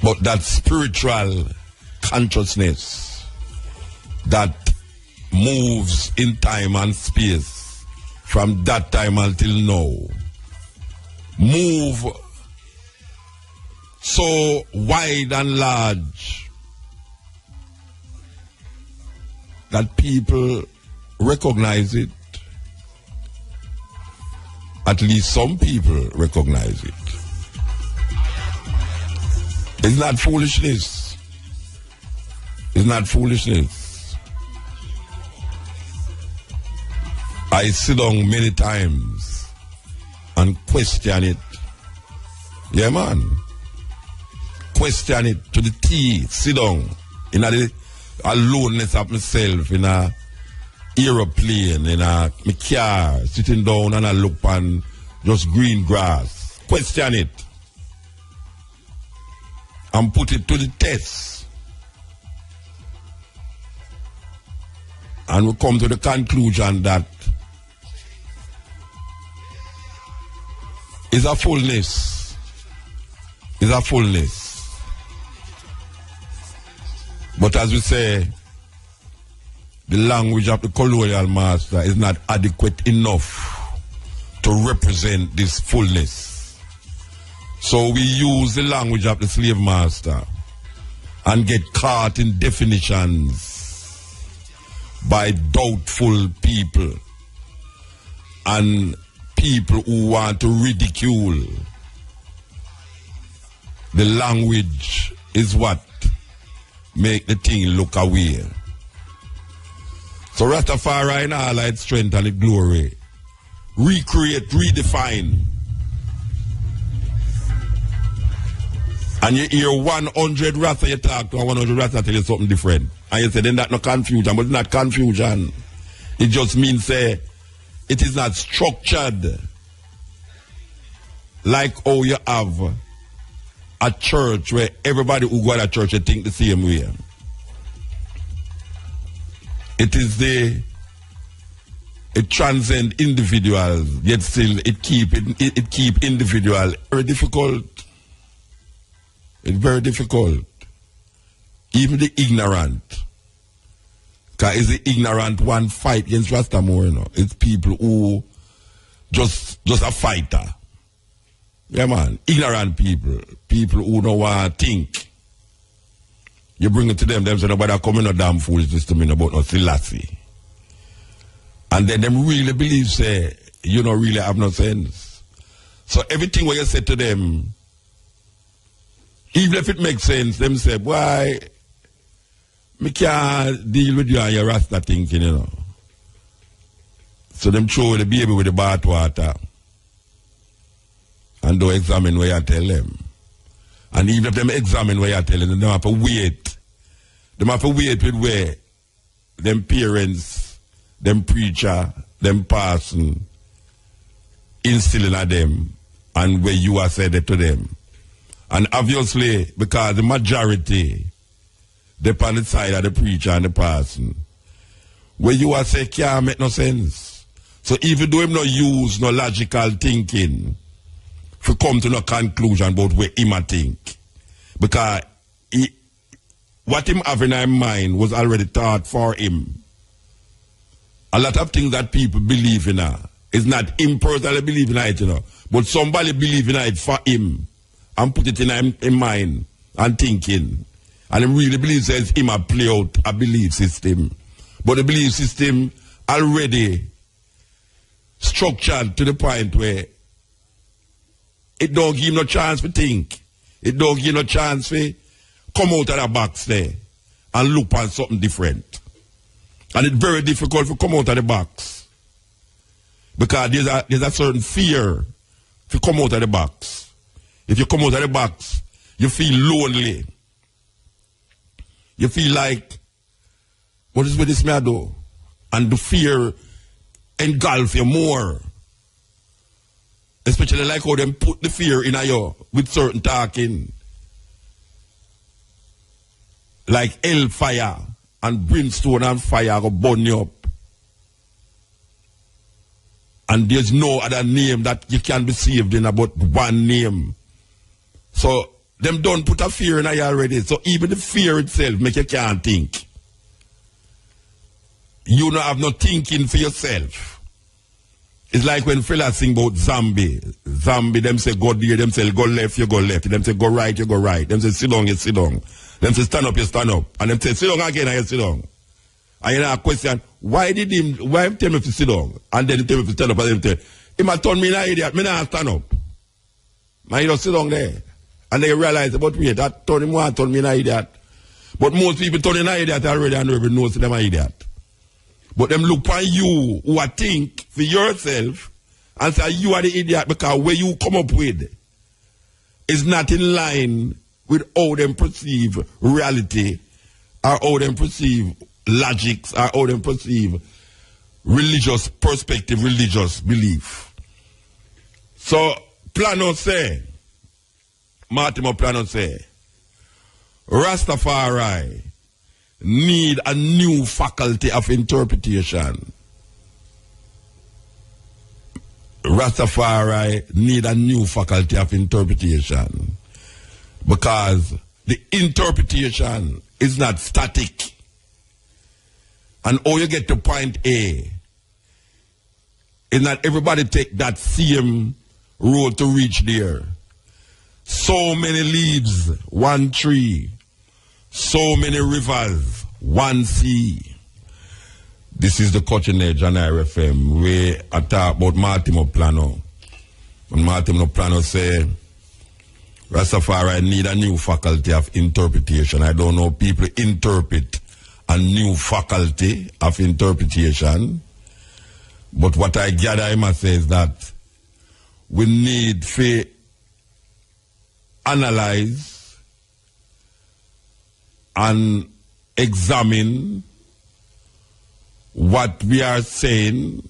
But that spiritual consciousness that moves in time and space from that time until now, move so wide and large that people recognize it. At least some people recognize it. It's not foolishness. It's not foolishness. I sit down many times and question it. Yeah, man. Question it to the T. Sit down in the aloneness of myself in a aeroplane, in a my car, sitting down and I look on just green grass. Question it. And put it to the test. And we come to the conclusion that it's a fullness. It's a fullness. But as we say, the language of the colonial master is not adequate enough to represent this fullness. So we use the language of the slave master and get caught in definitions by doubtful people and people who want to ridicule. The language is what make the thing look away. So Rastafari in all its strength and its glory, recreate, redefine. And you hear 100 Rasta you talk to and 100 Rasta tell you something different. And you say then that's not confusion, but it's not confusion. It just means it is not structured like how you have a church where everybody who go to church they think the same way. It is the it transcends individuals, yet still it keep individual very difficult. It's very difficult. Even the ignorant. Because it's the ignorant one fight against Rastamore, you know. It's people who just a fighter. Yeah, man. Ignorant people. People who don't want to think. You bring it to them say, nobody come in no damn foolishness to me about no Selassie. And then them really believe, say, you don't really have no sense. So everything what you say to them, even if it makes sense, them say, why, me can't deal with you and your Rasta thinking, you know. So them throw the baby with the bath water and don't examine what you tell them. And even if them examine what you tell them, they have to wait. They have to wait with where them parents, them preacher, them person instilling at them and where you are said it to them. And obviously, because the majority, they on the side of the preacher and the person, where you are say can't make no sense. So even though him no use no logical thinking, to come to no conclusion about where him a think. Because what him have in his mind was already taught for him. A lot of things that people believe in is not him personally believing in it, you know, but somebody believing in it for him and put it in mind and thinking. And he really believes that him a play out a belief system. But the belief system already structured to the point where it don't give him no chance to think. It don't give him no chance to come out of the box there and look at something different. And it's very difficult to come out of the box. Because there's a certain fear to come out of the box. If you come out of the box, you feel lonely. You feel like, what is with this man do? And the fear engulf you more. Especially like how them put the fear in you with certain talking. Like hellfire and brimstone and fire go burn you up. And there's no other name that you can be saved in about one name. So them don't put a fear in you already. So even the fear itself make you can't think. You don't have no thinking for yourself. It's like when fellas sing about zombie. Zombie, them say go there, them say go left, you go left. Them say go right, you go right. Them say sit down, you sit down. Them say stand up, you stand up. And them say sit down again, and you sit down. And you know a question, why tell me to sit down? And then he tell me to stand up, and then tell him I turn me an idiot, me not stand up. Man, you don't sit down there. And they realize about me, that turn him one, turn me an idiot. But most people turn an idiot already and nobody knows them an idiot. But them look on you who are think for yourself and say you are the idiot because where you come up with is not in line with how them perceive reality or how them perceive logics or how them perceive religious perspective, religious belief. So Plano say, Martimo Plano say, Rastafari need a new faculty of interpretation. Rastafari need a new faculty of interpretation. Because the interpretation is not static. And how you get to point A is not everybody take that same road to reach there. So many leaves, one tree. So many rivers, one sea. This is the Cutting Edge on RFM. We are talking about Martimo Plano. And Martimo Plano say, Rastafari need a new faculty of interpretation. I don't know, people interpret a new faculty of interpretation. But what I gather him say is that we need to analyze and examine what we are saying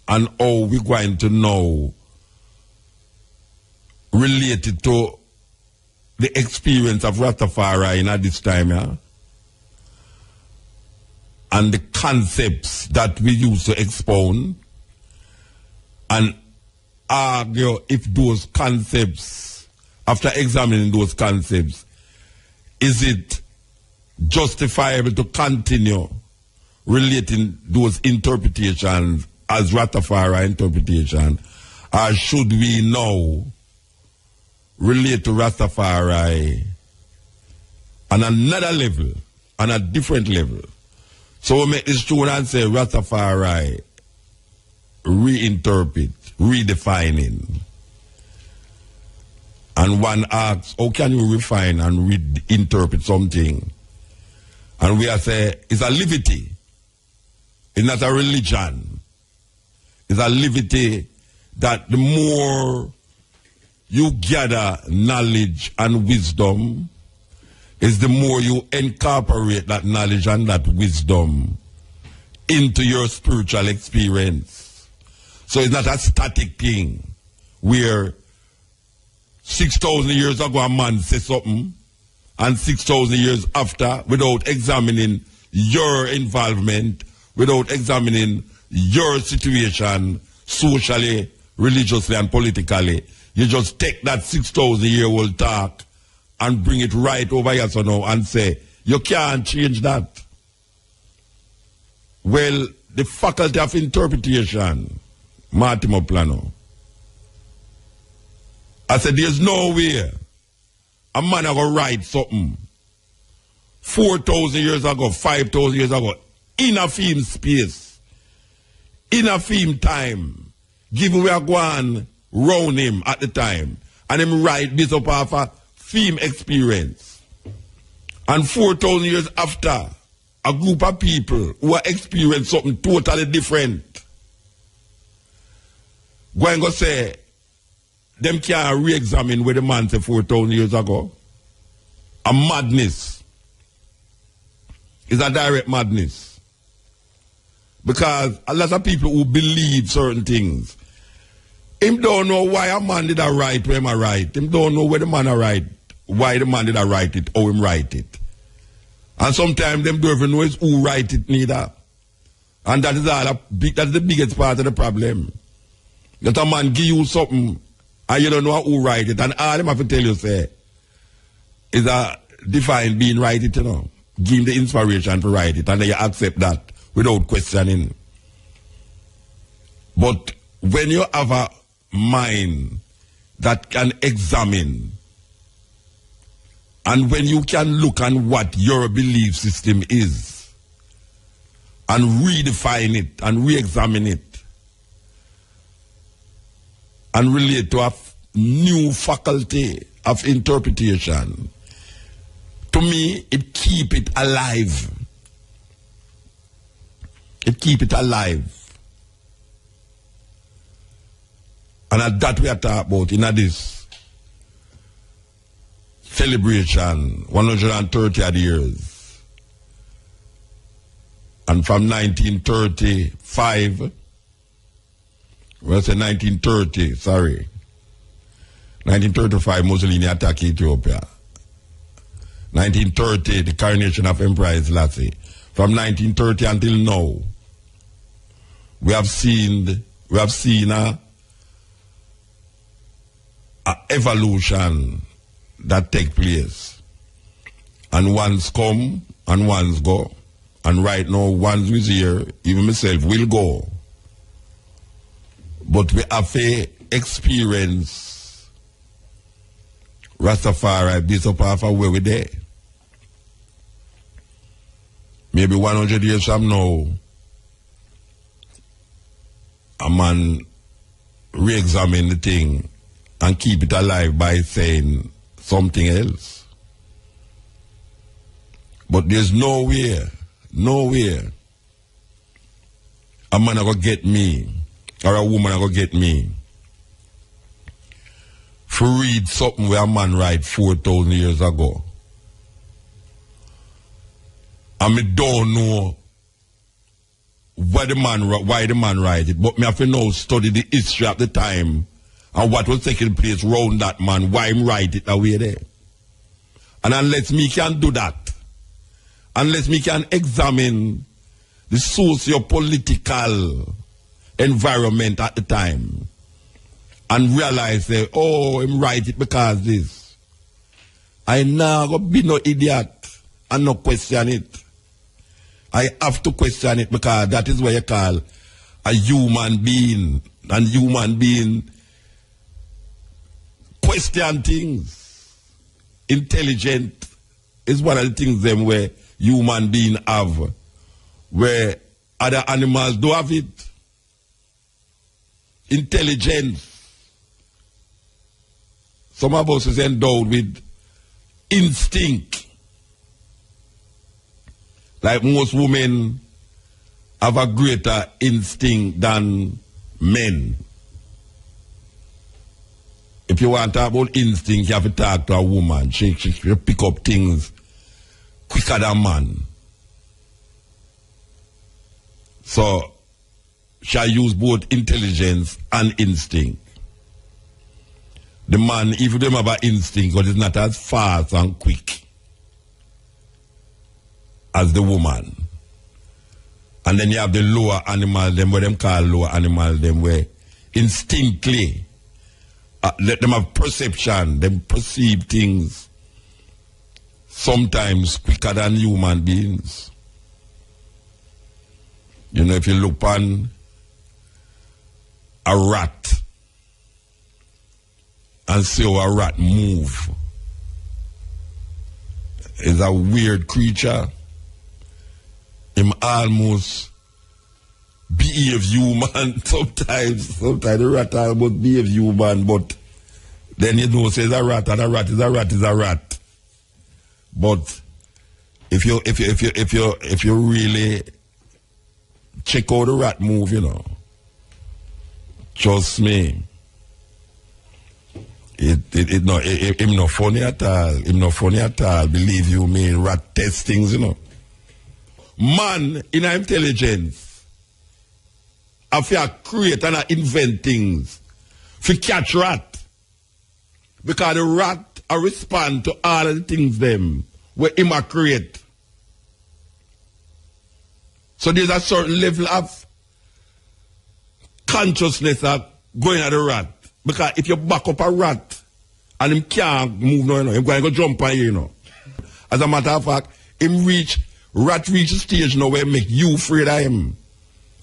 and how we're going to know related to the experience of Rastafari at this time. Yeah? and the concepts that we used to expound and argue if those concepts, after examining those concepts, is it justifiable to continue relating those interpretations as Rastafari interpretation, or should we now relate to Rastafari on another level, on a different level? So we make this tune and say Rastafari reinterpret, redefining. And one asks, how can you refine and reinterpret something? And we are say, it's a liberty. It's not a religion. It's a liberty that the more you gather knowledge and wisdom, is the more you incorporate that knowledge and that wisdom into your spiritual experience. So it's not a static thing where 6,000 years ago a man said something and 6,000 years after, without examining your involvement, without examining your situation socially, religiously and politically, you just take that 6,000 year old talk and bring it right over here so now and say, you can't change that. Well, the faculty of interpretation, Martimo Plano, I said, there's no way a man will write something 4,000 years ago, 5,000 years ago, in a film space, in a film time, given we are going round him at the time, and him write this up off a film experience. And 4,000 years after, a group of people who are experiencing something totally different, going to say, them can't re-examine what the man said 4,000 years ago. A madness. It's a direct madness. Because a lot of people who believe certain things, him don't know why a man did a write when I write. Him don't know where the man a write, why the man did a write it, how him write it. And sometimes them don't even know who write it neither. And that is that's the biggest part of the problem. That a man give you something and you don't know who write it. And all them have to tell you say is a divine being write it, you know. Give him the inspiration to write it, and then you accept that without questioning. But when you have a mind that can examine, and when you can look at what your belief system is, and redefine it, and re-examine it, and relate to a new faculty of interpretation, to me, it keep it alive. It keep it alive. And at that we are talking about in this celebration, 130 odd years. And from 1935, well, say 1930, sorry. 1935, Mussolini attacked Ethiopia. 1930, the coronation of Emperor Selassie. From 1930 until now, we have seen a evolution that take place. And ones come and ones go. And right now, ones who is here, even myself, will go. But we have to experience Rastafari, this up half of where we're there. Maybe 100 years from now, a man re-examine the thing and keep it alive by saying something else. But there's nowhere a man are going to get me or a woman are going to get me for read something where a man write 4,000 years ago. And me don't know why the man write it, but me have to now study the history of the time and what was taking place around that man, why him write it away there. And unless me can do that, unless me can examine the socio-political environment at the time and realize that, oh, I'm right it because this. I now go be no idiot and no question it. I have to question it because that is what you call a human being. And human being question things. Intelligent is one of the things them where human beings have, where other animals do have it. Intelligence. Some of us is endowed with instinct. Like most women have a greater instinct than men. If you want to talk about instinct, you have to talk to a woman. She pick up things quicker than man. So, she use both intelligence and instinct. The man, even them have an instinct, but it's not as fast and quick as the woman. And then you have the lower animals, them what them call lower animals, them where instinctively, let them have perception, them perceive things sometimes quicker than human beings. You know, if you look on a rat and see how a rat move, it's a weird creature. Him almost behave human sometimes. Sometimes the rat almost behave human, but then you know says a rat and a rat is a rat is a rat. But if you really check out the rat move, you know, trust me, him not funny at all. Him not funny at all. Believe you me, rat test things, you know. Man in intelligence, have to create and invent things to catch rat. Because the rat respond to all of the things them where him a create. So there's a certain level of consciousness of going at the rat. Because if you back up a rat and him can't move no, him going to go jump on you, you know. As a matter of fact, rat reach a stage now where make you afraid of him.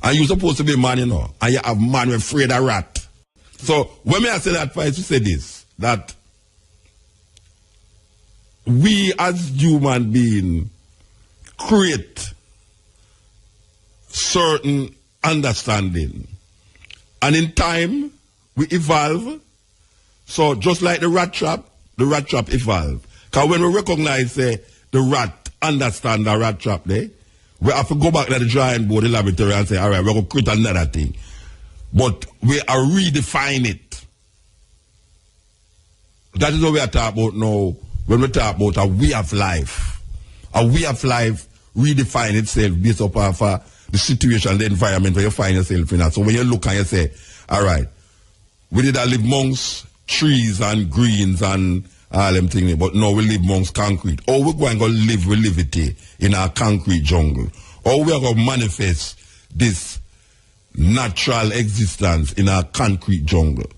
And you supposed to be man, you know. And you have man afraid of rat. So when I say that, I say this, that we as human beings create certain understanding. And in time, we evolve. So just like the rat trap evolve. Because when we recognize the rat understand the rat trap there, we have to go back to the drawing board, the laboratory, and say, all right, we're going to create another thing. But we are redefine it. That is what we are talking about now when we talk about a way of life. A way of life redefine itself based upon the situation, the environment where you find yourself in. So when you look and you say, all right, we did live amongst trees and greens and all them things, but now we live amongst concrete. Or we're going to live with liberty in our concrete jungle. Or we're going to manifest this natural existence in our concrete jungle.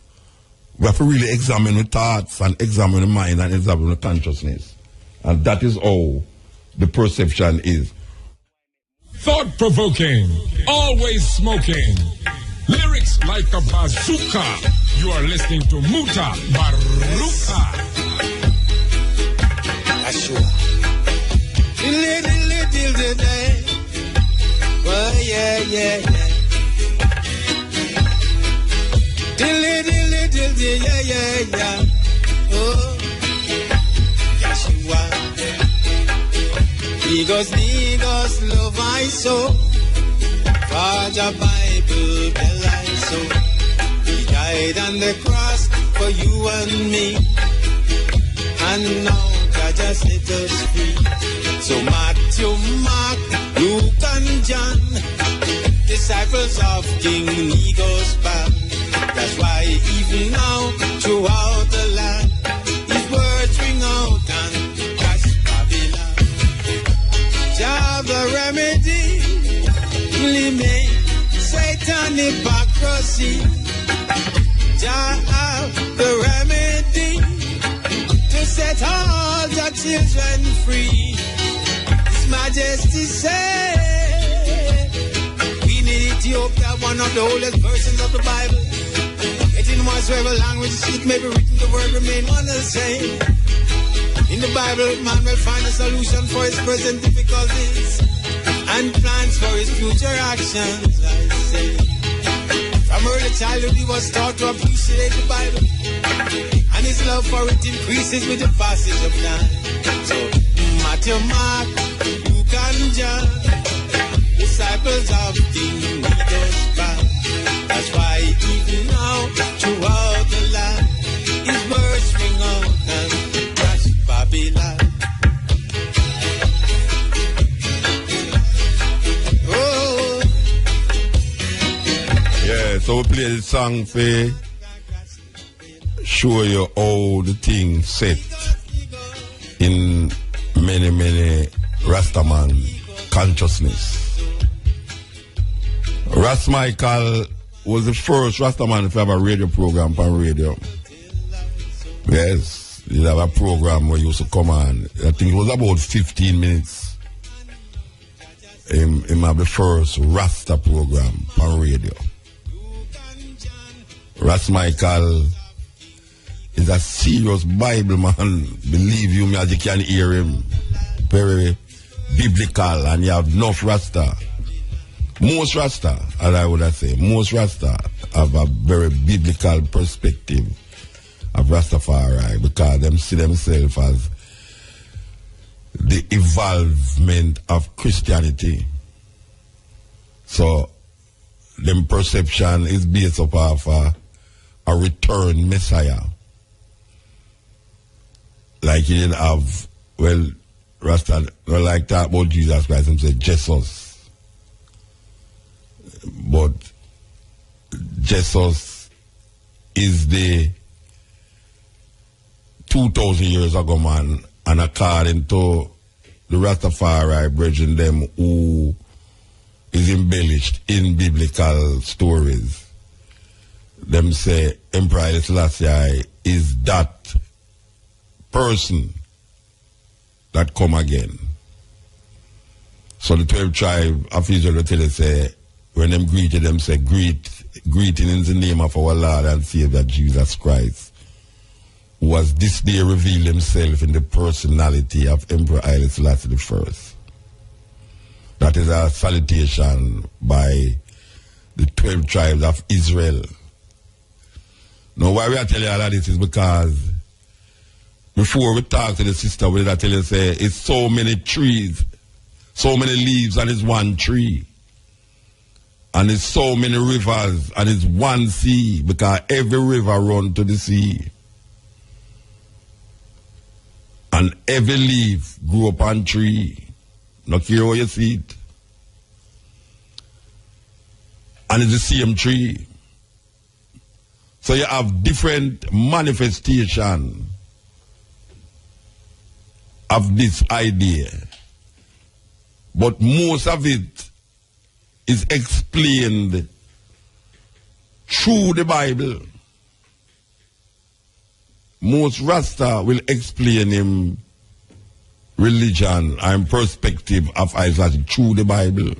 We have to really examine the thoughts and examine the mind and examine the consciousness. And that is how the perception is. Thought-provoking, always smoking. Lyrics like a bazooka. You are listening to Mutabaruka. Sure. Oh, yeah. Yeah. Oh, Yeshua. Nigos, love I so. For the Bible, tell I so. He died on the cross for you and me. And now just set us free. So Matthew, Mark, Luke and John, disciples of King Nego's band. That's why even now, throughout the land, his words ring out and cast Babylon. Jah the remedy see. Jah have the remedy to set all the children free. His Majesty said, we need Ethiopia, one of the oldest versions of the Bible. Yet in whatsoever language it may be written, the word remain one the same. In the Bible, man will find a solution for his present difficulties and plans for his future actions, I say. From early childhood, he was taught to appreciate the Bible, and his love for it increases with the passage of time. So, Matthew, Mark, Luke, and John, disciples of King Jesus Christ. That's why even now, throughout the land, his words ring out and crash Babylon. Oh. Yeah, so we play the song for show you how the thing set in many Rastaman consciousness. Ras Michael was the first Rastaman to have a radio program on radio. Yes, he have a program where he used to come on. I think it was about 15 minutes. He have the first Rasta program on radio. Ras Michael is a serious Bible man. Believe you me, as you can hear him. Very biblical, and you have enough Rasta. Most Rasta, as I would say, most Rasta have a very biblical perspective of Rastafari, because them see themselves as the evolvement of Christianity. So, them perception is based upon a return Messiah. Like he didn't have, well, Rasta, well, like that about Jesus Christ, and say Jesus. But Jesus is the 2,000 years ago man, and according to the Rastafari brethren them who is embellished in biblical stories, them say Emperor Haile Selassie is that person that come again. So the 12 tribe of Israel tell us, say, when them greeted them, say, greeting in the name of our Lord and Savior Jesus Christ, who was this day revealed himself in the personality of Emperor Haile Selassie I. That is a salutation by the 12 tribes of Israel. Now, why we are telling you all of this is because before we talk to the sister, we are telling you, say, it's so many trees, so many leaves, and it's one tree. And it's so many rivers, and it's one sea, because every river runs to the sea. And every leaf grew up on tree. Not care how you see it. And it's the same tree. So you have different manifestation of this idea. But most of it is explained through the Bible. Most Rasta will explain him religion and perspective of Isaac through the Bible.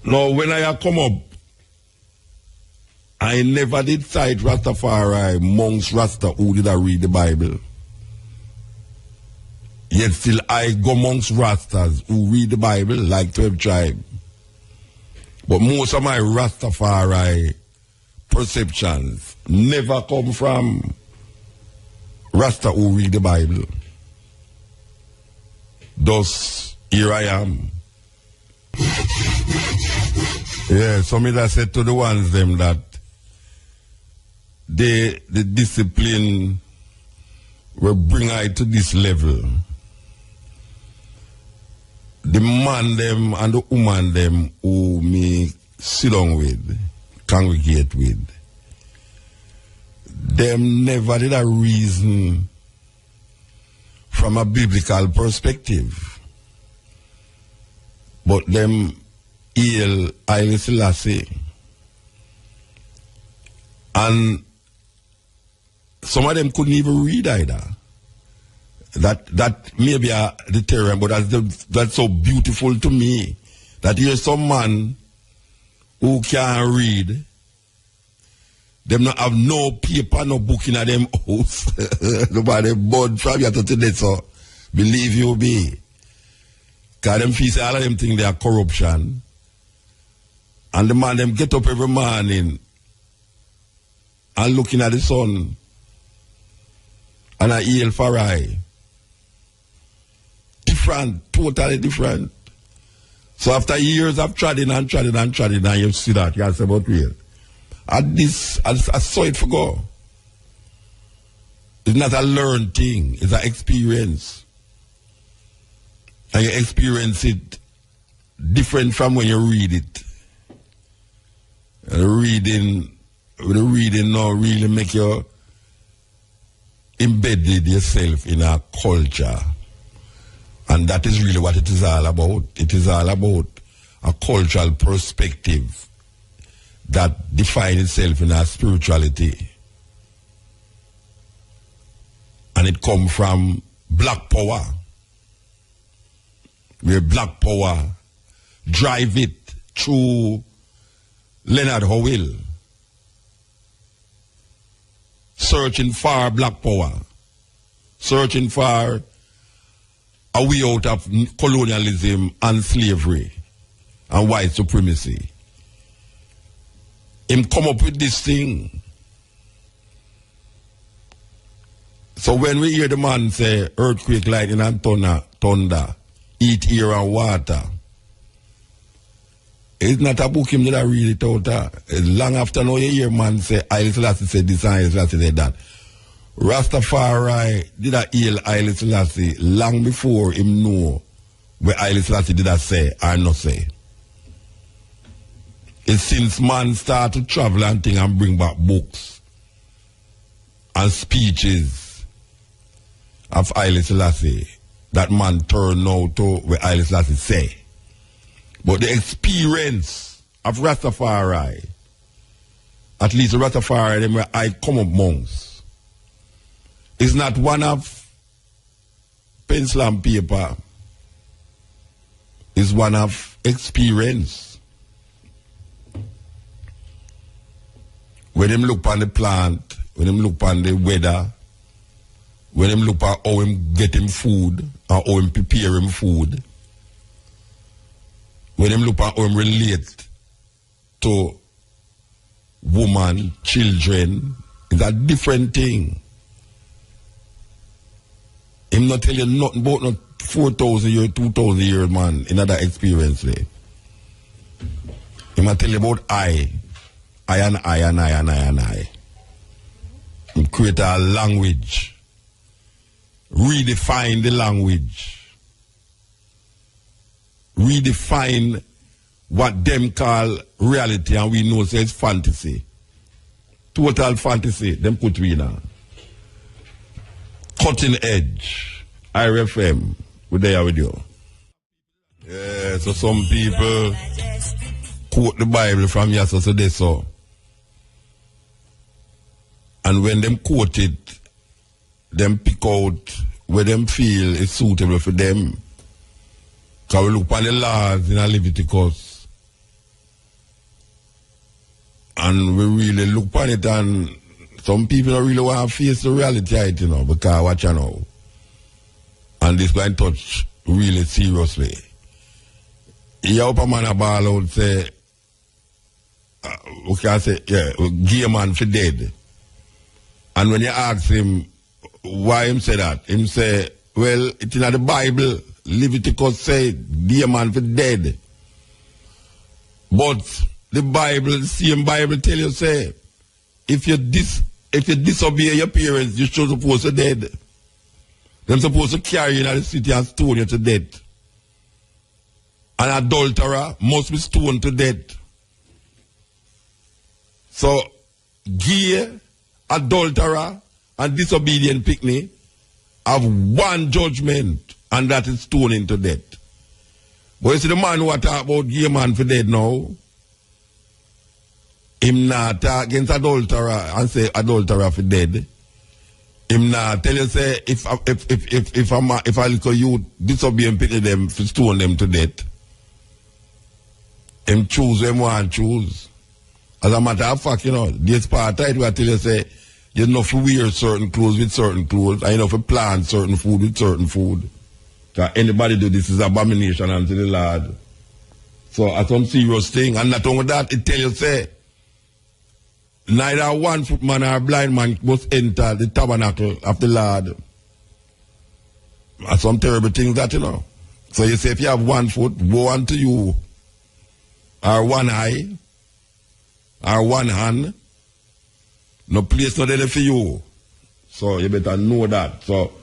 Now, when I come up, I never did cite Rastafari amongst Rasta who did I read the Bible. Yet still I go amongst Rastas who read the Bible like 12 tribes. But most of my Rastafari perceptions never come from Rasta who read the Bible. Thus, here I am. Yeah, so me that said to the ones them that the discipline will bring I to this level. The man them and the woman them who me sit down with, congregate with, them never did a reason from a biblical perspective. But them Haile Selassie. And some of them couldn't even read either. That may be a deterrent, but that's so beautiful to me. That here's some man who can't read. Them not have no paper, no book in them house. Nobody board from you to today, so believe you be. Because them feel all of them think they are corruption. And the man them get up every morning and looking at the sun and I hail for I. Different, totally different. So after years of treading and you see that, you say, but real. At this, I saw it for go. It's not a learned thing, it's an experience. And you experience it different from when you read it. And the reading now really make you embedded yourself in a culture. And that is really what it is all about. It is all about a cultural perspective that defines itself in our spirituality. And it comes from black power. Where black power drive it through Leonard Howell. Searching for black power. Searching for a way out of colonialism and slavery and white supremacy. Him come up with this thing. So when we hear the man say earthquake, lightning and thunder, eat, air and water, it's not a book him that I read it out. It's long after now you hear man say Haile Selassie said this and Haile Selassie said that. Rastafari did a hail Haile Selassie long before him know what Haile Selassie did I say or not say. It's since man start to travel and thing and bring back books and speeches of Haile Selassie that man turn out to what Haile Selassie say. But the experience of Rastafari, at least the Rastafari them where I come amongst, is not one of pencil and paper. It's one of experience. When them look on the plant, when them look on the weather, when them look at how him get him food, or how him prepare him food, when them look at how him relate to woman, children, it's a different thing. Him not tell you nothing about not 4,000 years, 2,000 years, man, in other experience. Him not tell you about I. Him create a language. Redefine the language. Redefine what them call reality and we know says fantasy. Total fantasy, them put we now. Cutting edge. IRFM. We're there with you. Yeah, so some people quote the Bible from yesterday, so they saw. And when them quote it, them pick out where them feel is suitable for them. Because we look at the laws in Leviticus. And we really look at it and some people don't really want to face the reality of it, you know, because watch you know. And this going to touch really seriously. You up a man a ball out say, okay, I say, yeah, gay man for dead. And when you ask him why him say that, him say, well, it's in the Bible, Leviticus say, gay man for dead. But the Bible, the same Bible tell you say, if you disobey your parents, you're supposed to dead. They're supposed to carry you in the city and stone you to death. An adulterer must be stoned to death. So, gay, adulterer, and disobedient picnic have one judgment, and that is stoning to death. But you see the man who talk about gay man for dead now, him not talk against adulterer and say adulterer for dead. Him not tell you say if a little youth disobey and pity them for stone them to death. Him choose them want choose. As a matter of fact, you know, this part right where I tell you say you know to wear certain clothes with certain clothes, and you know to plant certain food with certain food. Because anybody do this is abomination unto the Lord. So that's some serious thing. And not only that, it tell you say neither a 1 foot man or a blind man must enter the tabernacle of the Lord. That's some terrible things that you know. So you say if you have 1 foot, woe unto you. Or 1 eye. Or 1 hand. No place not there for you. So you better know that. So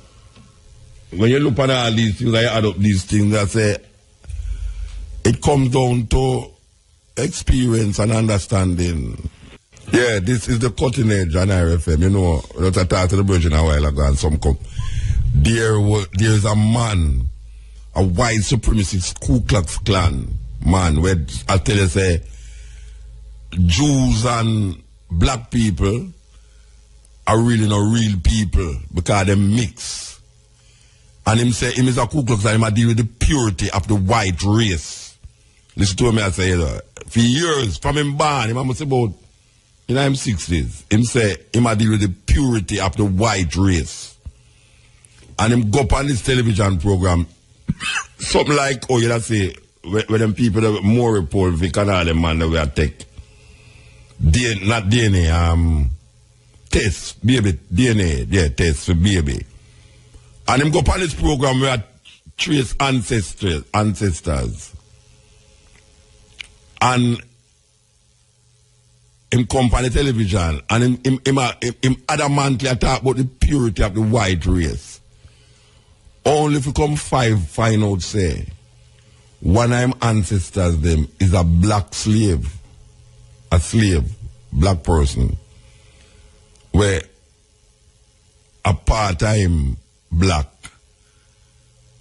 when you look at all these things, I add up these things, I say it comes down to experience and understanding. Yeah, this is the cutting edge on RFM. You know, let's talk to the Virgin a while ago and some come. There's a man, a white supremacist Ku Klux Klan man, where I tell you say Jews and black people are really not real people because they mix. And him say him is a Ku Klux Klan, him deal with the purity of the white race. Listen to me, I say for years, from him born, him must about in him 60s, him say him deal with the purity of the white race. And him go up on this television program, something like, oh, you know, say, where them people that more report, we can all them man that we are take. not DNA, test, baby, DNA, yeah, test for baby. And him go up on this program where I trace ancestors. And him come on the television and him adamantly talk about the purity of the white race. Only if you come find out say one of him ancestors them is a black slave. A slave, black person. Where a part-time black.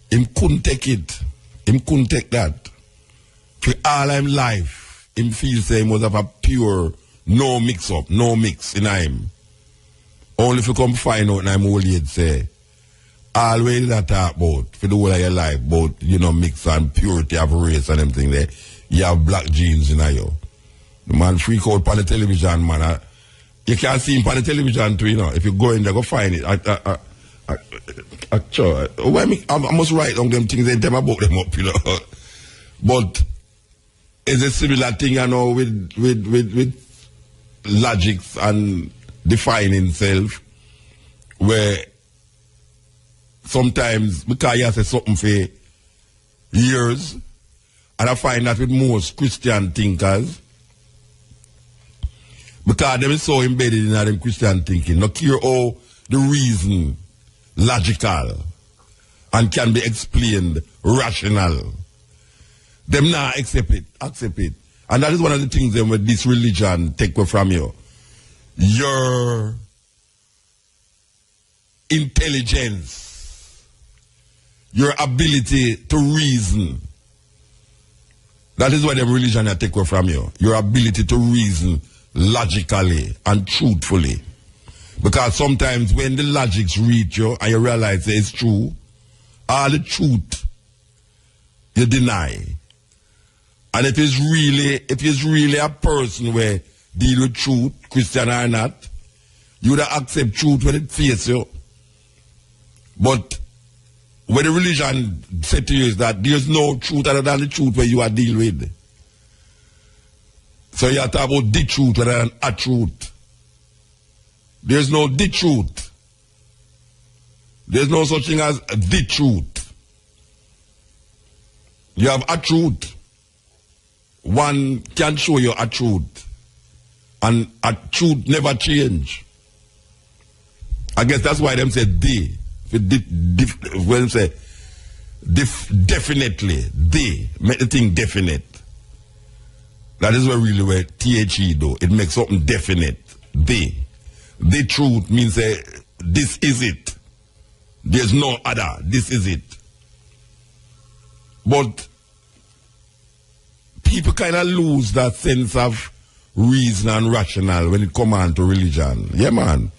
Him couldn't take it. Him couldn't take that. For all him life, him feel say he must have a pure, no mix up, no mix in him. Only if you come find out in him old age say, always that talk about, for the whole of your life, about, you know, mix and purity of race and everything there, you have black genes in you. The man freak out on the television, man. You can't see him on the television too, you know. If you go in there, go find it. I must write down them things and tell about them up, you know. But it's a similar thing, you know, with logics and defining self, where sometimes, because you say something for years, and I find that with most Christian thinkers, because they are so embedded in them Christian thinking, not care how the reason logical and can be explained rational. Them not accept it. And that is one of the things that with this religion take away from you. Your intelligence, your ability to reason. That is what the religion take away from you. Your ability to reason logically and truthfully. Because sometimes when the logics reach you and you realize that it's true, all the truth you deny. And if it's really a person where deal with truth, Christian or not, you would accept truth when it faces you. But when the religion said to you is that there's no truth other than the truth where you are dealing with. So you have to talk about the truth rather than a truth. There's no the truth. There's no such thing as the truth. You have a truth. One can show you a truth. And a truth never change. I guess that's why them say they. When them say definitely, they make the thing definite. That is where THE though. It makes something definite. The truth means this is it. There's no other. This is it. But people kind of lose that sense of reason and rational when it comes on to religion. Yeah, man.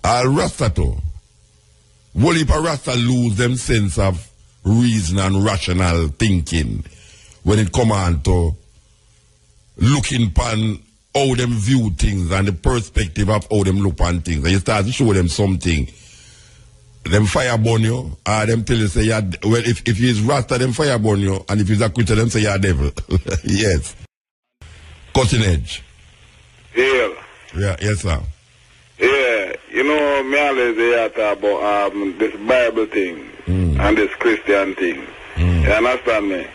All Rasta too. Whole heap of Rasta lose them sense of reason and rational thinking when it come on to looking upon how them view things and the perspective of how them look on things. And you start to show them something. Them fire burn you, or them tell you say you're, well, if he's Rasta, them fire burn you, and if he's a Christian, them say you're a devil. Yes. Cutting edge. Yeah. Yeah, yes, sir. Yeah, you know, me always say talk about this Bible thing and this Christian thing. You understand me?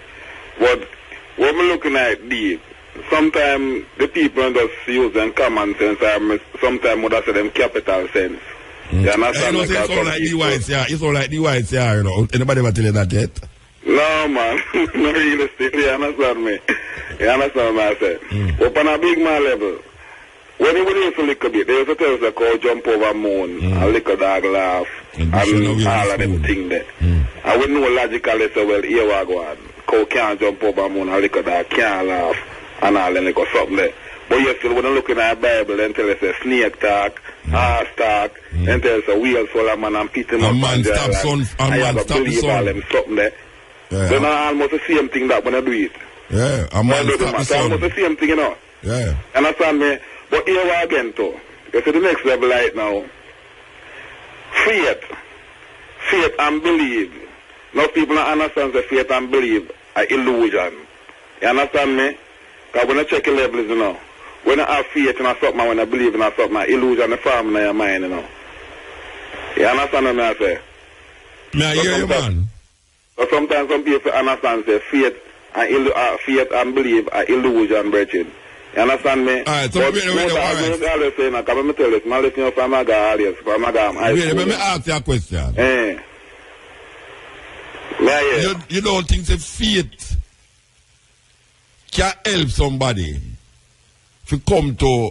But when we looking at deep, sometimes the people just use them common sense, or sometimes would I say them capital sense. You understand me? It's all like the whites, yeah. It's all like the whites, yeah, you know. Anybody ever tell you that yet? No, man. No realistic. You understand me? You understand what I say? But on a big man level, when we used to lick a bit, they used to tell us to jump over moon and lick a dog laugh and all of them things there. And we know logically so well, here we go on. Cow can't jump over moon and lick a dog can't laugh and all them lick something there. But you still when you look in the Bible, then tell us a snake talk, horse talk, then tell us a wheel full of man and pit him up man stop son, and man stop the son. All them something there. Yeah. Then almost the same thing that when I do it. Yeah, a man stop the son. Almost the same thing, you know. Yeah. Understand me? But here we again too. You see the next level right now. Faith and believe. Most people don't understand the faith and believe are illusion. You understand me? Because when I check the levels, you know, when I have faith in something, when I believe in something, illusion is forming in your mind, you know. You understand what I say? Me I hear you, man. So sometimes some people understand say faith and believe are illusion, brethren. You understand me? Alright, so wait, alright. Always say, now, come me tell you, I'm listening from my guy, Wait, let me ask you a question. You don't think that faith can help somebody to come to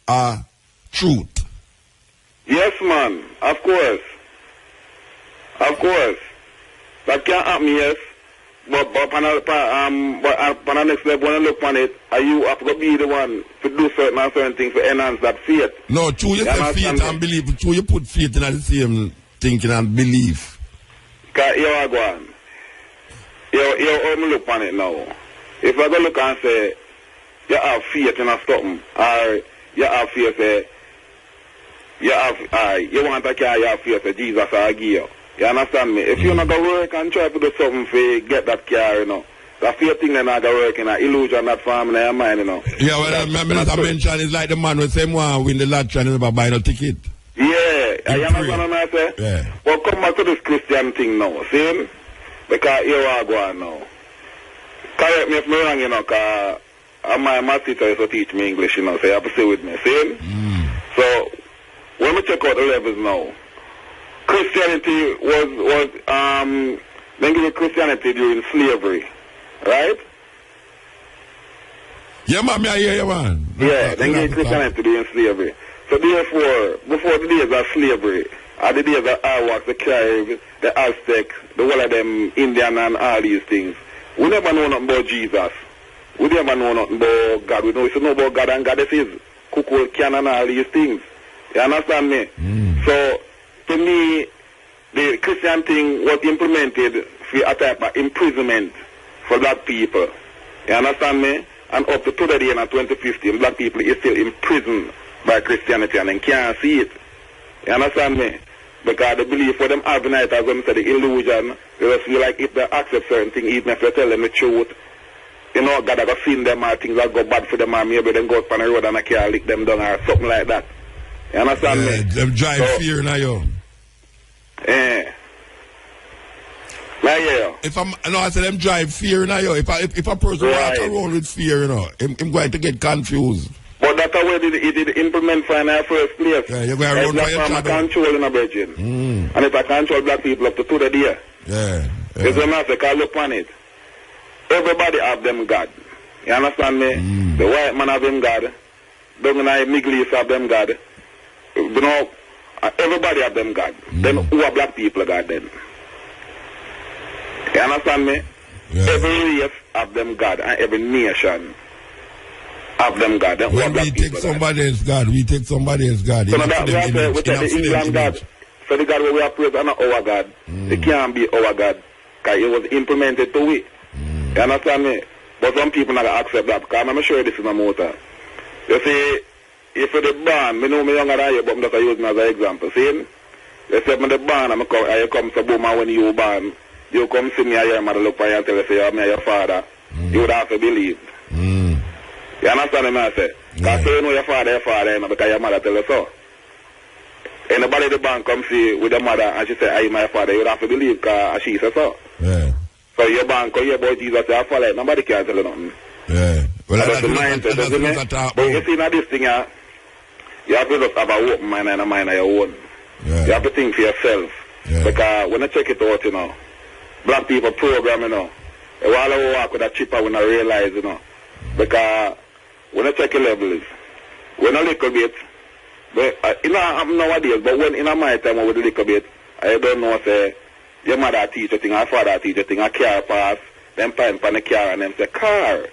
a truth? Yes, man. Of course. That can happen, yes. But on the next level, when I look on it, are you have to be the one to do certain things to enhance that faith? No, true, you say faith and belief. True, you put faith in the same thinking and belief. Because here I go on. Here look on it now. If I go look and say, you have faith in a something, or you have faith, you want to carry your faith, Jesus or give you. You understand me? If you're not going to work and try to do something for get that car, you know, the fear thing that not going to work in an illusion that farm in your mind, you know. Yeah, well, I mentioned it's like the man with same one win the lottery and never buy no ticket. Yeah, you understand what I say? Yeah. Well, come back to this Christian thing now, see? Because here I go on now. Correct me if I'm wrong, you know, because my teacher used to teach me English, you know, so you have to stay with me, see? So, when we check out the levels now, Christianity was then give Christianity during slavery, right? Yeah, man, I hear you, man. Yeah, then give Christianity during slavery. So therefore, before the days of slavery, are the days of Arawaks, the Caribs, the Aztecs, the whole of them Indian and all these things, we never know nothing about Jesus. We never know nothing about God. We know about God and God is Kuku, Can and all these things. You understand me? So, to me, the Christian thing was implemented for a type of imprisonment for black people. You understand me? And up to today in 2015, black people is still imprisoned by Christianity and they can't see it. You understand me? Because the belief for them have night, as I said, the illusion, they just feel like if they accept certain things, even if they tell them the truth, you know, God have seen them or things that go bad for them or maybe they go up on the road and I can't lick them down or something like that. You understand me? Them drive fear now, yo. Yeah. If I say them drive fear now, yo. If a person walk around with fear, you know, I'm going to get confused. But that's how it did implement for in our first place. Yeah, you're going to run for your shadow. Control in a virgin. And if I control black people up to the day. Yeah. It's a matter, because look on it. Everybody have them God. You understand me? The white man have them God. The Middle East have them God. You know, everybody have them God. Then who are black people God then? You understand me? Yeah. Every race have them God, and every nation have them God. When we take somebody else's God, we take somebody else's God. So now that we take the England God. So the God where we are praised are not our God. It can't be our God. Because it was implemented to we. You understand me? But some people not accept that. Because I'm sure this is a motor. You see, if you're the band, I know me younger than you, but I'm just using as an example. See? You say, I'm the band, I come to boom, and when you born, you come see me, I hear mother look for you and tell you, say, I'm your father. You would have to believe. You understand me, I say? Because you know your father, because your mother tell you so. Anybody in the band come see with the mother and she say, I'm my father, you would have to believe because she says so. Yeah. So your band come here about Jesus, say, I follow it. Nobody can tell you nothing. Yeah. Well, that's the mindset, doesn't it? But you see, now this thing, you have to just have an open mind and a mind of your own. Yeah. You have to think for yourself. Yeah. Because when I check it out, you know, black people program, you know, while I walk with a chipper when I realize, you know, because when I check your levels, when a little bit, but, you know, I'm nowadays, but when in my time with a little bit, I don't know, say, your mother teach a thing, our father teach a thing, a car pass, then pine pan the car, and then say, car,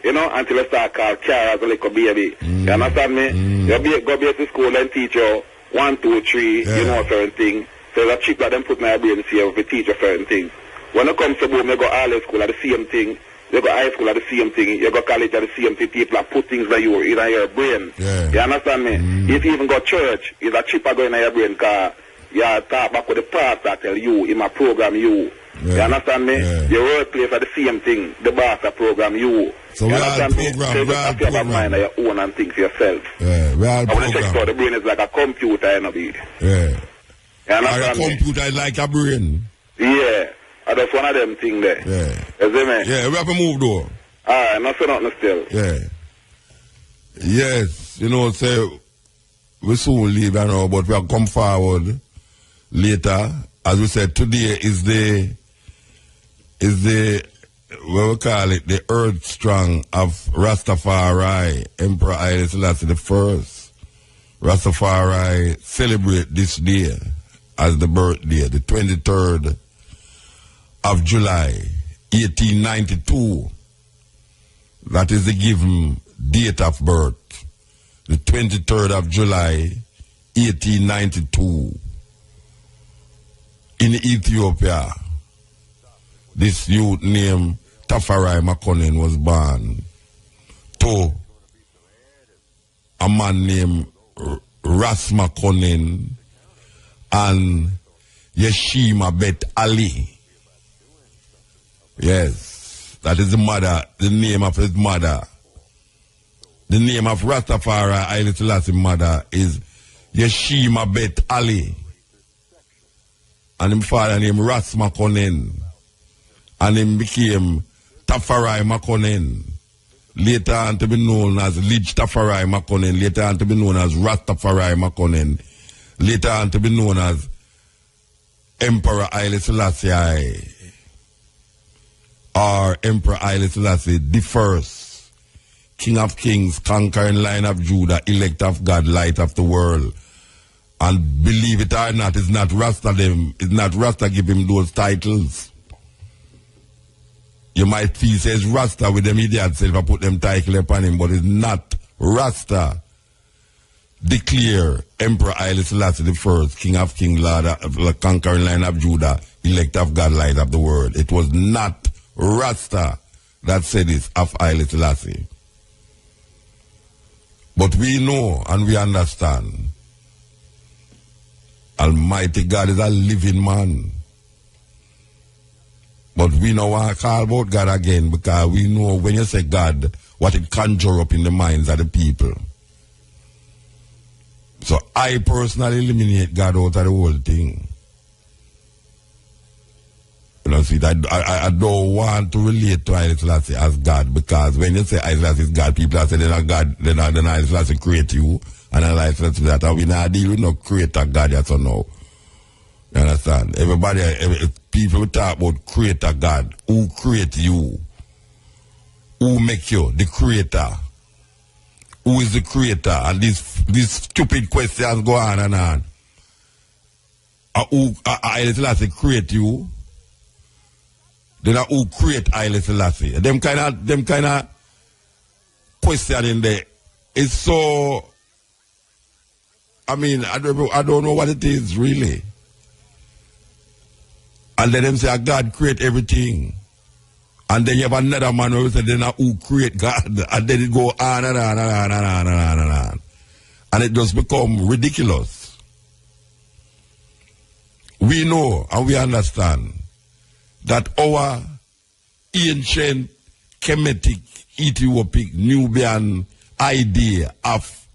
you know, until I start car as a little baby. You understand me? You go to school and teach you 1, 2, 3, you know, certain thing. So the chip that them put my brain here if you teach you certain things. When it comes to boom, you go all school at the same thing. You go high school at the same thing. You go college at the same thing. People are put things in your brain. Yeah. You understand me? If you even go church, it's a chip going in your brain because you talk back with the past that tell you, in my program you. Yeah. You understand me? Yeah. Your workplace are the same thing. The boss are program you. So we all program. So you just have a mind of your own and think for yourself. Yeah, we all program. Check out, the brain is like a computer, you know. Yeah. You understand me? A computer is like a brain. Yeah. That's one of them things there. Yeah. You see me? Yeah, we have to move though. Alright, nothing still. Yeah. Yes, you know, say we soon leave, you know, but we'll come forward later. As we said, today is the what we call it, the earth strong of Rastafari, Emperor Haile Selassie I. Rastafari celebrate this day as the birthday, the 23rd of July, 1892. That is the given date of birth. The 23rd of July, 1892. In Ethiopia, this youth named Tafari Makonnen was born to a man named Ras Makonnen and Yeshima Bet Ali. Yes, that is the mother, the name of his mother. The name of Rastafari Haile Selassie mother is Yeshima Bet Ali. And his father named Ras Makonnen. And him became Tafari Makonnen. Later on to be known as Lidge Tafari Makonnen. Later on to be known as Rastafari Makonnen. Later on to be known as Emperor Haile Selassie. Or Emperor Haile Selassie the first. King of Kings, conquering Lion of Judah, elect of God, light of the world. And believe it or not, it's not Rasta give him those titles. You might feel says Rasta with them idiot self I put them title upon him, but it's not Rasta. Declare Emperor Haile Selassie the first, King of Kings, Lord of conquering Lion of Judah, elect of God, light of the world. It was not Rasta that said this of Haile Selassie. But we know and we understand Almighty God is a living man. But we know want to call about God again because we know when you say God, what it conjure up in the minds of the people. So I personally eliminate God out of the whole thing. You know, see, I don't want to relate to Haile Selassie as God because when you say Haile Selassie is God, people are saying they're not God, then Haile Selassie create you. And I like that we not deal with no creator God yet, so no. You understand? People talk about creator God. Who create you? Who make you? The creator. Who is the creator? And these stupid questions go on and on. Haile Selassie create you? Then who create Haile Selassie? Them kind of question in there is so. I mean, I don't know what it is really. And then them say God create everything. And then you have another man who said then who create God. And then it go on and on and on and on and on and on. And it just become ridiculous. We know and we understand that our ancient Kemetic, Ethiopic, Nubian idea of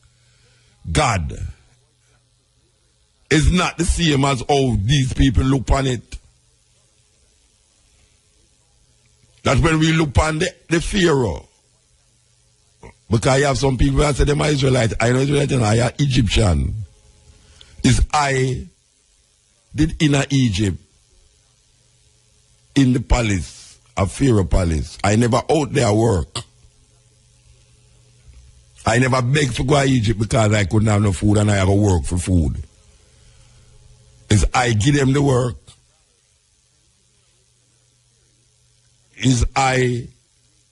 God is not the same as how these people look on it. That's when we look on the Pharaoh. Because I have some people that say them are Israelites. I know Israelites and I are Egyptian. Is I did inner Egypt in the palace of Pharaoh palace. I never out there work. I never begged to go to Egypt because I couldn't have no food and I have to work for food. Is I give them the work. Is I,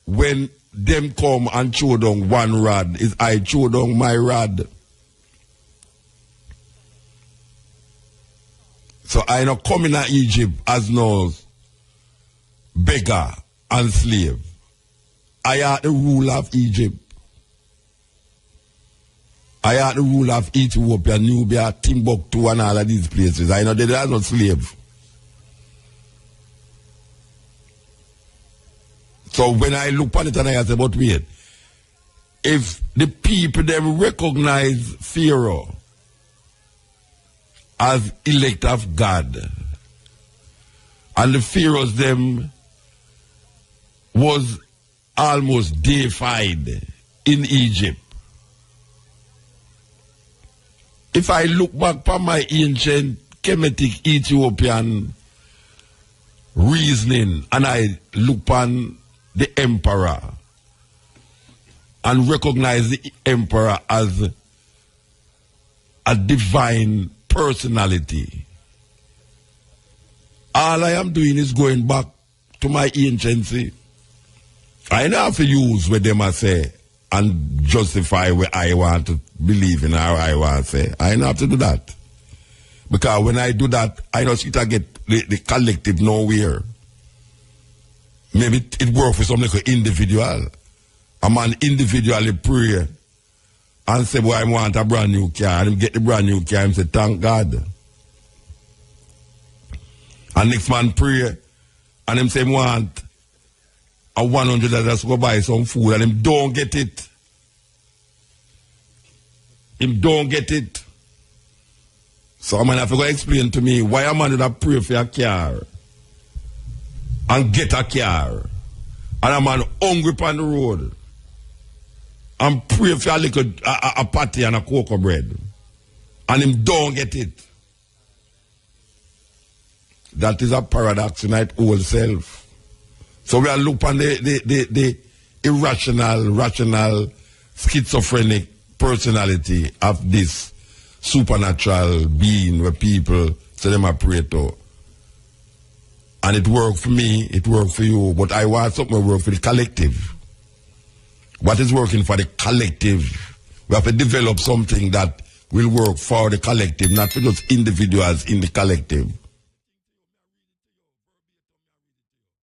when them come and chew down one rod, is I chew down my rod. So I not come in Egypt as no beggar and slave. I are the ruler of Egypt. I are the ruler of Ethiopia, Nubia, Timbuktu and all of these places. I know they are not slave. So when I look at it and I say, but wait, if the people them recognize Pharaoh as elect of God, and the Pharaohs them was almost deified in Egypt. If I look back on my ancient Kemetic Ethiopian reasoning and I look on the emperor and recognize the emperor as a divine personality, all I am doing is going back to my anciency. I don't have to use what them I say and justify what I want to believe in, how I want to say. I don't have to do that. Because when I do that, I don't see to get the collective nowhere. Maybe it works for some like individual. A man individually pray and say, boy, I want a brand new car. And him get the brand new car and say, thank God. And next man pray and him say, I want a $100 to go buy some food, and him don't get it. Him don't get it. So a man have to go explain to me why a man would have pray for a car and get a car, and a man hungry on the road and pray for a little a patty and a cocoa bread, and him don't get it. That is a paradox in its whole self. So we are looking on the irrational, rational, schizophrenic personality of this supernatural being where people say them are pray to. And it worked for me, it worked for you, but I want something to work for the collective. What is working for the collective? We have to develop something that will work for the collective, not for just individuals in the collective.